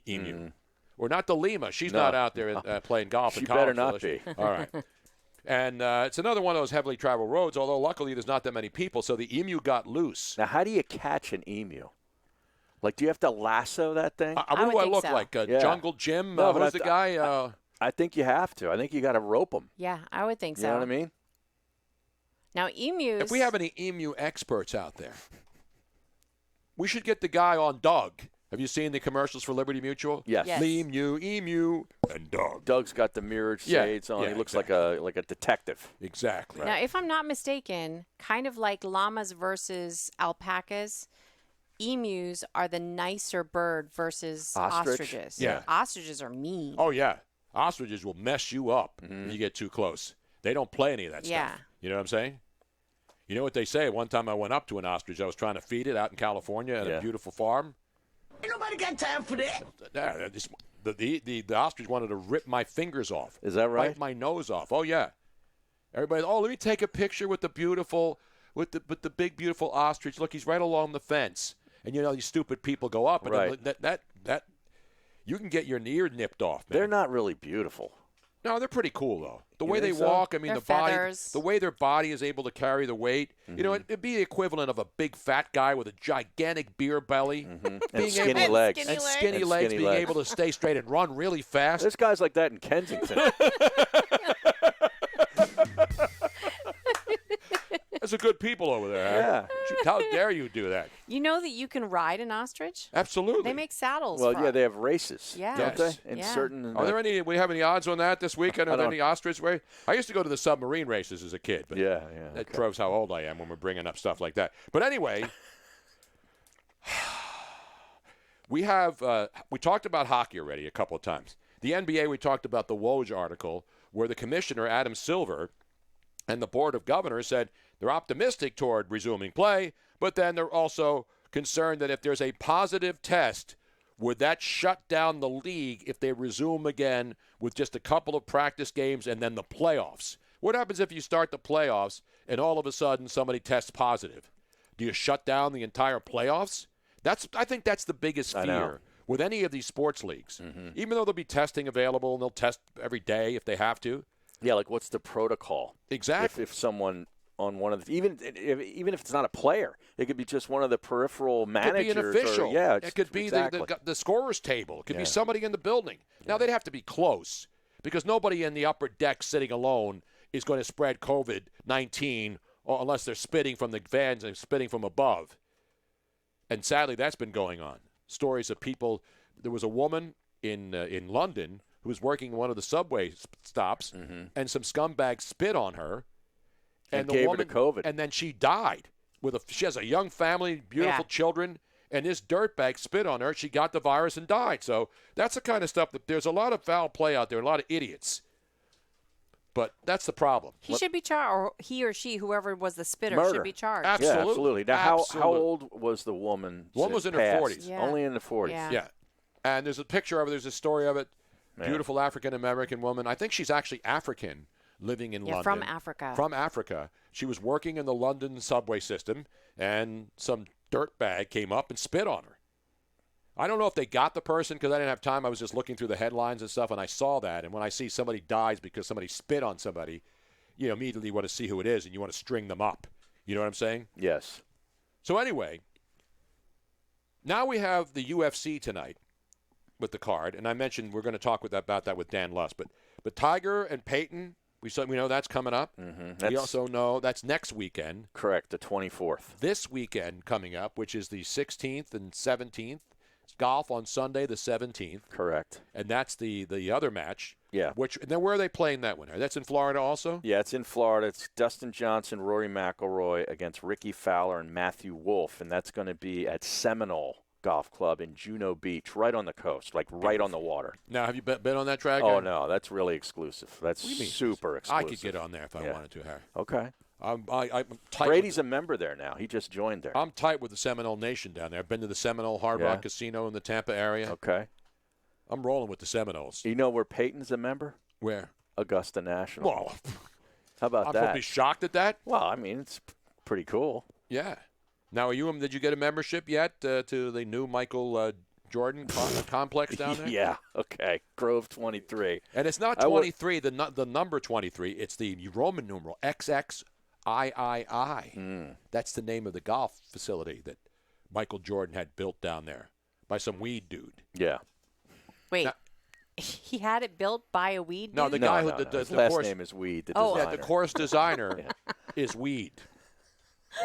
emu, or not the Lima. She's No. not out there playing golf. She in college, better not is she? be. All right. And it's another one of those heavily traveled roads, although luckily there's not that many people, so the emu got loose. Now, how do you catch an emu? Like, do you have to lasso that thing? What do I look like? Yeah. Jungle Jim? No, but who's the guy? I think you have to. I think you got to rope them. Yeah, I would think so. You know what I mean? Now, emus. If we have any emu experts out there, we should get the guy on Doug. Have you seen the commercials for Liberty Mutual? Yes. Emu, and Doug. Doug's got the mirrored shades on. Yeah, He looks exactly. like a detective. Exactly. Now, if I'm not mistaken, kind of like llamas versus alpacas, emus are the nicer bird versus Ostrich? ostriches. Yeah. Ostriches are mean. Oh, yeah. Ostriches will mess you up if you get too close. They don't play any of that Yeah. stuff. You know what I'm saying? You know what they say? One time I went up to an ostrich. I was trying to feed it out in California at a beautiful farm. Ain't nobody got time for that. The ostrich wanted to rip my fingers off. Is that right? Bite my nose off. Oh, yeah. Everybody, let me take a picture with the big, beautiful ostrich. Look, he's right along the fence. And, these stupid people go up. And Right. that you can get your ear nipped off, man. They're not really beautiful. No, they're pretty cool, though. The You way they think so? walk, I mean, Their the body, feathers. the way their body is able to carry the weight. It'd be the equivalent of a big fat guy with a gigantic beer belly. And Being skinny able- legs. skinny And legs. skinny And legs, skinny being legs. able to stay straight and run really fast. There's guys like that in Kensington. There's some good people over there. Yeah. How dare you do that? You know that you can ride an ostrich? Absolutely. They make saddles. Well, for yeah, they have races, Yeah. don't Yes. they? In Yeah. certain. Are there any? We have any odds on that this weekend? Are I there don't- any ostrich race? I used to go to the submarine races as a kid, but Yeah. that okay. proves how old I am when we're bringing up stuff like that. But anyway, we talked about hockey already a couple of times. The NBA, we talked about the Woj article where the commissioner, Adam Silver, and the board of governors said they're optimistic toward resuming play, but then they're also concerned that if there's a positive test, would that shut down the league if they resume again with just a couple of practice games and then the playoffs? What happens if you start the playoffs and all of a sudden somebody tests positive? Do you shut down the entire playoffs? I think that's the biggest I know. fear with any of these sports leagues. Even though there'll be testing available and they'll test every day if they have to. Yeah, like what's the protocol? Exactly. If someone on one of the, even if it's not a player, it could be just one of the peripheral It could managers. be an official. Or, yeah, it could be exactly. the scorer's table. It could Yeah. be somebody in the building. Now, they'd have to be close because nobody in the upper deck sitting alone is going to spread COVID-19 unless they're spitting from the fans and spitting from above. And sadly, that's been going on. Stories of people. There was a woman in London who was working in one of the subway stops, and some scumbags spit on her. And the gave her woman, the COVID. And then she died. She has a young family, beautiful Yeah. children, and this dirtbag spit on her. She got the virus and died. So that's the kind of stuff that there's a lot of foul play out there, a lot of idiots. But that's the problem. He should be charged, or he or she, whoever was the spitter, Murder. should be charged. Absolutely. Yeah, absolutely. Now, how Absolutely. old was the woman? One was in her passed? 40s. Yeah. Only in the 40s. Yeah. Yeah. And there's a picture of it. There's a story of it. Man. Beautiful African-American woman. I think she's actually African, living in London. from Africa. From Africa. She was working in the London subway system, and some dirtbag came up and spit on her. I don't know if they got the person because I didn't have time. I was just looking through the headlines and stuff, and I saw that. And when I see somebody dies because somebody spit on somebody, immediately you want to see who it is, and you want to string them up. You know what I'm saying? Yes. So anyway, now we have the UFC tonight with the card, and I mentioned we're going to talk about that with Dan Luss. But Tiger and Peyton, we know that's coming up. Mm-hmm. We also know that's next weekend. Correct, the 24th. This weekend coming up, which is the 16th and 17th. It's golf on Sunday the 17th. Correct. And that's the other match. Yeah. And then where are they playing that one? That's in Florida also? Yeah, it's in Florida. It's Dustin Johnson, Rory McIlroy against Ricky Fowler and Matthew Wolff, and that's going to be at Seminole Golf Club in Juno Beach, right on the coast, like right on the water. Now, have you been on that track? Oh, yet? no, that's really exclusive. That's What do you mean? super exclusive. I could get on there if I wanted to, Harry. Okay. I'm tight. Brady's a member there now. He just joined there. I'm tight with the Seminole Nation down there. I've been to the Seminole Hard Rock Casino in the Tampa area. Okay. I'm rolling with the Seminoles. You know where Peyton's a member? Where? Augusta National. Well, How about I'm that? supposed to be shocked at that? Well, I mean, it's pretty cool. Yeah. Now, did you get a membership yet to the new Michael Jordan complex down there? Yeah. Okay. Grove 23. And it's not 23, the number 23. It's the Roman numeral, XXIII. That's the name of the golf facility that Michael Jordan had built down there by some weed dude. Yeah. Wait. Now, he had it built by a weed dude? No, the guy who his the last course, name is Weed. The Oh. designer. Yeah, the course designer is weed.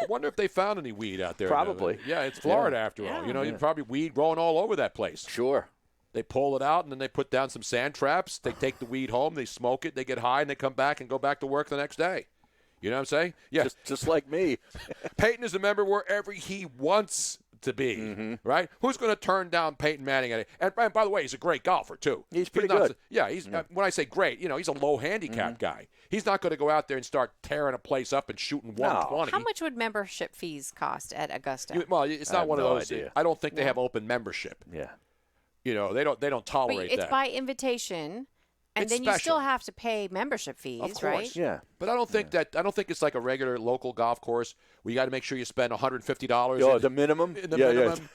I wonder if they found any weed out there. Probably. Yeah, it's Florida after all. You know, you probably weed growing all over that place. Sure. They pull it out, and then they put down some sand traps. They take the weed home, they smoke it, they get high, and they come back and go back to work the next day. You know what I'm saying? Yeah. Just like me. Peyton is a member wherever he wants to be, right? Who's going to turn down Peyton Manning? And by the way, he's a great golfer, too. He's pretty not, good. Yeah, when I say great, he's a low handicap guy. He's not going to go out there and start tearing a place up and shooting 120. How much would membership fees cost at Augusta? Well, it's not one of those. Idea. I don't think they have open membership. Yeah. They don't tolerate But it's that. by invitation, and It's then you special. still have to pay membership fees, Of course. right? Yeah. But I don't think it's like a regular local golf course where you got to make sure you spend $150. Oh, the minimum? In the Yeah, minimum.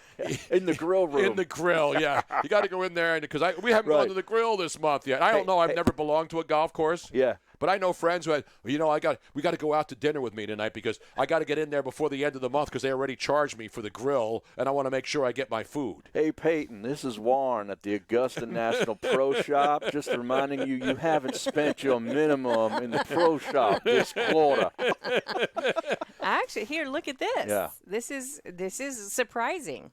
In the grill room. In the grill, yeah. You got to go in there because we haven't gone to the grill this month yet. I don't know. I've never belonged to a golf course. Yeah. But I know friends who had, we got to go out to dinner with me tonight because I got to get in there before the end of the month because they already charged me for the grill, and I want to make sure I get my food. Hey, Peyton, this is Warren at the Augusta National Pro Shop. Just reminding you haven't spent your minimum in the pro shop this quarter. Actually, here, look at this. Yeah. This is surprising.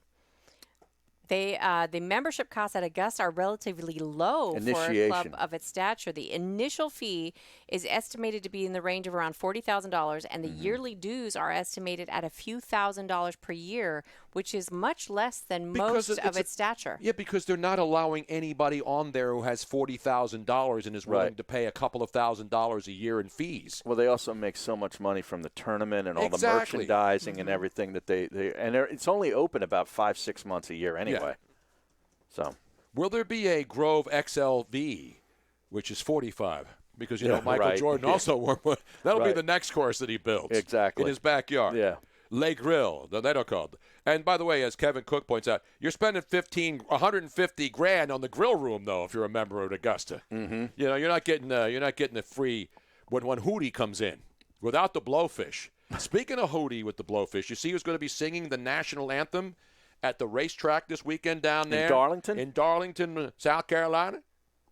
The membership costs at Augusta are relatively low for a club Initiation. of its stature. The initial fee is estimated to be in the range of around $40,000, and the yearly dues are estimated at a few $1,000s per year, which is much less than most of its stature. Yeah, because they're not allowing anybody on there who has $40,000 and is willing to pay a couple of $1,000s a year in fees. Well, they also make so much money from the tournament and all the merchandising and everything that it's only open about 5-6 months a year anyway. Yeah. So, will there be a Grove XLV, which is 45? Because Michael Jordan also that'll be the next course that he builds in his backyard. Yeah. Le Grill, they don't call it. And by the way, as Kevin Cook points out, you're spending $150,000 on the grill room though if you're a member of Augusta. Mm-hmm. You're not getting the free when Hootie comes in without the blowfish. Speaking of Hootie with the blowfish, you see who's going to be singing the national anthem at the racetrack this weekend down there in Darlington? In Darlington, South Carolina.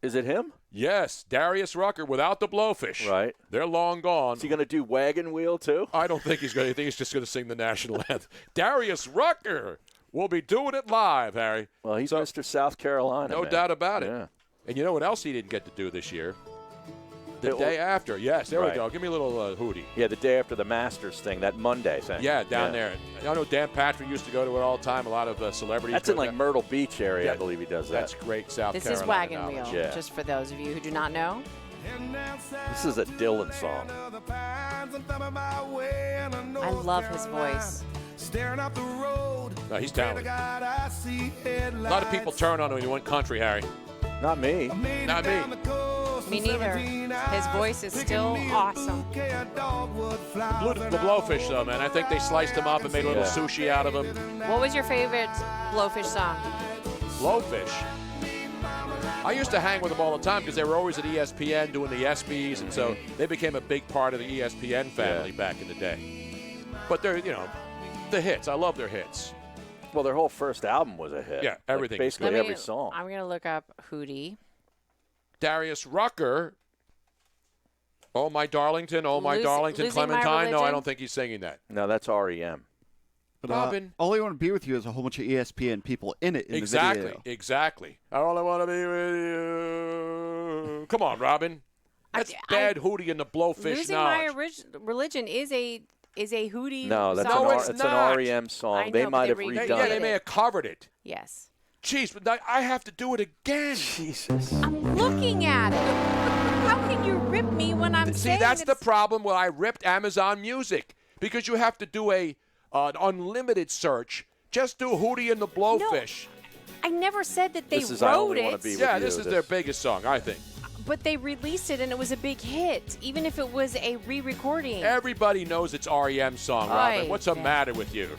Is it him? Yes, Darius Rucker without the blowfish. Right. They're long gone. Is he going to do Wagon Wheel too? I don't think he's going to. I think he's just going to sing the national anthem. Darius Rucker will be doing it live, Harry. Well, he's Mr. South Carolina. No man. doubt about it. Yeah. And you know what else he didn't get to do this year? The day after. Yes, there we go. Give me a little Hootie. Yeah, the day after the Masters thing, that Monday thing. Yeah, down there. I know Dan Patrick used to go to it all the time. A lot of celebrities. That's in like Myrtle Beach area, I believe he does that. That's great, South This Carolina. is Wagon knowledge. Wheel, just for those of you who do not know. This is a Dylan song. I love his voice. No, he's talented. A lot of people turn on him when he went country, Harry. Not me. Not me. Me neither. His voice is still awesome. The blowfish, though, man. I think they sliced him up and made a little sushi out of him. What was your favorite blowfish song? Blowfish. I used to hang with them all the time because they were always at ESPN doing the ESPYs, and so they became a big part of the ESPN family back in the day. But they're, the hits. I love their hits. Well, their whole first album was a hit. Yeah, everything. Like basically every song. I'm going to look up Hootie. Darius Rucker. Oh, my Darlington. Oh, my Darlington. Clementine. No, I don't think he's singing that. No, that's REM. But, Robin. All I want to be with you is a whole bunch of ESPN people in it in the video. Exactly. I only want to be with you. Come on, Robin. That's bad Hootie and the blowfish Losing knowledge. My Religion is a Hootie No, that's song. it's an REM song. They might have redone it. Yeah, they may have covered it. Yes. Jeez, but I have to do it again. Jesus. I'm looking at it. How can you rip me when I'm saying See, that's the problem when I ripped Amazon Music. Because you have to do an unlimited search. Just do Hootie and the Blowfish. I never said that they This is I wrote Only Wanna it. Be With Yeah, You. this is their biggest song, I think. But they released it and it was a big hit, even if it was a re-recording. Everybody knows it's REM's song, Robin. Right. What's the matter with you?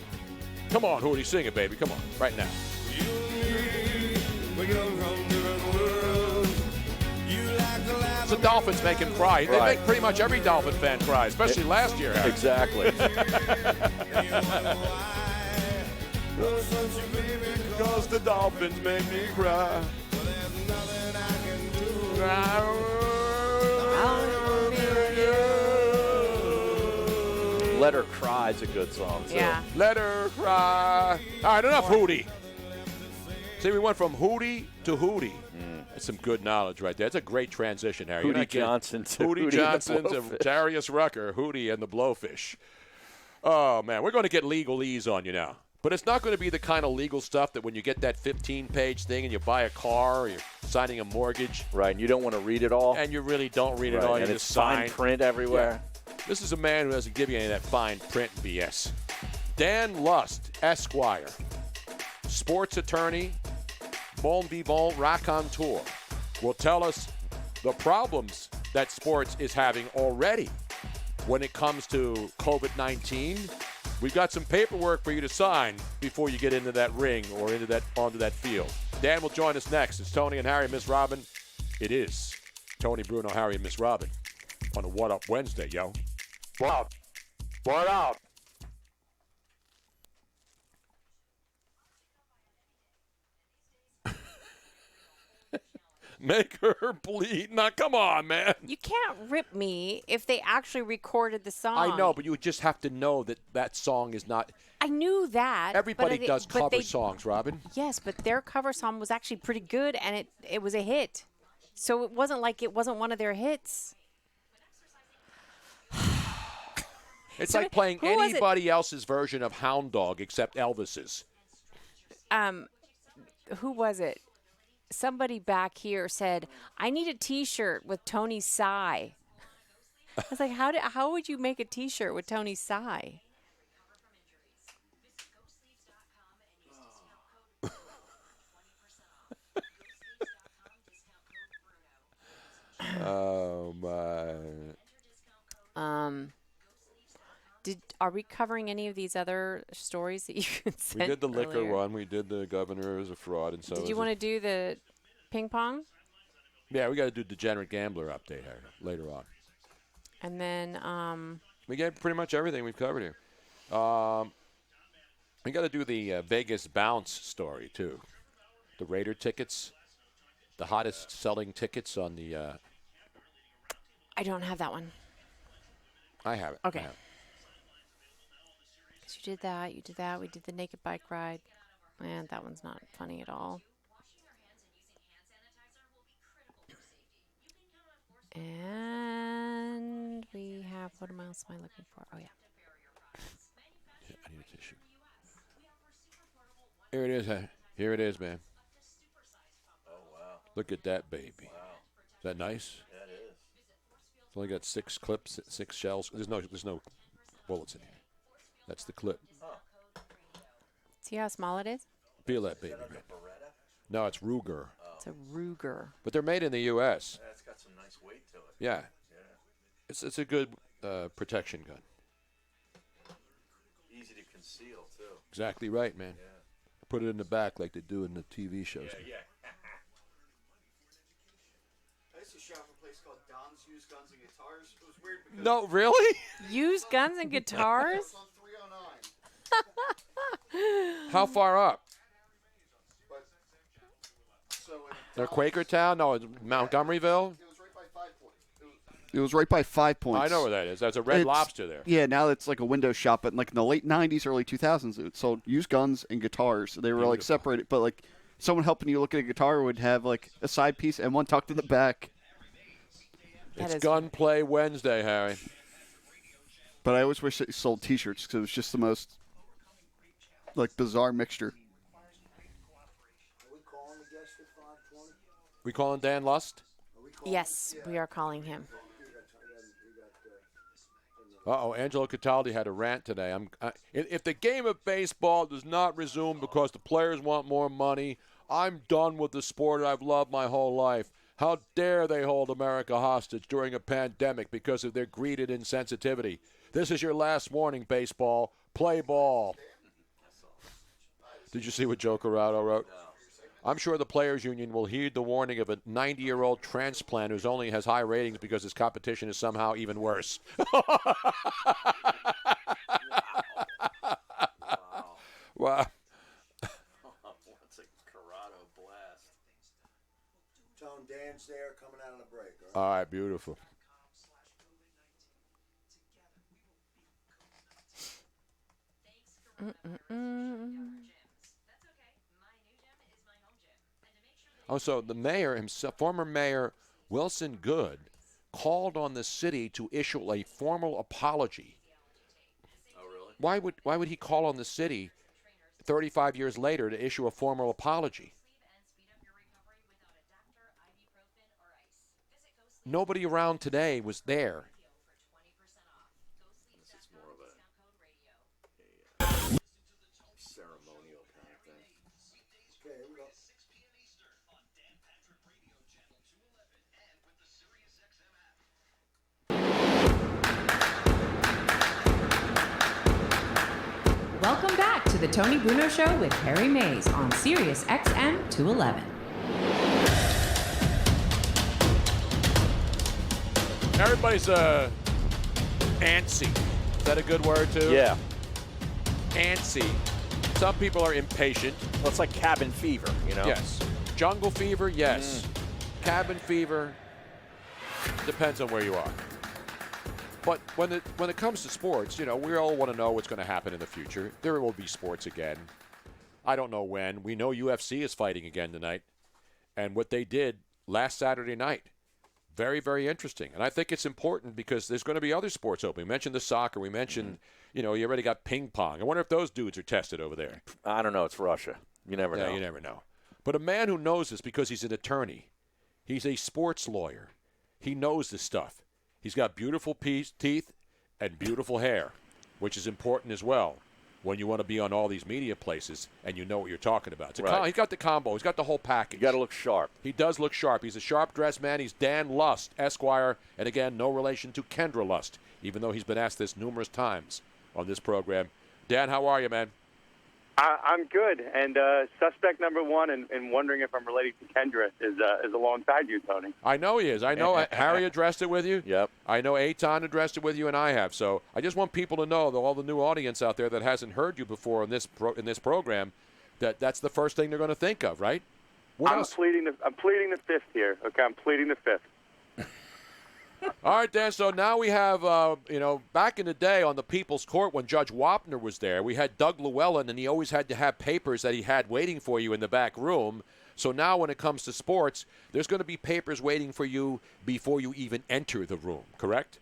Come on, Hootie, sing it, baby. Come on, right now. It's the Dolphins make him cry. They make pretty much every Dolphin fan cry, especially last year. Harry. Exactly. Because the Dolphins make me cry. Let Her Cry is a good song, too. Yeah. Let her cry. All right, enough Hootie. See, we went from Hootie to Hootie. That's some good knowledge right there. It's a great transition, Harry. Hootie Johnson to Hootie Hootie Johnson and the to Blowfish. Darius Rucker, Hootie and the Blowfish. Oh, man, we're going to get legalese on you now. But it's not going to be the kind of legal stuff that when you get that 15-page thing and you buy a car or you're signing a mortgage. Right, and you don't want to read it all. And you really don't read it all. And You it's just fine sign. print everywhere. Yeah. This is a man who doesn't give you any of that fine print BS. Dan Lust, Esquire, sports attorney, bon vivant raconteur, will tell us the problems that sports is having already when it comes to COVID-19. We've got some paperwork for you to sign before you get into that ring or onto that field. Dan will join us next. It's Tony and Harry and Miss Robin. It is Tony, Bruno, Harry, and Miss Robin on a What Up Wednesday, yo. What up? What up? Make her bleed. Now, come on, man. You can't rip me if they actually recorded the song. I know, but you would just have to know that that song is not. I knew that. Everybody but does but cover they- songs, Robin. Yes, but their cover song was actually pretty good, and it was a hit. So it wasn't like it wasn't one of their hits. It's So like playing who was it? anybody else's version of Hound Dog except Elvis's. Who was it? Somebody back here said, "I need a T-shirt with Tony's sigh." I was like, how would you make a T-shirt with Tony's sigh? Oh my! Are we covering any of these other stories that you could We send did the liquor earlier? one. We did the governor as a fraud, and so Did you want to do the ping pong? Yeah, we got to do degenerate gambler update Harry, later on. And then We get pretty much everything we've covered here. We got to do the Vegas bounce story too. The Raider tickets, the hottest selling tickets on the. I don't have that one. I have it. Okay. I have it. 'Cause you did that. We did the naked bike ride. Man, that one's not funny at all. And we have, what else am I looking for? Oh, yeah. Yeah, I need a tissue. Here it is. Here it is, man. Oh, wow. Look at that baby. Wow. Is that nice? That is. It's only got 6 clips, 6 shells. There's no bullets in here. That's the clip. See how small it is? Feel that baby, man. No, it's Ruger. It's a Ruger. But they're made in the U.S. Yeah, it's got some nice weight to it. Yeah. It's a good protection gun. Easy to conceal, too. Exactly right, man. Yeah. Put it in the back like they do in the TV shows. Yeah. I used to shop at a place called Don's Used Guns and Guitars. It was weird because No, really? Used guns and guitars? it's on 309. How far up? But so in They're Quakertown? No, it's Montgomeryville? it was right by 5 Point. It was right by 5 Points. I know where that is. There's a Red It's- Lobster there. Yeah, now it's like a window shop, but like in the late 90s, early 2000s, it sold used guns and guitars. They were like Beautiful. separated, but like someone helping you look at a guitar would have like a side piece and one tucked in the back. That It's is- Gunplay Wednesday, Harry. But I always wish they sold T-shirts because it was just the most like bizarre mixture. Are we calling the guest at 5:20? We calling Dan Lust? Yes, we are calling him. Uh-oh, Angelo Cataldi had a rant today. If the game of baseball does not resume because the players want more money, I'm done with the sport I've loved my whole life. How dare they hold America hostage during a pandemic because of their greed and insensitivity? This is your last warning, baseball. Play ball. Did you see what Joe Corrado wrote? I'm sure the Players Union will heed the warning of a 90-year-old transplant who only has high ratings because his competition is somehow even worse. Wow. What's a Corrado blast? Tone, Dan's there coming out of the break. All right, beautiful. Oh, so the mayor himself, former mayor Wilson Good, called on the city to issue a formal apology. Oh, really? Why would he call on the city 35 years later to issue a formal apology? Nobody around today was there. This is more of a ceremonial kind of thing. Okay, here we go. Welcome back to the Tony Bruno Show with Harry Mays on Sirius XM 211. Everybody's antsy. Is that a good word, too? Yeah. Antsy. Some people are impatient. Well, it's like cabin fever, you know? Yes. Jungle fever, yes. Cabin fever, depends on where you are. But when it comes to sports, you know, we all want to know what's going to happen in the future. There will be sports again. I don't know when. We know UFC is fighting again tonight. And what they did last Saturday night, very, very interesting. And I think it's important because there's going to be other sports open. We mentioned the soccer. We mentioned, you know, you already got ping pong. I wonder if those dudes are tested over there. I don't know. It's Russia. You never know. Yeah, you never know. But a man who knows this because he's an attorney, he's a sports lawyer. He knows this stuff. He's got beautiful teeth and beautiful hair, which is important as well when you want to be on all these media places and you know what you're talking about. He's got the combo. He's got the whole package. You got to look sharp. He does look sharp. He's a sharp-dressed man. He's Dan Lust, Esquire, and again, no relation to Kendra Lust, even though he's been asked this numerous times on this program. Dan, how are you, man? I'm good, and suspect number one, and wondering if I'm related to Kendra is alongside you, Tony. I know he is. I know Harry addressed it with you. Yep. I know Eitan addressed it with you, and I have. So I just want people to know, all the new audience out there that hasn't heard you before in this program, that's the first thing they're going to think of, right? I'm pleading the fifth here. Okay, I'm pleading the fifth. All right, Dan, so now we have, back in the day on the People's Court when Judge Wapner was there, we had Doug Llewellyn, and he always had to have papers that he had waiting for you in the back room. So now when it comes to sports, there's going to be papers waiting for you before you even enter the room, correct?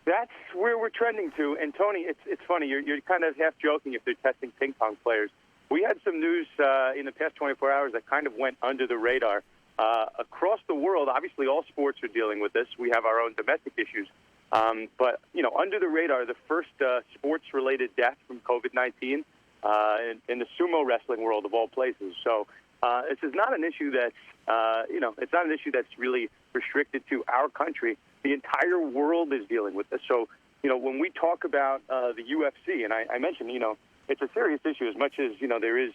That's where we're trending to. And, Tony, it's funny. You're kind of half joking if they're testing ping pong players. We had some news in the past 24 hours that kind of went under the radar. Across the world, obviously all sports are dealing with this. We have our own domestic issues. But, under the radar, the first sports-related death from COVID-19 in the sumo wrestling world of all places. So this is not an issue that's, it's not an issue that's really restricted to our country. The entire world is dealing with this. So, when we talk about the UFC, and I mentioned, it's a serious issue as much as, there is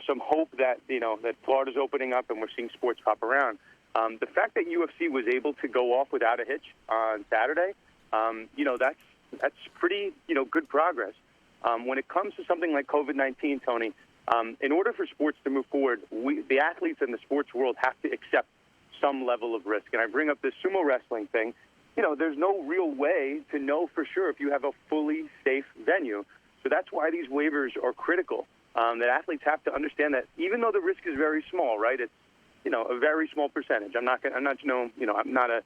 some hope that, that Florida's opening up and we're seeing sports pop around. The fact that UFC was able to go off without a hitch on Saturday, that's pretty, good progress. When it comes to something like COVID-19, Tony, in order for sports to move forward, the athletes in the sports world have to accept some level of risk. And I bring up this sumo wrestling thing. There's no real way to know for sure if you have a fully safe venue. So that's why these waivers are critical. That athletes have to understand that even though the risk is very small, right? It's a very small percentage. I'm not a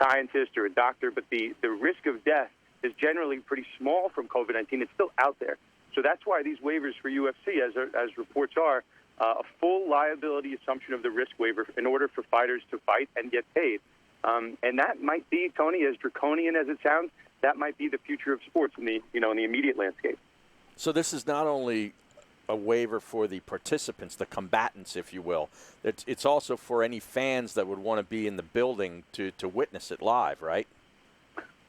scientist or a doctor, but the risk of death is generally pretty small from COVID-19. It's still out there. So that's why these waivers for UFC, as reports are, a full liability assumption of the risk waiver in order for fighters to fight and get paid. And that might be, Tony, as draconian as it sounds, that might be the future of sports in the in the immediate landscape. So this is not only a waiver for the participants, the combatants, if you will. It's also for any fans that would want to be in the building to witness it live, right?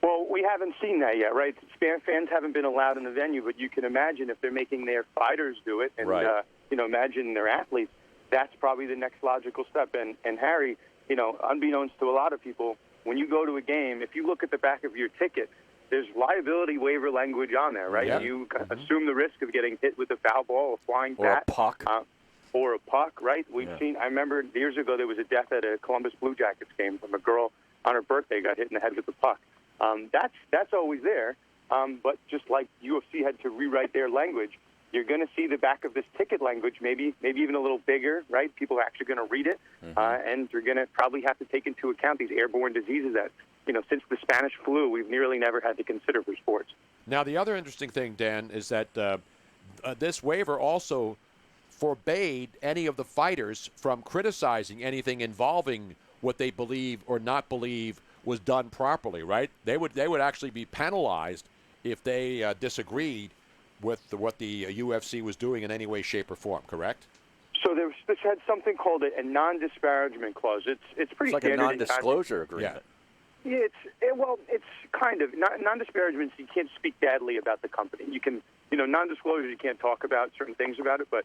Well, we haven't seen that yet, right? Fans haven't been allowed in the venue, but you can imagine if they're making their fighters do it, and right. Imagine their athletes. That's probably the next logical step. And Harry, unbeknownst to a lot of people, when you go to a game, if you look at the back of your ticket, there's liability waiver language on there, right? Yeah. You assume the risk of getting hit with a foul ball, a flying bat, or a puck, right? I remember years ago there was a death at a Columbus Blue Jackets game from a girl on her birthday got hit in the head with a puck. That's always there, but just like UFC had to rewrite their language, you're going to see the back of this ticket language, maybe even a little bigger, right? People are actually going to read it, and you're going to probably have to take into account these airborne diseases that, since the Spanish flu, we've nearly never had to consider for sports. Now, the other interesting thing, Dan, is that this waiver also forbade any of the fighters from criticizing anything involving what they believe or not believe was done properly, right? They would actually be penalized if they disagreed with what the UFC was doing in any way, shape, or form, correct? So this had something called a non-disparagement clause. It's pretty like standard. A non-disclosure agreement. Yeah, it's kind of non-disparagement. You can't speak badly about the company. You can, non-disclosure. You can't talk about certain things about it. But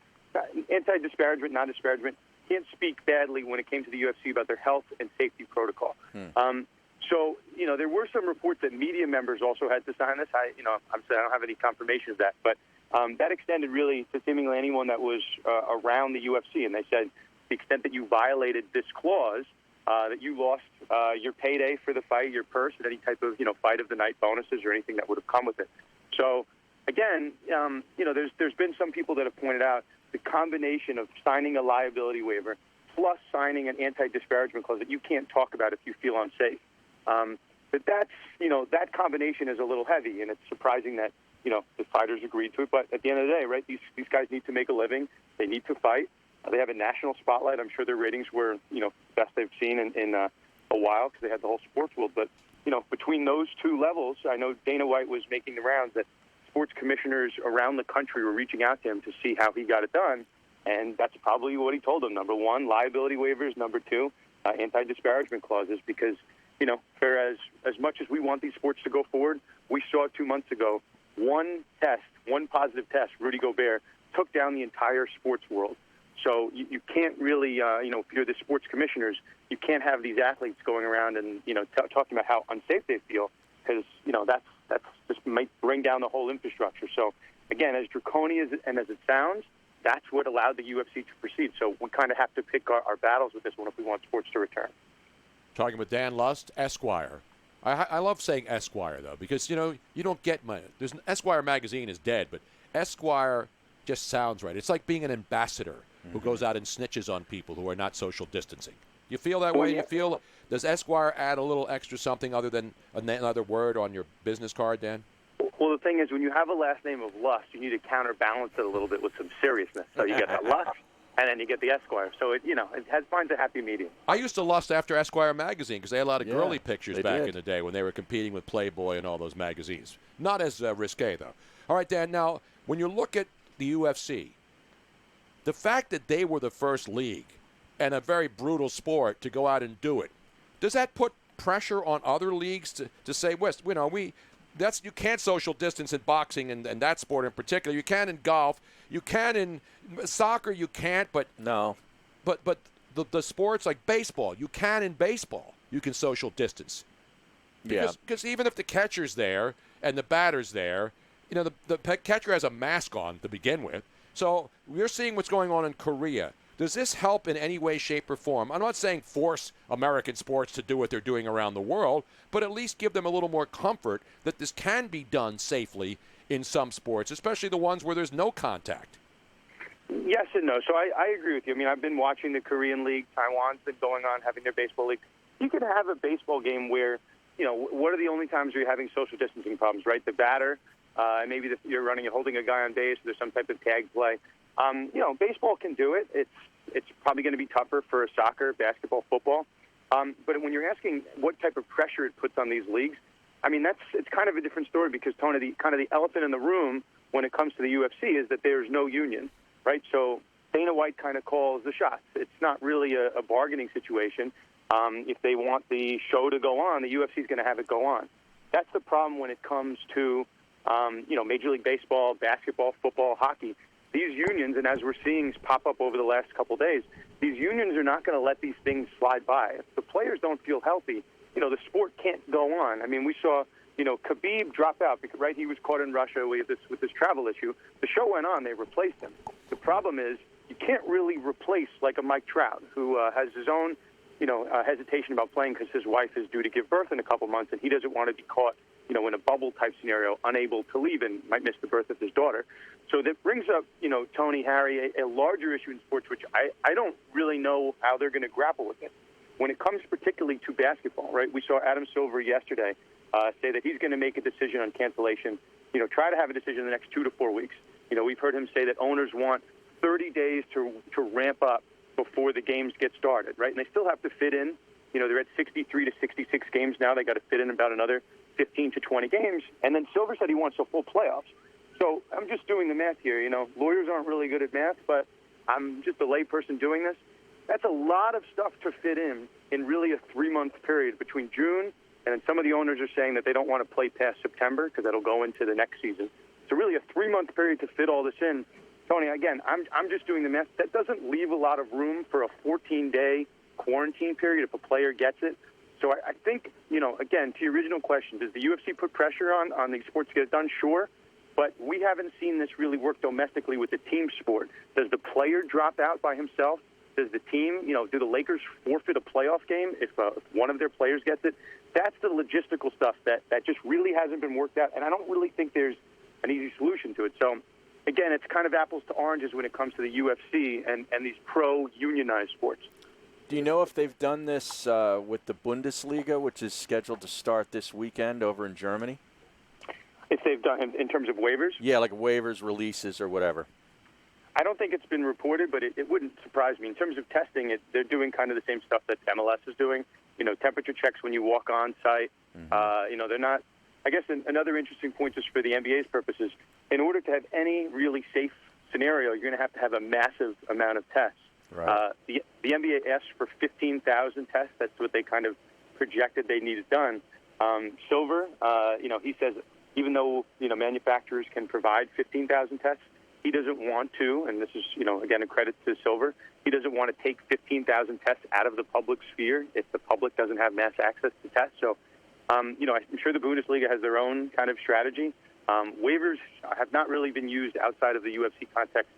anti-disparagement, non-disparagement, can't speak badly when it came to the UFC about their health and safety protocol. So, there were some reports that media members also had to sign this. I don't have any confirmation of that, but that extended really to seemingly anyone that was around the UFC. And they said the extent that you violated this clause, that you lost your payday for the fight, your purse, and any type of fight of the night bonuses or anything that would have come with it. So again, there's been some people that have pointed out the combination of signing a liability waiver plus signing an anti-disparagement clause that you can't talk about if you feel unsafe. But that combination is a little heavy, and it's surprising that the fighters agreed to it. But at the end of the day, right, these guys need to make a living. They need to fight. They have a national spotlight. I'm sure their ratings were best they've seen in a while because they had the whole sports world. But between those two levels, I know Dana White was making the rounds that sports commissioners around the country were reaching out to him to see how he got it done, and that's probably what he told them. Number one, liability waivers. Number two, anti-disparagement clauses, because for as much as we want these sports to go forward, we saw 2 months ago one positive test, Rudy Gobert, took down the entire sports world. So you can't really, if you're the sports commissioners, you can't have these athletes going around and, talking about how unsafe they feel, because, that's just might bring down the whole infrastructure. So, again, as draconian and as it sounds, that's what allowed the UFC to proceed. So we kind of have to pick our battles with this one if we want sports to return. Talking with Dan Lust, Esquire. I love saying Esquire, though, because, you don't get money. There's an Esquire magazine is dead, but Esquire just sounds right. It's like being an ambassador who goes out and snitches on people who are not social distancing. You feel that way? Yeah. You feel, does Esquire add a little extra something other than another word on your business card, Dan? Well, the thing is, when you have a last name of Lust, you need to counterbalance it a little bit with some seriousness. So you get the Lust, and then you get the Esquire. So it finds a happy medium. I used to lust after Esquire magazine because they had a lot of girly pictures back did. in the day when they were competing with Playboy and all those magazines. Not as risque, though. All right, Dan, now, when you look at the UFC, the fact that they were the first league and a very brutal sport to go out and do it, does that put pressure on other leagues to say, you can't social distance in boxing and that sport in particular. You can in golf. You can in soccer. You can't. But no. But the sports like baseball, you can in baseball. You can social distance. Because even if the catcher's there and the batter's there, the catcher has a mask on to begin with. So we're seeing what's going on in Korea. Does this help in any way, shape, or form? I'm not saying force American sports to do what they're doing around the world, but at least give them a little more comfort that this can be done safely in some sports, especially the ones where there's no contact. Yes and no. So I agree with you. I mean, I've been watching the Korean League. Taiwan's been going on, having their baseball league. You could have a baseball game where, what are the only times where you're having social distancing problems, right? The batter, maybe you're holding a guy on base, there's some type of tag play. Baseball can do it. It's probably going to be tougher for soccer, basketball, football. But when you're asking what type of pressure it puts on these leagues, I mean, it's kind of a different story because, Tony, the elephant in the room when it comes to the UFC is that there's no union. right? So Dana White kind of calls the shots. It's not really a bargaining situation. If they want the show to go on, the UFC is going to have it go on. That's the problem when it comes to, Major League Baseball, basketball, football, hockey. These unions, and as we're seeing pop up over the last couple of days, these unions are not going to let these things slide by. If the players don't feel healthy, the sport can't go on. I mean, we saw, Khabib drop out because, right, he was caught in Russia with this travel issue. The show went on. They replaced him. The problem is you can't really replace like a Mike Trout who has his own, hesitation about playing because his wife is due to give birth in a couple months, and he doesn't want to be caught, in a bubble-type scenario, unable to leave and might miss the birth of his daughter. So that brings up, Tony, Harry, a larger issue in sports, which I don't really know how they're going to grapple with it. When it comes particularly to basketball, right, we saw Adam Silver yesterday say that he's going to make a decision on cancellation, try to have a decision in the next 2 to 4 weeks. We've heard him say that owners want 30 days to ramp up before the games get started, right? And they still have to fit in. They're at 63 to 66 games now. They got to fit in about another 15 to 20 games. And then Silver said he wants a full playoffs. So I'm just doing the math here. Lawyers aren't really good at math, but I'm just a layperson doing this. That's a lot of stuff to fit in really a 3-month period between June, and then some of the owners are saying that they don't want to play past September because that'll go into the next season. So really a 3-month period to fit all this in. Tony, again, I'm just doing the math. That doesn't leave a lot of room for a 14-day quarantine period if a player gets it. So I think, again, to your original question, does the UFC put pressure on these sports to get it done? Sure. But we haven't seen this really work domestically with the team sport. Does the player drop out by himself? Does the team, do the Lakers forfeit a playoff game if one of their players gets it? That's the logistical stuff that just really hasn't been worked out, and I don't really think there's an easy solution to it. So, again, it's kind of apples to oranges when it comes to the UFC and these pro-unionized sports. Do you know if they've done this with the Bundesliga, which is scheduled to start this weekend over in Germany? If they've done in terms of waivers? Yeah, like waivers, releases, or whatever. I don't think it's been reported, but it wouldn't surprise me. In terms of testing, they're doing kind of the same stuff that MLS is doing. Temperature checks when you walk on site. Mm-hmm. They're not. I guess another interesting point just for the NBA's purposes, in order to have any really safe scenario, you're going to have a massive amount of tests. Right. The NBA asked for 15,000 tests. That's what they kind of projected they needed done. Silver, he says even though manufacturers can provide 15,000 tests, he doesn't want to, and this is again a credit to Silver. He doesn't want to take 15,000 tests out of the public sphere if the public doesn't have mass access to tests. So, I'm sure the Bundesliga has their own kind of strategy. Waivers have not really been used outside of the UFC context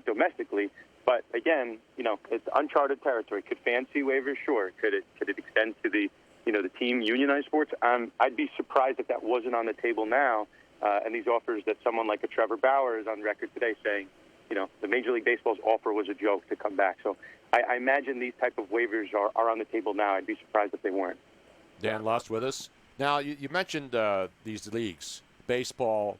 domestically. But again, it's uncharted territory. Could fans see waivers? Sure. Could it extend to the the team unionized sports? I'd be surprised if that wasn't on the table now. And these offers that someone like a Trevor Bauer is on record today saying, the Major League Baseball's offer was a joke to come back. So I imagine these type of waivers are on the table now. I'd be surprised if they weren't. Dan Lust with us. Now, you mentioned these leagues, baseball,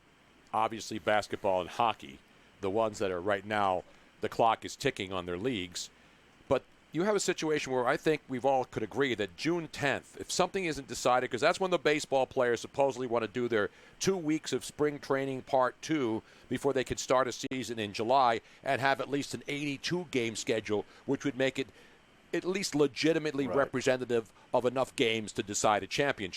obviously basketball and hockey, the ones that are right now, the clock is ticking on their leagues. But you have a situation where I think we've all could agree that June 10th, if something isn't decided, because that's when the baseball players supposedly want to do their 2 weeks of spring training part 2 before they could start a season in July and have at least an 82-game schedule, which would make it at least legitimately representative of enough games to decide a championship.